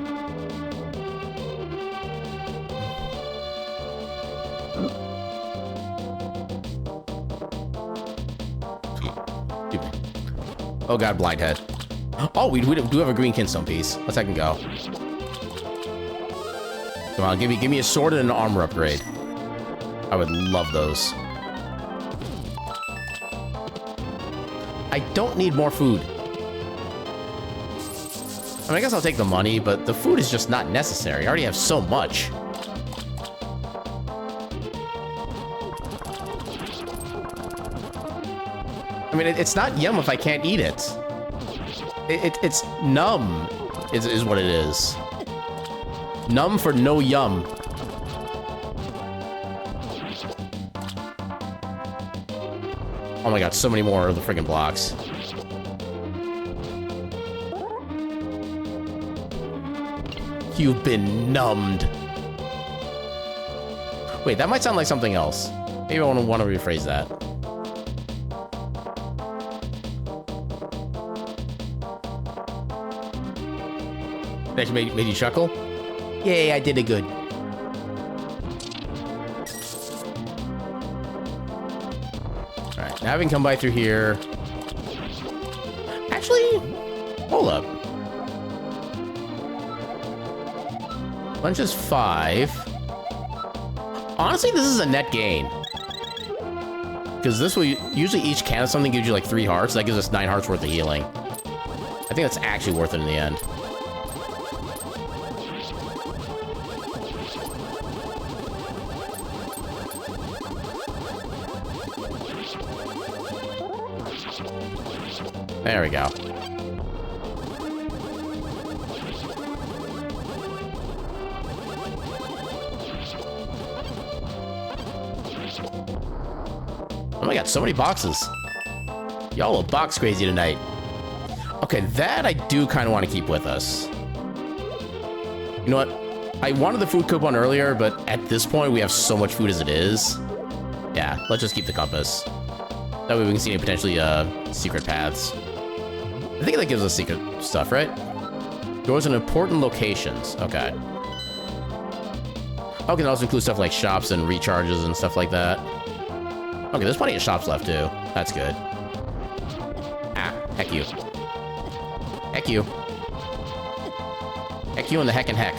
Oh god, blind head. Oh, we do have a green kinstone piece. Let's heck and go. Come on, give me a sword and an armor upgrade. I would love those. I don't need more food. I mean, I guess I'll take the money, but the food is just not necessary. I already have so much. I mean, it's not yum if I can't eat it. It's numb, is what it is. Numb for no yum. Oh my god, so many more of the friggin' blocks. You've been numbed. Wait, that might sound like something else. Maybe I want to rephrase that. That made you chuckle? Yay, I did it good. Alright, now having come by through here... Actually, hold up. Lunch is 5. Honestly, this is a net gain. Because this will... Usually each can of something gives you like 3 hearts. That gives us 9 hearts worth of healing. I think that's actually worth it in the end. There we go. Oh my god, so many boxes. Y'all are box crazy tonight. Okay, that I do kind of want to keep with us. You know what? I wanted the food coupon earlier, but at this point, we have so much food as it is. Yeah, let's just keep the compass. That way we can see any potentially secret paths. I think that gives us secret stuff, right? Doors in important locations. Okay. Okay, it also includes stuff like shops and recharges and stuff like that. Okay, there's plenty of shops left, too. That's good. Ah, heck you. Heck you. Heck you and the heck and heck.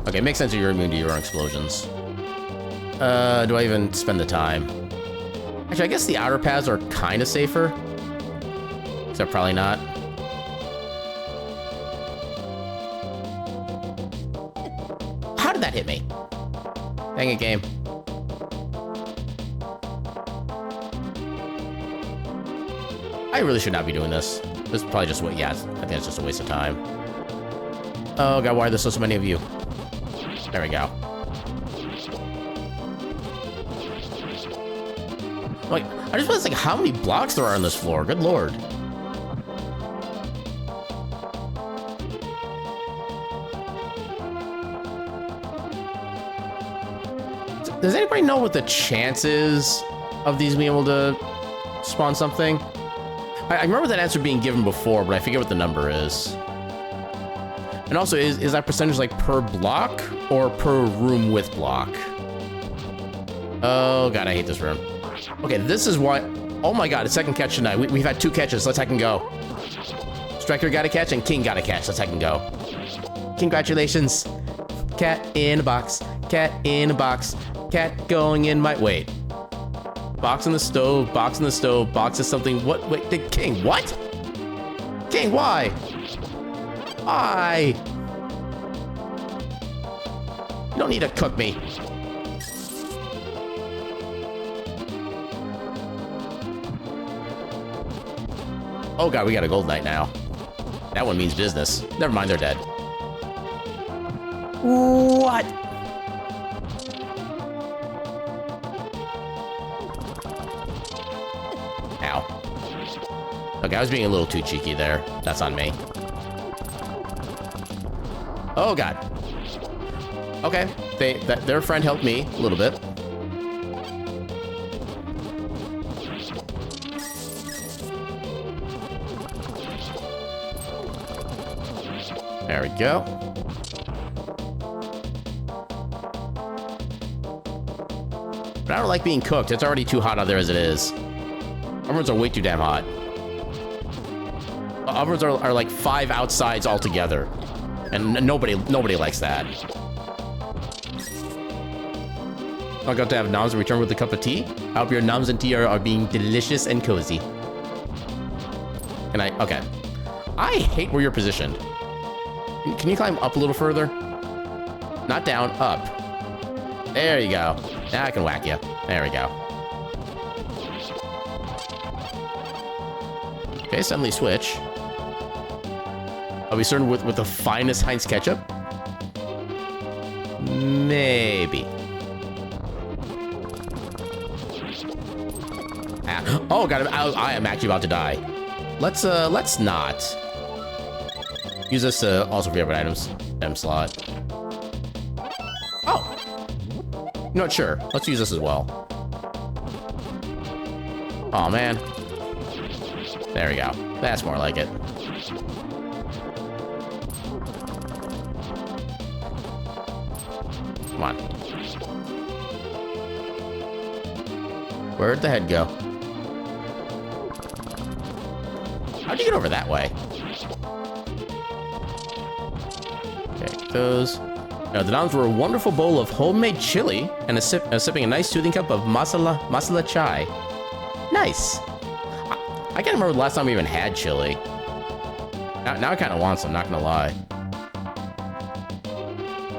Okay, it makes sense that you're immune to your own explosions. Do I even spend the time? Actually, I guess the outer paths are kind of safer. Except probably not. How did that hit me? Dang it, game. I really should not be doing this. This is probably just what, yeah, I think it's just a waste of time. Oh god, why are there so many of you? There we go. Like, I just realized like how many blocks there are on this floor. Good lord. Does anybody know what the chances of these being able to spawn something? I remember that answer being given before, but I forget what the number is. And also, is that percentage like per block or per room with block? Oh god, I hate this room. Okay, this is why... Oh my god, it's second catch tonight. We've had 2 catches. Let's heck and go. Striker got a catch and King got a catch. Let's heck and go. Congratulations. Cat in a box. Cat in a box. Cat going in my... Wait. Box in the stove. Box in the stove. Box is something... What? Wait, the King. What? King, why? Why? don't need to cook me. Oh god, we got a gold knight now. That one means business. Never mind, they're dead. What? Ow. Okay, I was being a little too cheeky there. That's on me. Oh god. Okay, their friend helped me a little bit. There we go. But I don't like being cooked. It's already too hot out there as it is. Ovens are way too damn hot. Ovens are like 5 outsides altogether. And nobody likes that. I got to have noms return with a cup of tea. I hope your noms and tea are being delicious and cozy. Can I? Okay. I hate where you're positioned. Can you climb up a little further? Not down, up. There you go. Now I can whack you. There we go. Okay, suddenly switch. Are we starting with the finest Heinz ketchup? Maybe. Ah. Oh god, I am actually about to die. Let's not. Use this to also free up an item slot. Oh! Not sure. Let's use this as well. Oh man. There we go. That's more like it. Come on. Where'd the head go? How'd you get over that way? Those. Now, the noms were a wonderful bowl of homemade chili and sipping a nice soothing cup of masala chai. Nice. I can't remember the last time we even had chili. Now I kind of want some, not gonna lie.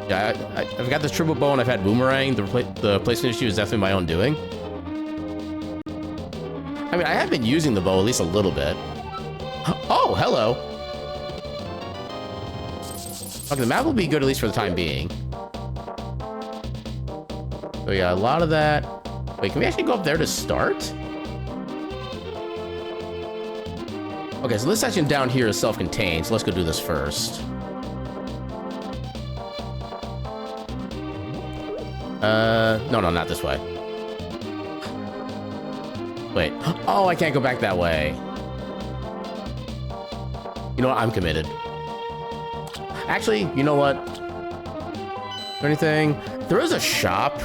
Yeah, I've got this triple bow and I've had boomerang. The placement issue is definitely my own doing. I mean, I have been using the bow at least a little bit. Oh, hello. Okay, the map will be good at least for the time being. So yeah, a lot of that. Wait, can we actually go up there to start? Okay, so this section down here is self-contained, so let's go do this first. No, not this way. Wait. Oh, I can't go back that way. You know what? I'm committed. Actually, you know what? Is there anything? There is a shop.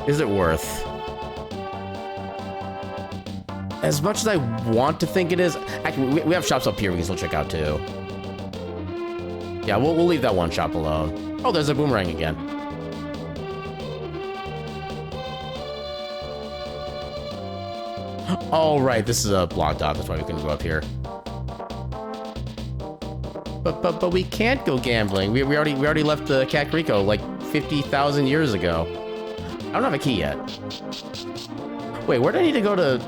Is it worth? As much as I want to think it is. Actually, we have shops up here we can still check out too. Yeah, we'll leave that one shop alone. Oh, there's a boomerang again. Oh, right, this is a blocked off. That's why we couldn't go up here. But we can't go gambling. We already left the Kakariko like 50,000 years ago. I don't have a key yet. Wait, where do I need to go to?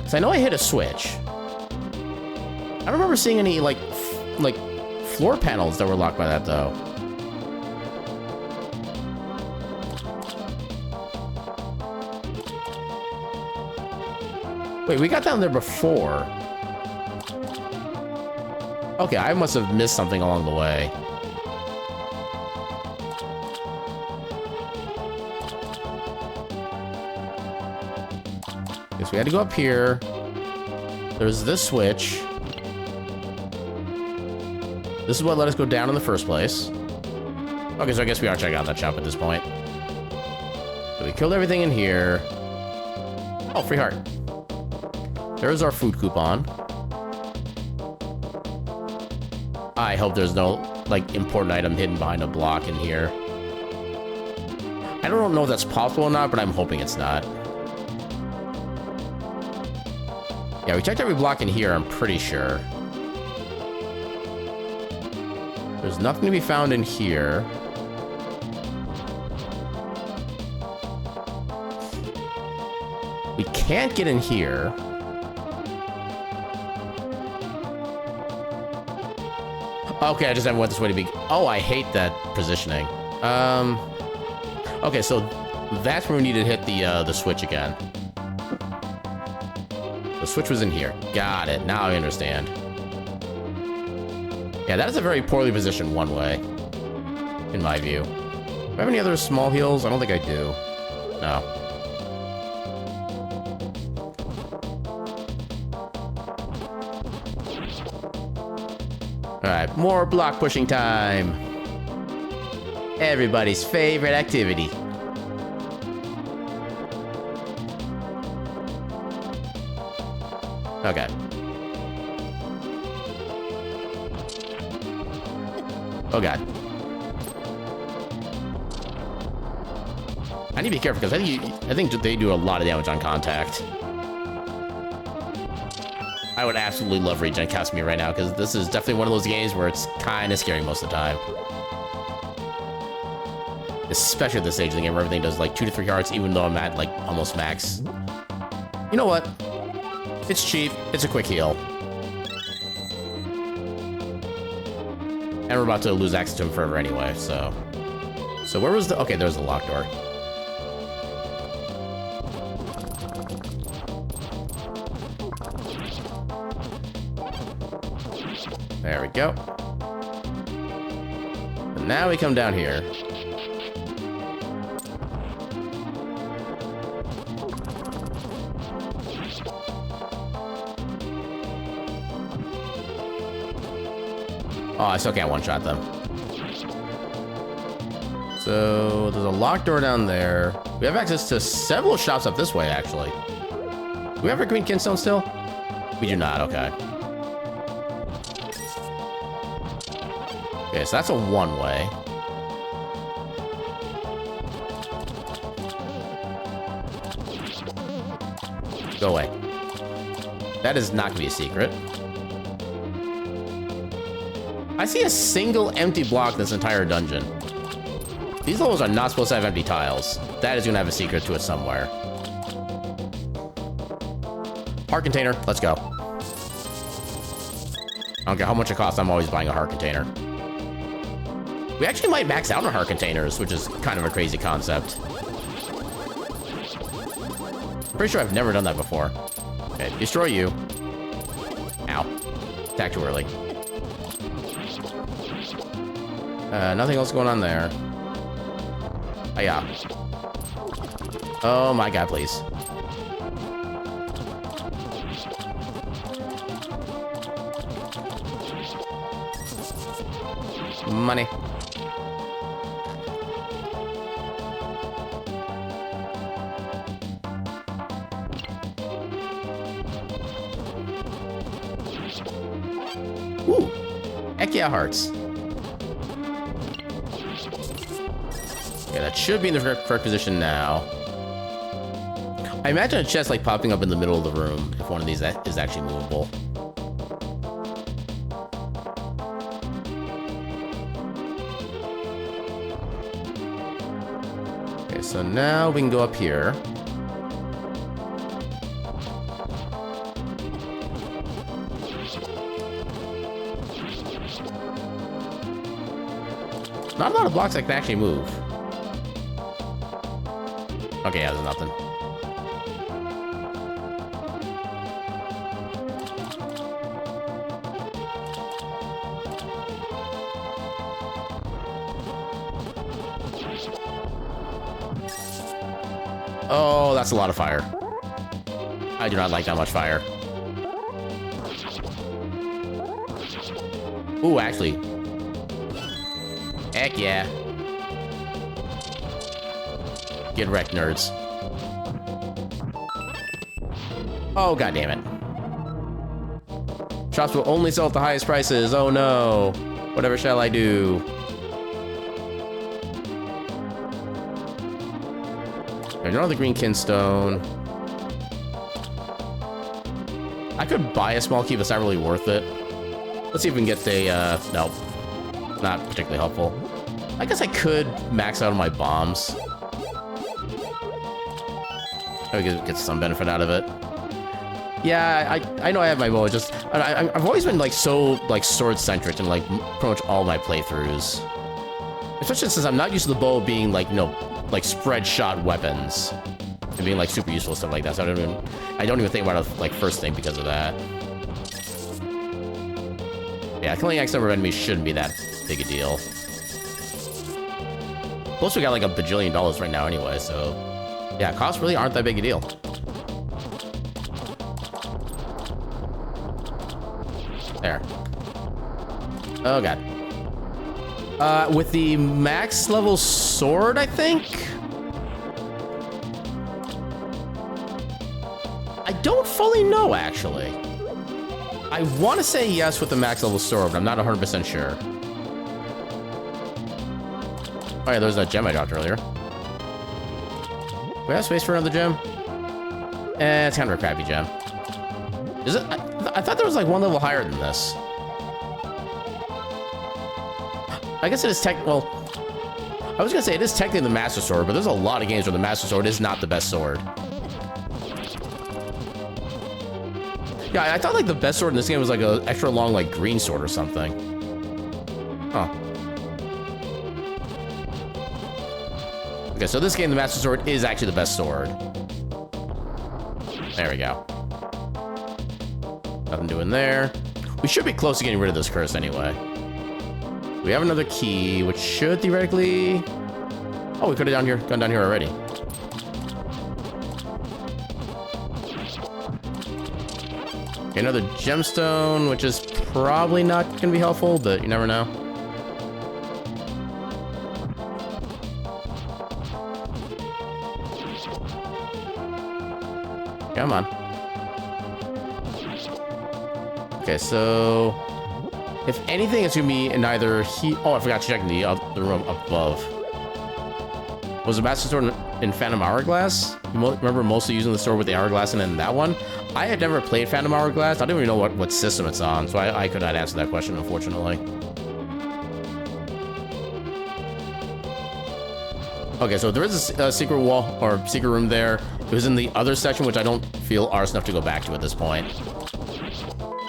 Cause I know I hit a switch. I don't remember seeing any like floor panels that were locked by that though. Wait, we got down there before. Okay, I must have missed something along the way. Guess we had to go up here. There's this switch. This is what let us go down in the first place. Okay, so I guess we are checking out that shop at this point. So we killed everything in here. Oh, free heart. There's our food coupon. I hope there's no, like, important item hidden behind a block in here. I don't know if that's possible or not, but I'm hoping it's not. Yeah, we checked every block in here, I'm pretty sure. There's nothing to be found in here. We can't get in here. Okay, I just haven't went this way to be... Oh, I hate that positioning. Okay, so that's where we need to hit the switch again. The switch was in here. Got it. Now I understand. Yeah, that is a very poorly positioned one way, in my view. Do I have any other small heals? I don't think I do. No. Alright, more block pushing time. Everybody's favorite activity. Okay. Oh god. I need to be careful because I think they do a lot of damage on contact. I would absolutely love regen Castlevania right now because this is definitely one of those games where it's kind of scary most of the time. Especially at this stage of the game where everything does like 2 to 3 hearts, even though I'm at like almost max. You know what? It's cheap. It's a quick heal. And we're about to lose access to him forever anyway, so... So where was the... Okay, there's the locked door. There we go. And now we come down here. Oh, I still can't one-shot them. So, there's a locked door down there. We have access to several shops up this way, actually. Do we have our green kinstone still? We do not, okay. Okay, so that's a one-way. Go away. That is not gonna be a secret. I see a single empty block this entire dungeon. These levels are not supposed to have empty tiles. That is gonna have a secret to it somewhere. Heart container, let's go. I don't care how much it costs, I'm always buying a heart container. We actually might max out on heart containers, which is kind of a crazy concept. I'm pretty sure I've never done that before. Okay, destroy you. Ow. Attack too early. Nothing else going on there. Oh, yeah. Oh my god, please. Money. Ooh. Heck yeah, hearts. Okay, that should be in the correct position now. I imagine a chest like popping up in the middle of the room if one of these is actually movable. Okay, so now we can go up here. Not a lot of blocks that can actually move. Okay, yeah, there's nothing. Oh, that's a lot of fire. I do not like that much fire. Ooh, actually. Heck yeah. Get wrecked, nerds. Oh, god damn it. Shops will only sell at the highest prices. Oh no. Whatever shall I do? There's another green kinstone. I could buy a small key, but it's not really worth it. Let's see if we can get the, no. Not particularly helpful. I guess I could max out on my bombs. I could get some benefit out of it. Yeah, I know I have my bow, just... I've always been, like, so, like, sword-centric in, like, pretty much all my playthroughs. Especially since I'm not used to the bow being, like, you know, like, spread-shot weapons. And being, like, super useful, stuff like that. So I don't even think about it, like, first thing because of that. Yeah, killing X number of enemies shouldn't be that big a deal. Plus, we got, like, $1 bajillion right now anyway, so... Yeah, costs really aren't that big a deal. There. Oh, God. With the max level sword, I think? I don't fully know, actually. I want to say yes with the max level sword, but I'm not 100% sure. Oh, yeah, there's that gem I dropped earlier. Do we have space for another gem? It's kind of a crappy gem. Is it? I thought there was like one level higher than this. I guess it is well, I was gonna say it is technically the Master Sword, but there's a lot of games where the Master Sword is not the best sword. Yeah, I thought like the best sword in this game was like an extra long like green sword or something. Huh. Okay, so this game, the Master Sword is actually the best sword. There we go. Nothing doing there. We should be close to getting rid of this curse anyway. We have another key, which should theoretically... Oh, we could have gone down here already. Okay, another gemstone, which is probably not going to be helpful, but you never know. Come on. Okay, so... If anything, it's going to be in either he... Oh, I forgot to check the room above. Was the Master Sword in Phantom Hourglass? You remember mostly using the sword with the Hourglass and then that one? I had never played Phantom Hourglass. I don't even know what system it's on, so I could not answer that question, unfortunately. Okay, so there is a secret wall, or secret room there. It was in the other section, which I don't feel arse enough to go back to at this point.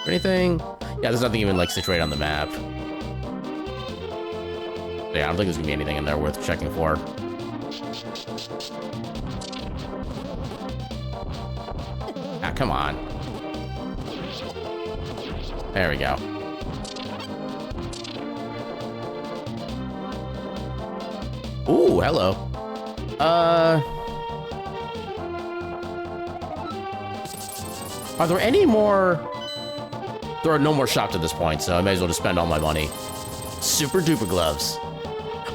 Anything? Yeah, there's nothing even, like, situated on the map. Yeah, I don't think there's gonna be anything in there worth checking for. Ah, come on. There we go. Ooh, hello. Are there any more... There are no more shops at this point, so I may as well just spend all my money. Super duper gloves.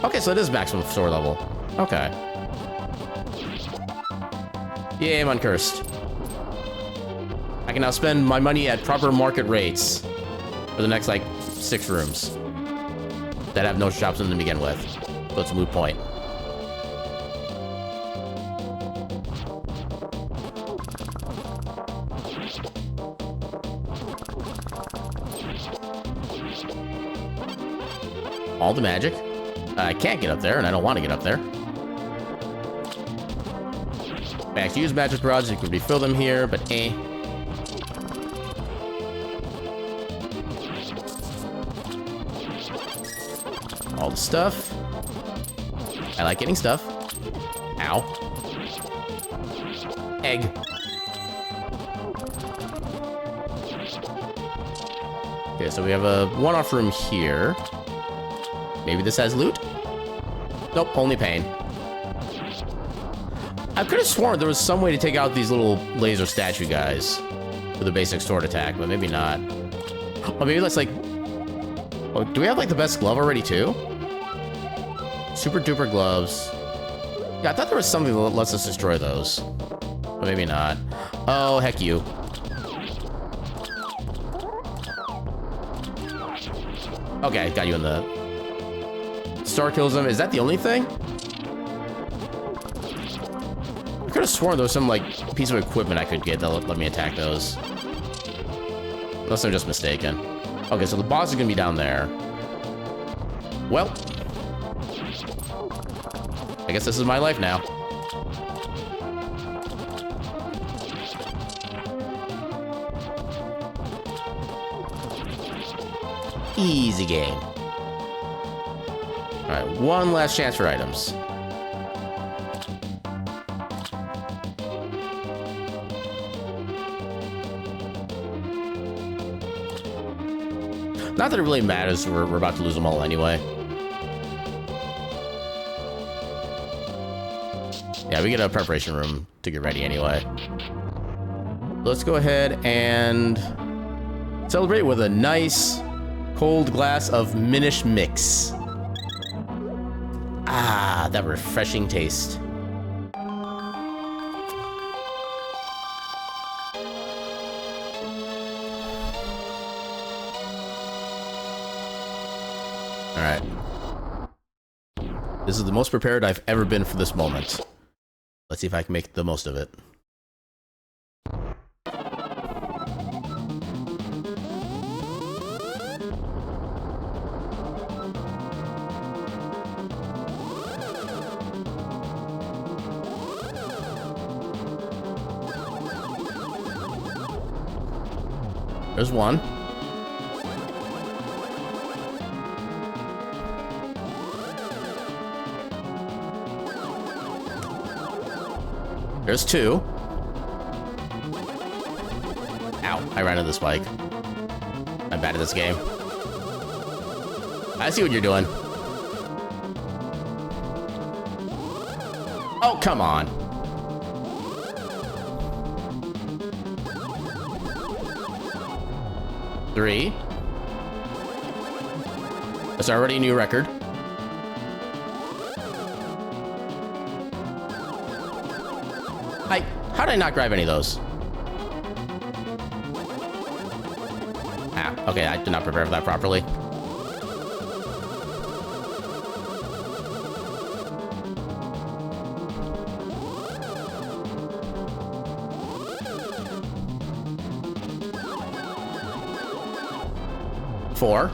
Okay, so it is maximum sword level. Okay. Yay, I'm uncursed. I can now spend my money at proper market rates for the next, like, 6 rooms that have no shops in them to begin with. So it's a moot point. All the magic. I can't get up there, and I don't want to get up there. Max use magic rods. You could refill them here, but eh. All the stuff. I like getting stuff. Ow. Egg. Okay, so we have a one-off room here. Maybe this has loot? Nope, only pain. I could have sworn there was some way to take out these little laser statue guys with a basic sword attack, but maybe not. Oh, maybe that's like... Oh, do we have like the best glove already too? Super duper gloves. Yeah, I thought there was something that lets us destroy those. But maybe not. Oh, heck you. Okay, got you in the... Star kills him. Is that the only thing? I could have sworn there was some, like, piece of equipment I could get that let me attack those. Unless I'm just mistaken. Okay, so the boss is gonna be down there. Well, I guess this is my life now. Easy game. Alright, one last chance for items. Not that it really matters, we're about to lose them all anyway. Yeah, we get a preparation room to get ready anyway. Let's go ahead and celebrate with a nice cold glass of Minish Mix. Ah, that refreshing taste. Alright. This is the most prepared I've ever been for this moment. Let's see if I can make the most of it. There's one. There's two. Ow, I ran into the spike. I'm bad at this game. I see what you're doing. Oh, come on. Three. That's already a new record. How did I not grab any of those? Ah, okay, I did not prepare for that properly. Four.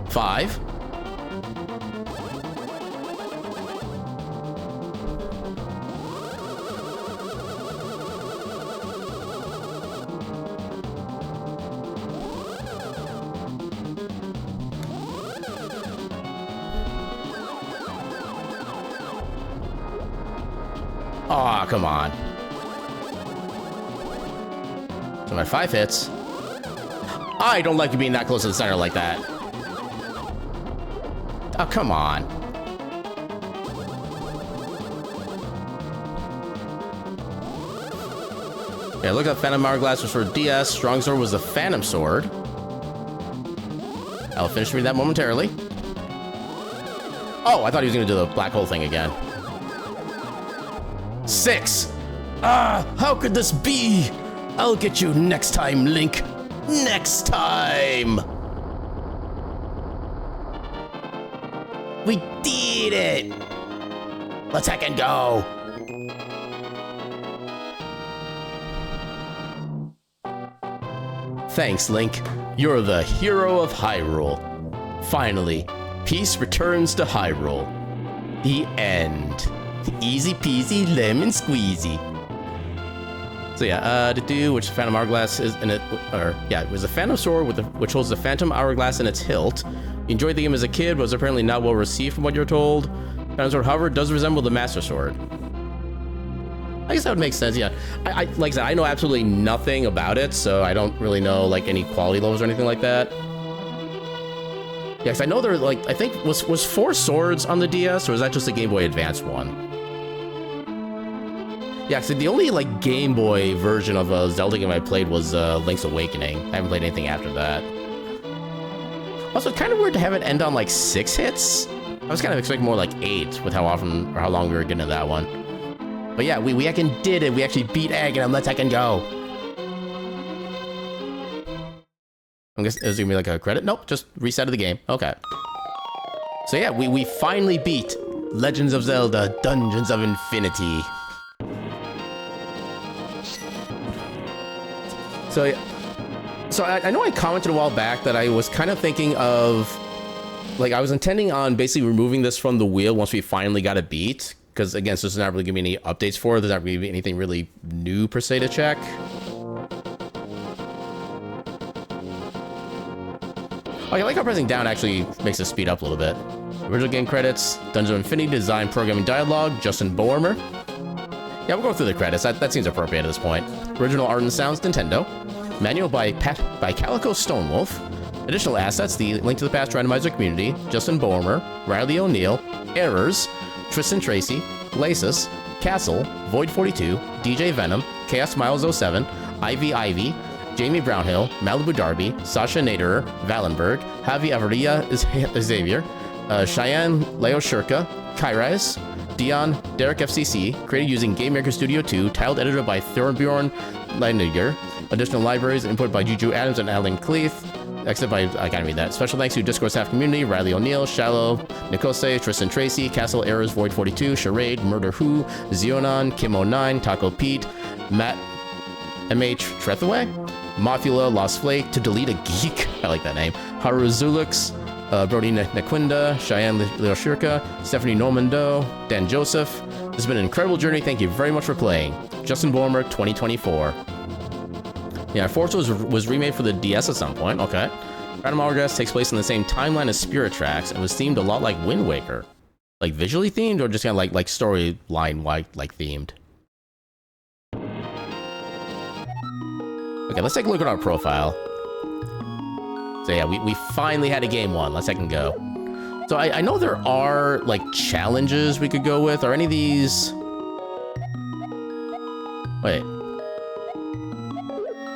Five. Aw, come on. So my 5 hits. I don't like you being that close to the center like that. Oh, come on. Yeah, look up Phantom Hourglass was for DS. Strong Sword was the Phantom Sword. I'll finish reading that momentarily. Oh, I thought he was going to do the black hole thing again. 6. Ah, how could this be? I'll get you next time, Link. Next time. We did it! Let's hack and go! Thanks, Link. You're the hero of Hyrule. Finally, peace returns to Hyrule. The end. Easy peasy lemon squeezy. So yeah, which Phantom Hourglass is in it, or yeah, it was a Phantom Sword with which holds the Phantom Hourglass in its hilt. You enjoyed the game as a kid, but was apparently not well received from what you're told. Phantom Sword, however, does resemble the Master Sword. I guess that would make sense, yeah. I like I said, I know absolutely nothing about it, so I don't really know like any quality levels or anything like that. Yeah, because I know there like, I think, was 4 swords on the DS, or was that just a Game Boy Advance one? Yeah, so the only like Game Boy version of a Zelda game I played was Link's Awakening. I haven't played anything after that. Also, it's kind of weird to have it end on like 6 hits. I was kind of expecting more like 8 with how often or how long we were getting to that one. But yeah, we actually did it. We actually beat Egg and let's and go. I guess it was gonna be like a credit. Nope, just reset of the game. Okay. So yeah, we finally beat Legends of Zelda Dungeons of Infinity. So I know I commented a while back that I was kind of thinking of, like, I was intending on basically removing this from the wheel once we finally got a beat. Because, again, so there's not really giving me any updates for it. There's not really anything really new, per se, to check. Okay, I like how pressing down actually makes it speed up a little bit. Original game credits, Dungeons of Infinity, design, programming, dialogue, Justin Boermer. Yeah, we'll go through the credits. That seems appropriate at this point. Original art and sounds, Nintendo. Manual by Calico Stonewolf. Additional assets, the Link to the Past Randomizer community, Justin Boermer, Riley O'Neill, Errors, Tristan Tracy, Glacis, Castle, Void 42, DJ Venom, Chaos Miles 07, Ivy, Jamie Brownhill, Malibu Darby, Sasha Naderer, Valenberg, Javi Averia Xavier, Cheyenne Leo Shurka, Kairais, Dion, Derek FCC, created using Game Maker Studio 2, tiled edited by Thorbjorn Leiniger, additional libraries input by Juju Adams and Alan Cleef, except by, I can't read that. Special thanks to Discord staff community, Riley O'Neill, Shallow, Nikose, Tristan Tracy, Castle Errors, Void 42, Charade, Murder Who, Xeonon, Kim09, Taco Pete, Matt MH Trethaway, Mothula, Lost Flake, To Delete a Geek, I like that name, Haru Zulux, Brody Naquinda, Cheyenne Leo Shirka, Stephanie Normando, Dan Joseph. This has been an incredible journey. Thank you very much for playing. Justin Boermer, 2024. Yeah, Forza was remade for the DS at some point. Okay. Random Hourglass takes place in the same timeline as Spirit Tracks and was themed a lot like Wind Waker. Like visually themed or just kind of like storyline-wide like themed? Okay, let's take a look at our profile. So yeah, we finally had a game one. Let's second go. So I know there are like challenges we could go with. Are any of these... Wait.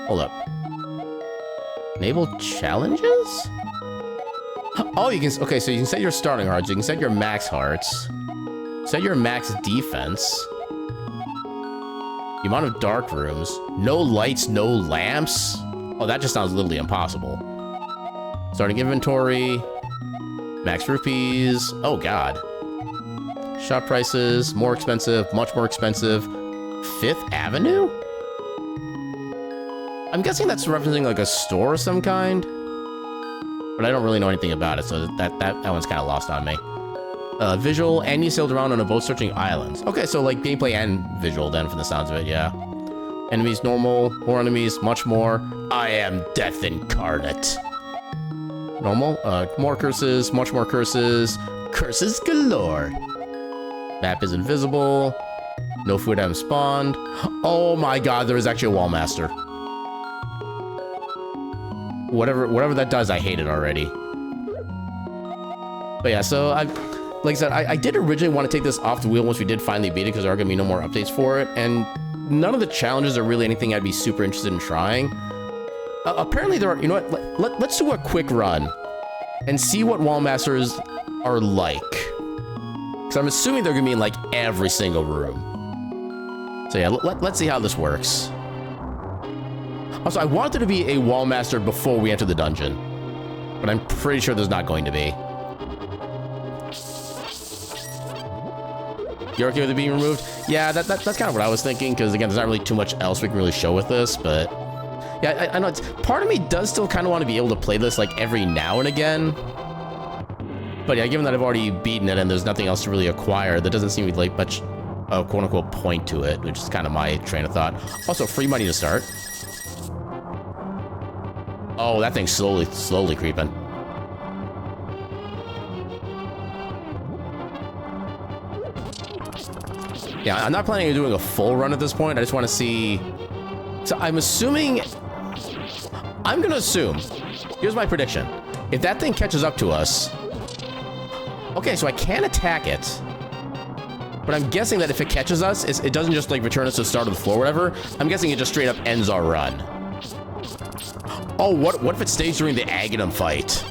Hold up. Enable challenges? Oh, you can... Okay, so you can set your starting hearts. You can set your max hearts. Set your max defense. The amount of dark rooms. No lights, no lamps. Oh, that just sounds literally impossible. Starting inventory. Max rupees. Oh, God. Shop prices. More expensive. Much more expensive. Fifth Avenue? I'm guessing that's referencing like a store of some kind. But I don't really know anything about it, so that one's kind of lost on me. Visual, and you sailed around on a boat searching islands. Okay, so like gameplay and visual then from the sounds of it, yeah. Enemies normal, more enemies, much more. I am death incarnate. Normal, more curses, much more curses. Curses galore. Map is invisible. No food items spawned. Oh my God, there is actually a wall master. Whatever that does, I hate it already. But yeah, so like I said, I did originally want to take this off the wheel once we did finally beat it because there are going to be no more updates for it. And none of the challenges are really anything I'd be super interested in trying. Apparently there are, you know what, let's do a quick run and see what wall masters are like. Because I'm assuming they're going to be in like every single room. So yeah, let's see how this works. Also, I wanted to be a wall master before we enter the dungeon, but I'm pretty sure there's not going to be. You're okay with it being removed? Yeah, that's kind of what I was thinking, because again, there's not really too much else we can really show with this, but yeah, I know part of me does still kind of want to be able to play this like every now and again. But yeah, given that I've already beaten it and there's nothing else to really acquire, there doesn't seem to be like much quote-unquote point to it, which is kind of my train of thought. Also, free money to start. Oh, that thing's slowly creeping. Yeah, I'm not planning on doing a full run at this point. I just want to see... So I'm assuming... I'm going to assume... Here's my prediction. If that thing catches up to us... Okay, so I can attack it. But I'm guessing that if it catches us, it doesn't just like return us to the start of the floor or whatever. I'm guessing it just straight up ends our run. Oh, what if it stays during the Aghanim fight?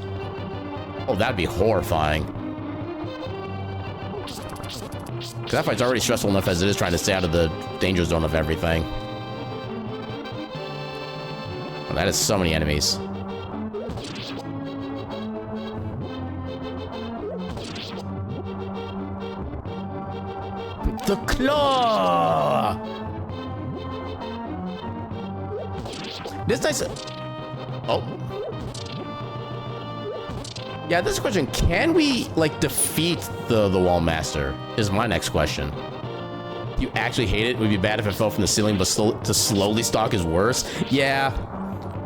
Oh, that'd be horrifying. Because that fight's already stressful enough as it is trying to stay out of the danger zone of everything. Oh, that is so many enemies. The claw! This nice... Oh. Yeah, this question, can we, like, defeat the Wall Master? Is my next question. You actually hate it? It would be bad if it fell from the ceiling, but to slowly stalk is worse? Yeah.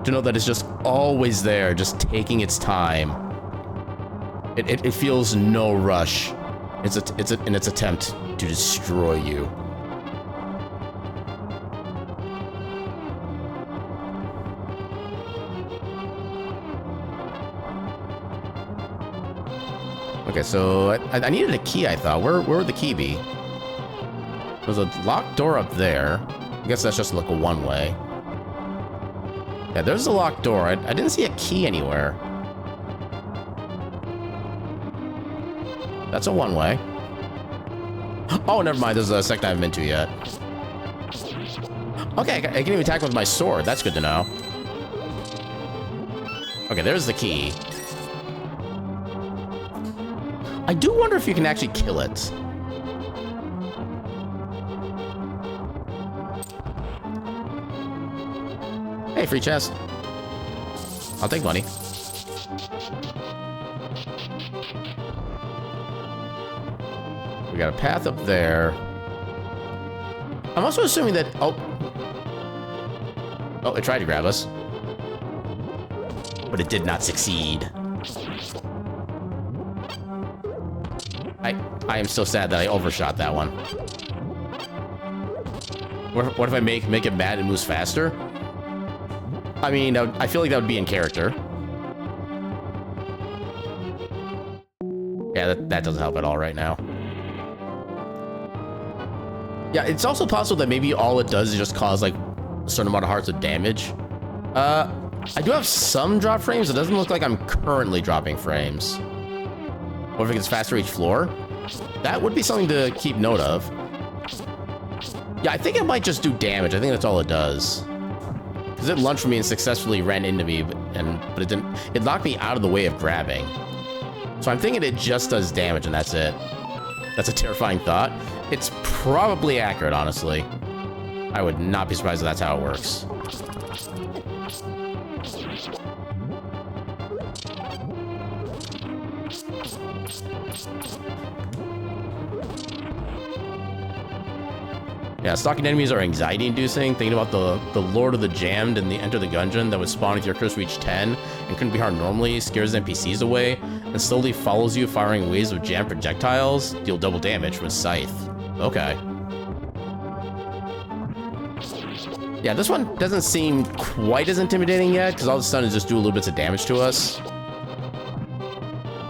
To know that it's just always there, just taking its time. It feels no rush. It's in its attempt to destroy you. Okay, so I needed a key, I thought. Where would the key be? There's a locked door up there. I guess that's just like a one-way. Yeah, there's a locked door. I didn't see a key anywhere. That's a one-way. Oh, never mind. There's a second I haven't been to yet. Okay, I can even attack with my sword. That's good to know. Okay, there's the key. I do wonder if you can actually kill it. Hey, free chest. I'll take money. We got a path up there. I'm also assuming that... Oh, it tried to grab us. But it did not succeed. I am so sad that I overshot that one. What if I make it mad and moves faster? I mean, I feel like that would be in character. Yeah, that doesn't help at all right now. Yeah, it's also possible that maybe all it does is just cause, like, a certain amount of hearts of damage. I do have some drop frames. It doesn't look like I'm currently dropping frames. What if it gets faster each floor? That would be something to keep note of. Yeah, I think it might just do damage. I think that's all it does. Because it lunged for me and successfully ran into me, but it didn't. It knocked me out of the way of grabbing. So I'm thinking it just does damage and that's it. That's a terrifying thought. It's probably accurate, honestly. I would not be surprised if that's how it works. Yeah, stalking enemies are anxiety-inducing. Thinking about the Lord of the Jammed and the Enter the Gungeon that would spawn if your curse reached 10 and couldn't be hard normally, scares NPCs away, and slowly follows you, firing waves of jammed projectiles, deal double damage from a scythe. Okay. Yeah, this one doesn't seem quite as intimidating yet, because all of a sudden it just do little bits of damage to us.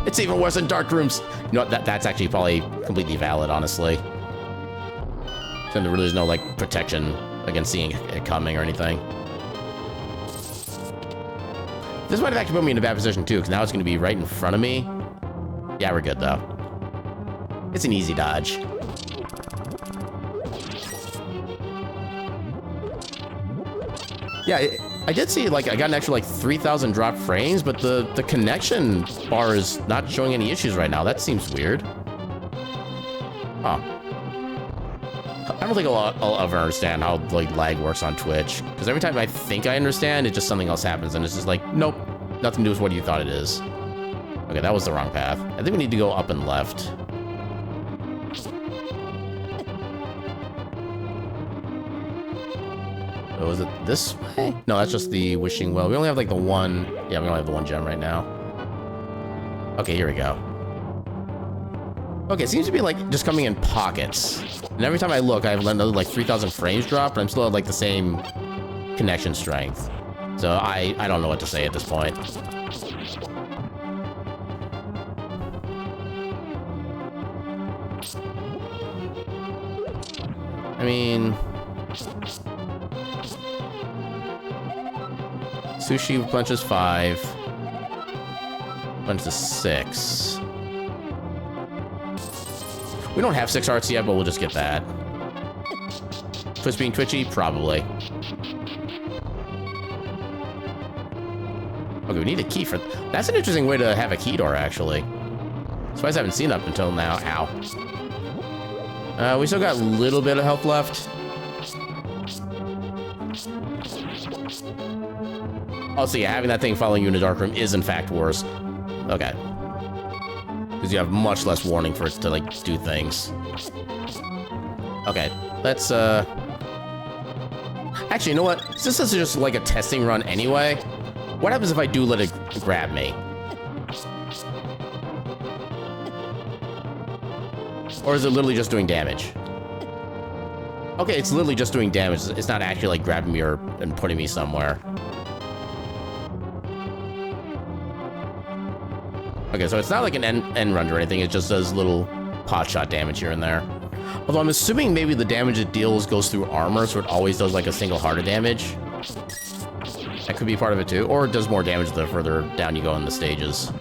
It's even worse in dark rooms. You know what, that's actually probably completely valid, honestly. Then there really is no, like, protection against seeing it coming or anything. This might have actually put me in a bad position, too, because now it's going to be right in front of me. Yeah, we're good, though. It's an easy dodge. Yeah, I did see, like, I got an extra, like, 3,000 drop frames, but the connection bar is not showing any issues right now. That seems weird. Huh. I don't think I'll ever understand how, like, lag works on Twitch. Because every time I think I understand, it just something else happens. And it's just like, nope, nothing to do with what you thought it is. Okay, that was the wrong path. I think we need to go up and left. Oh, is it this way? No, that's just the wishing well. We only have, like, the one... Yeah, we only have the one gem right now. Okay, here we go. Okay, it seems to be, like, just coming in pockets. And every time I look, I have another, like, 3,000 frames drop, but I'm still at, like, the same connection strength. So I don't know what to say at this point. I mean... Sushi punches 5. Punches 6. We don't have 6 hearts yet, but we'll just get that. Twitch being twitchy? Probably. Okay, we need a key for... That's an interesting way to have a key door, actually. Surprised I haven't seen that up until now. Ow. We still got a little bit of health left. Also, yeah, having that thing following you in a dark room is in fact worse. Okay. Because you have much less warning for it to, like, do things. Okay, let's, Actually, you know what? Since this is just, like, a testing run anyway, what happens if I do let it grab me? Or is it literally just doing damage? Okay, it's literally just doing damage. It's not actually, like, grabbing me and putting me somewhere. Okay, so it's not like an end run or anything. It just does little pot shot damage here and there. Although I'm assuming maybe the damage it deals goes through armor, so it always does like a single heart of damage. That could be part of it too. Or it does more damage the further down you go in the stages.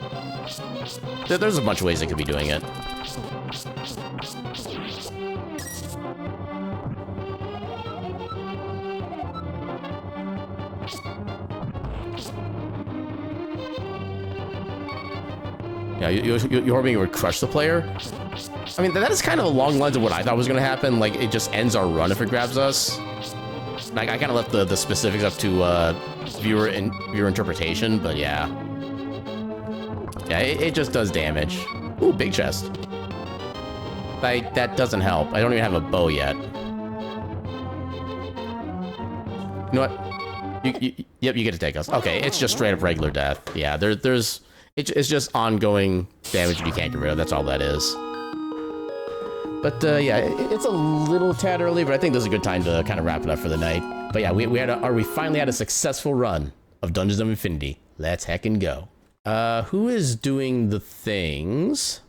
There's a bunch of ways it could be doing it. Yeah, you're hoping it would crush the player? I mean, that is kind of along the lines of what I thought was going to happen. Like, it just ends our run if it grabs us. Like, I kind of left the specifics up to viewer interpretation, but yeah. Yeah, it just does damage. Ooh, big chest. Like, that doesn't help. I don't even have a bow yet. You know what? Yep, you get to take us. Okay, it's just straight up regular death. Yeah, it's just ongoing damage you can't get rid of. That's all that is. But yeah, it's a little tad early, but I think this is a good time to kind of wrap it up for the night. But yeah, we finally had a successful run of Dungeons of Infinity. Let's heckin' go. Who is doing the things?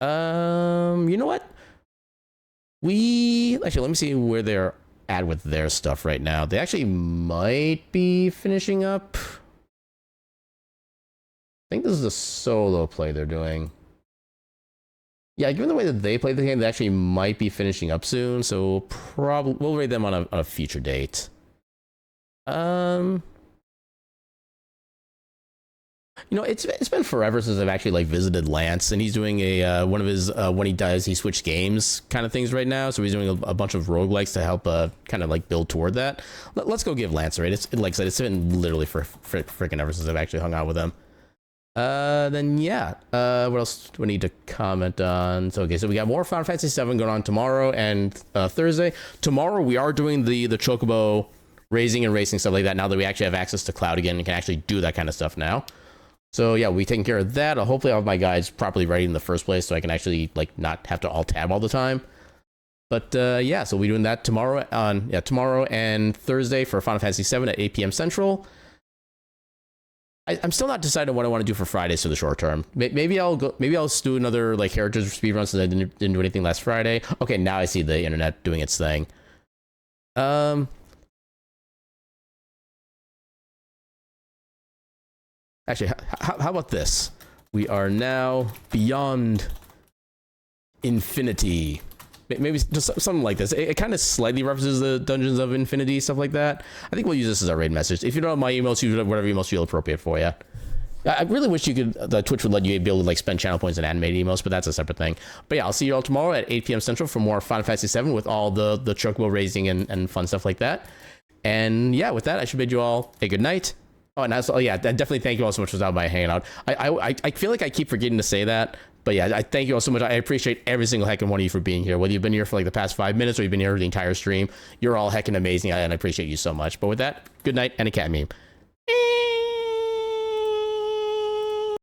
You know what? Actually, let me see where they're at with their stuff right now. They actually might be finishing up. I think this is a solo play they're doing. Yeah, given the way that they play the game, they actually might be finishing up soon, so probably we'll rate them on a future date. You know, it's been forever since I've actually like visited Lance, and he's doing a one of his when he does he switched games kind of things right now. So he's doing a bunch of roguelikes to help kind of like build toward that. Let's go give Lance a rate. It's like I said, it's been literally for freaking ever since I've actually hung out with him. Then yeah, what else do we need to comment on? So okay, so we got more Final Fantasy VII going on tomorrow and Thursday. Tomorrow we are doing the Chocobo raising and racing stuff like that. Now that we actually have access to cloud again and can actually do that kind of stuff now. So yeah, we taking care of that. Hopefully I'll have my guides properly ready in the first place so I can actually like not have to alt tab all the time. But yeah, so we're doing that tomorrow and Thursday for Final Fantasy VII at 8 p.m. Central. I'm still not deciding what I want to do for Fridays for the short term. Maybe I'll do another like Heritage speedrun since I didn't do anything last Friday. Okay, now I see the internet doing its thing. Actually, how about this? We are now beyond infinity. Maybe just something like this. It kind of slightly references the Dungeons of Infinity, stuff like that. I think we'll use this as our raid message. If you don't have my emails, use whatever emails feel appropriate for you. I really wish the Twitch would let you be able to like spend channel points and animate emails, but that's a separate thing. But yeah, I'll see you all tomorrow at 8 p.m. Central for more Final Fantasy VII with all the chocobo raising and fun stuff like that. And yeah, with that, I should bid you all a good night. Oh, and also, yeah, definitely thank you all so much for stopping by and hanging out. I feel like I keep forgetting to say that, but yeah, I thank you all so much. I appreciate every single heckin' one of you for being here. Whether you've been here for like the past 5 minutes or you've been here the entire stream, you're all heckin' amazing, and I appreciate you so much. But with that, good night and a cat meme.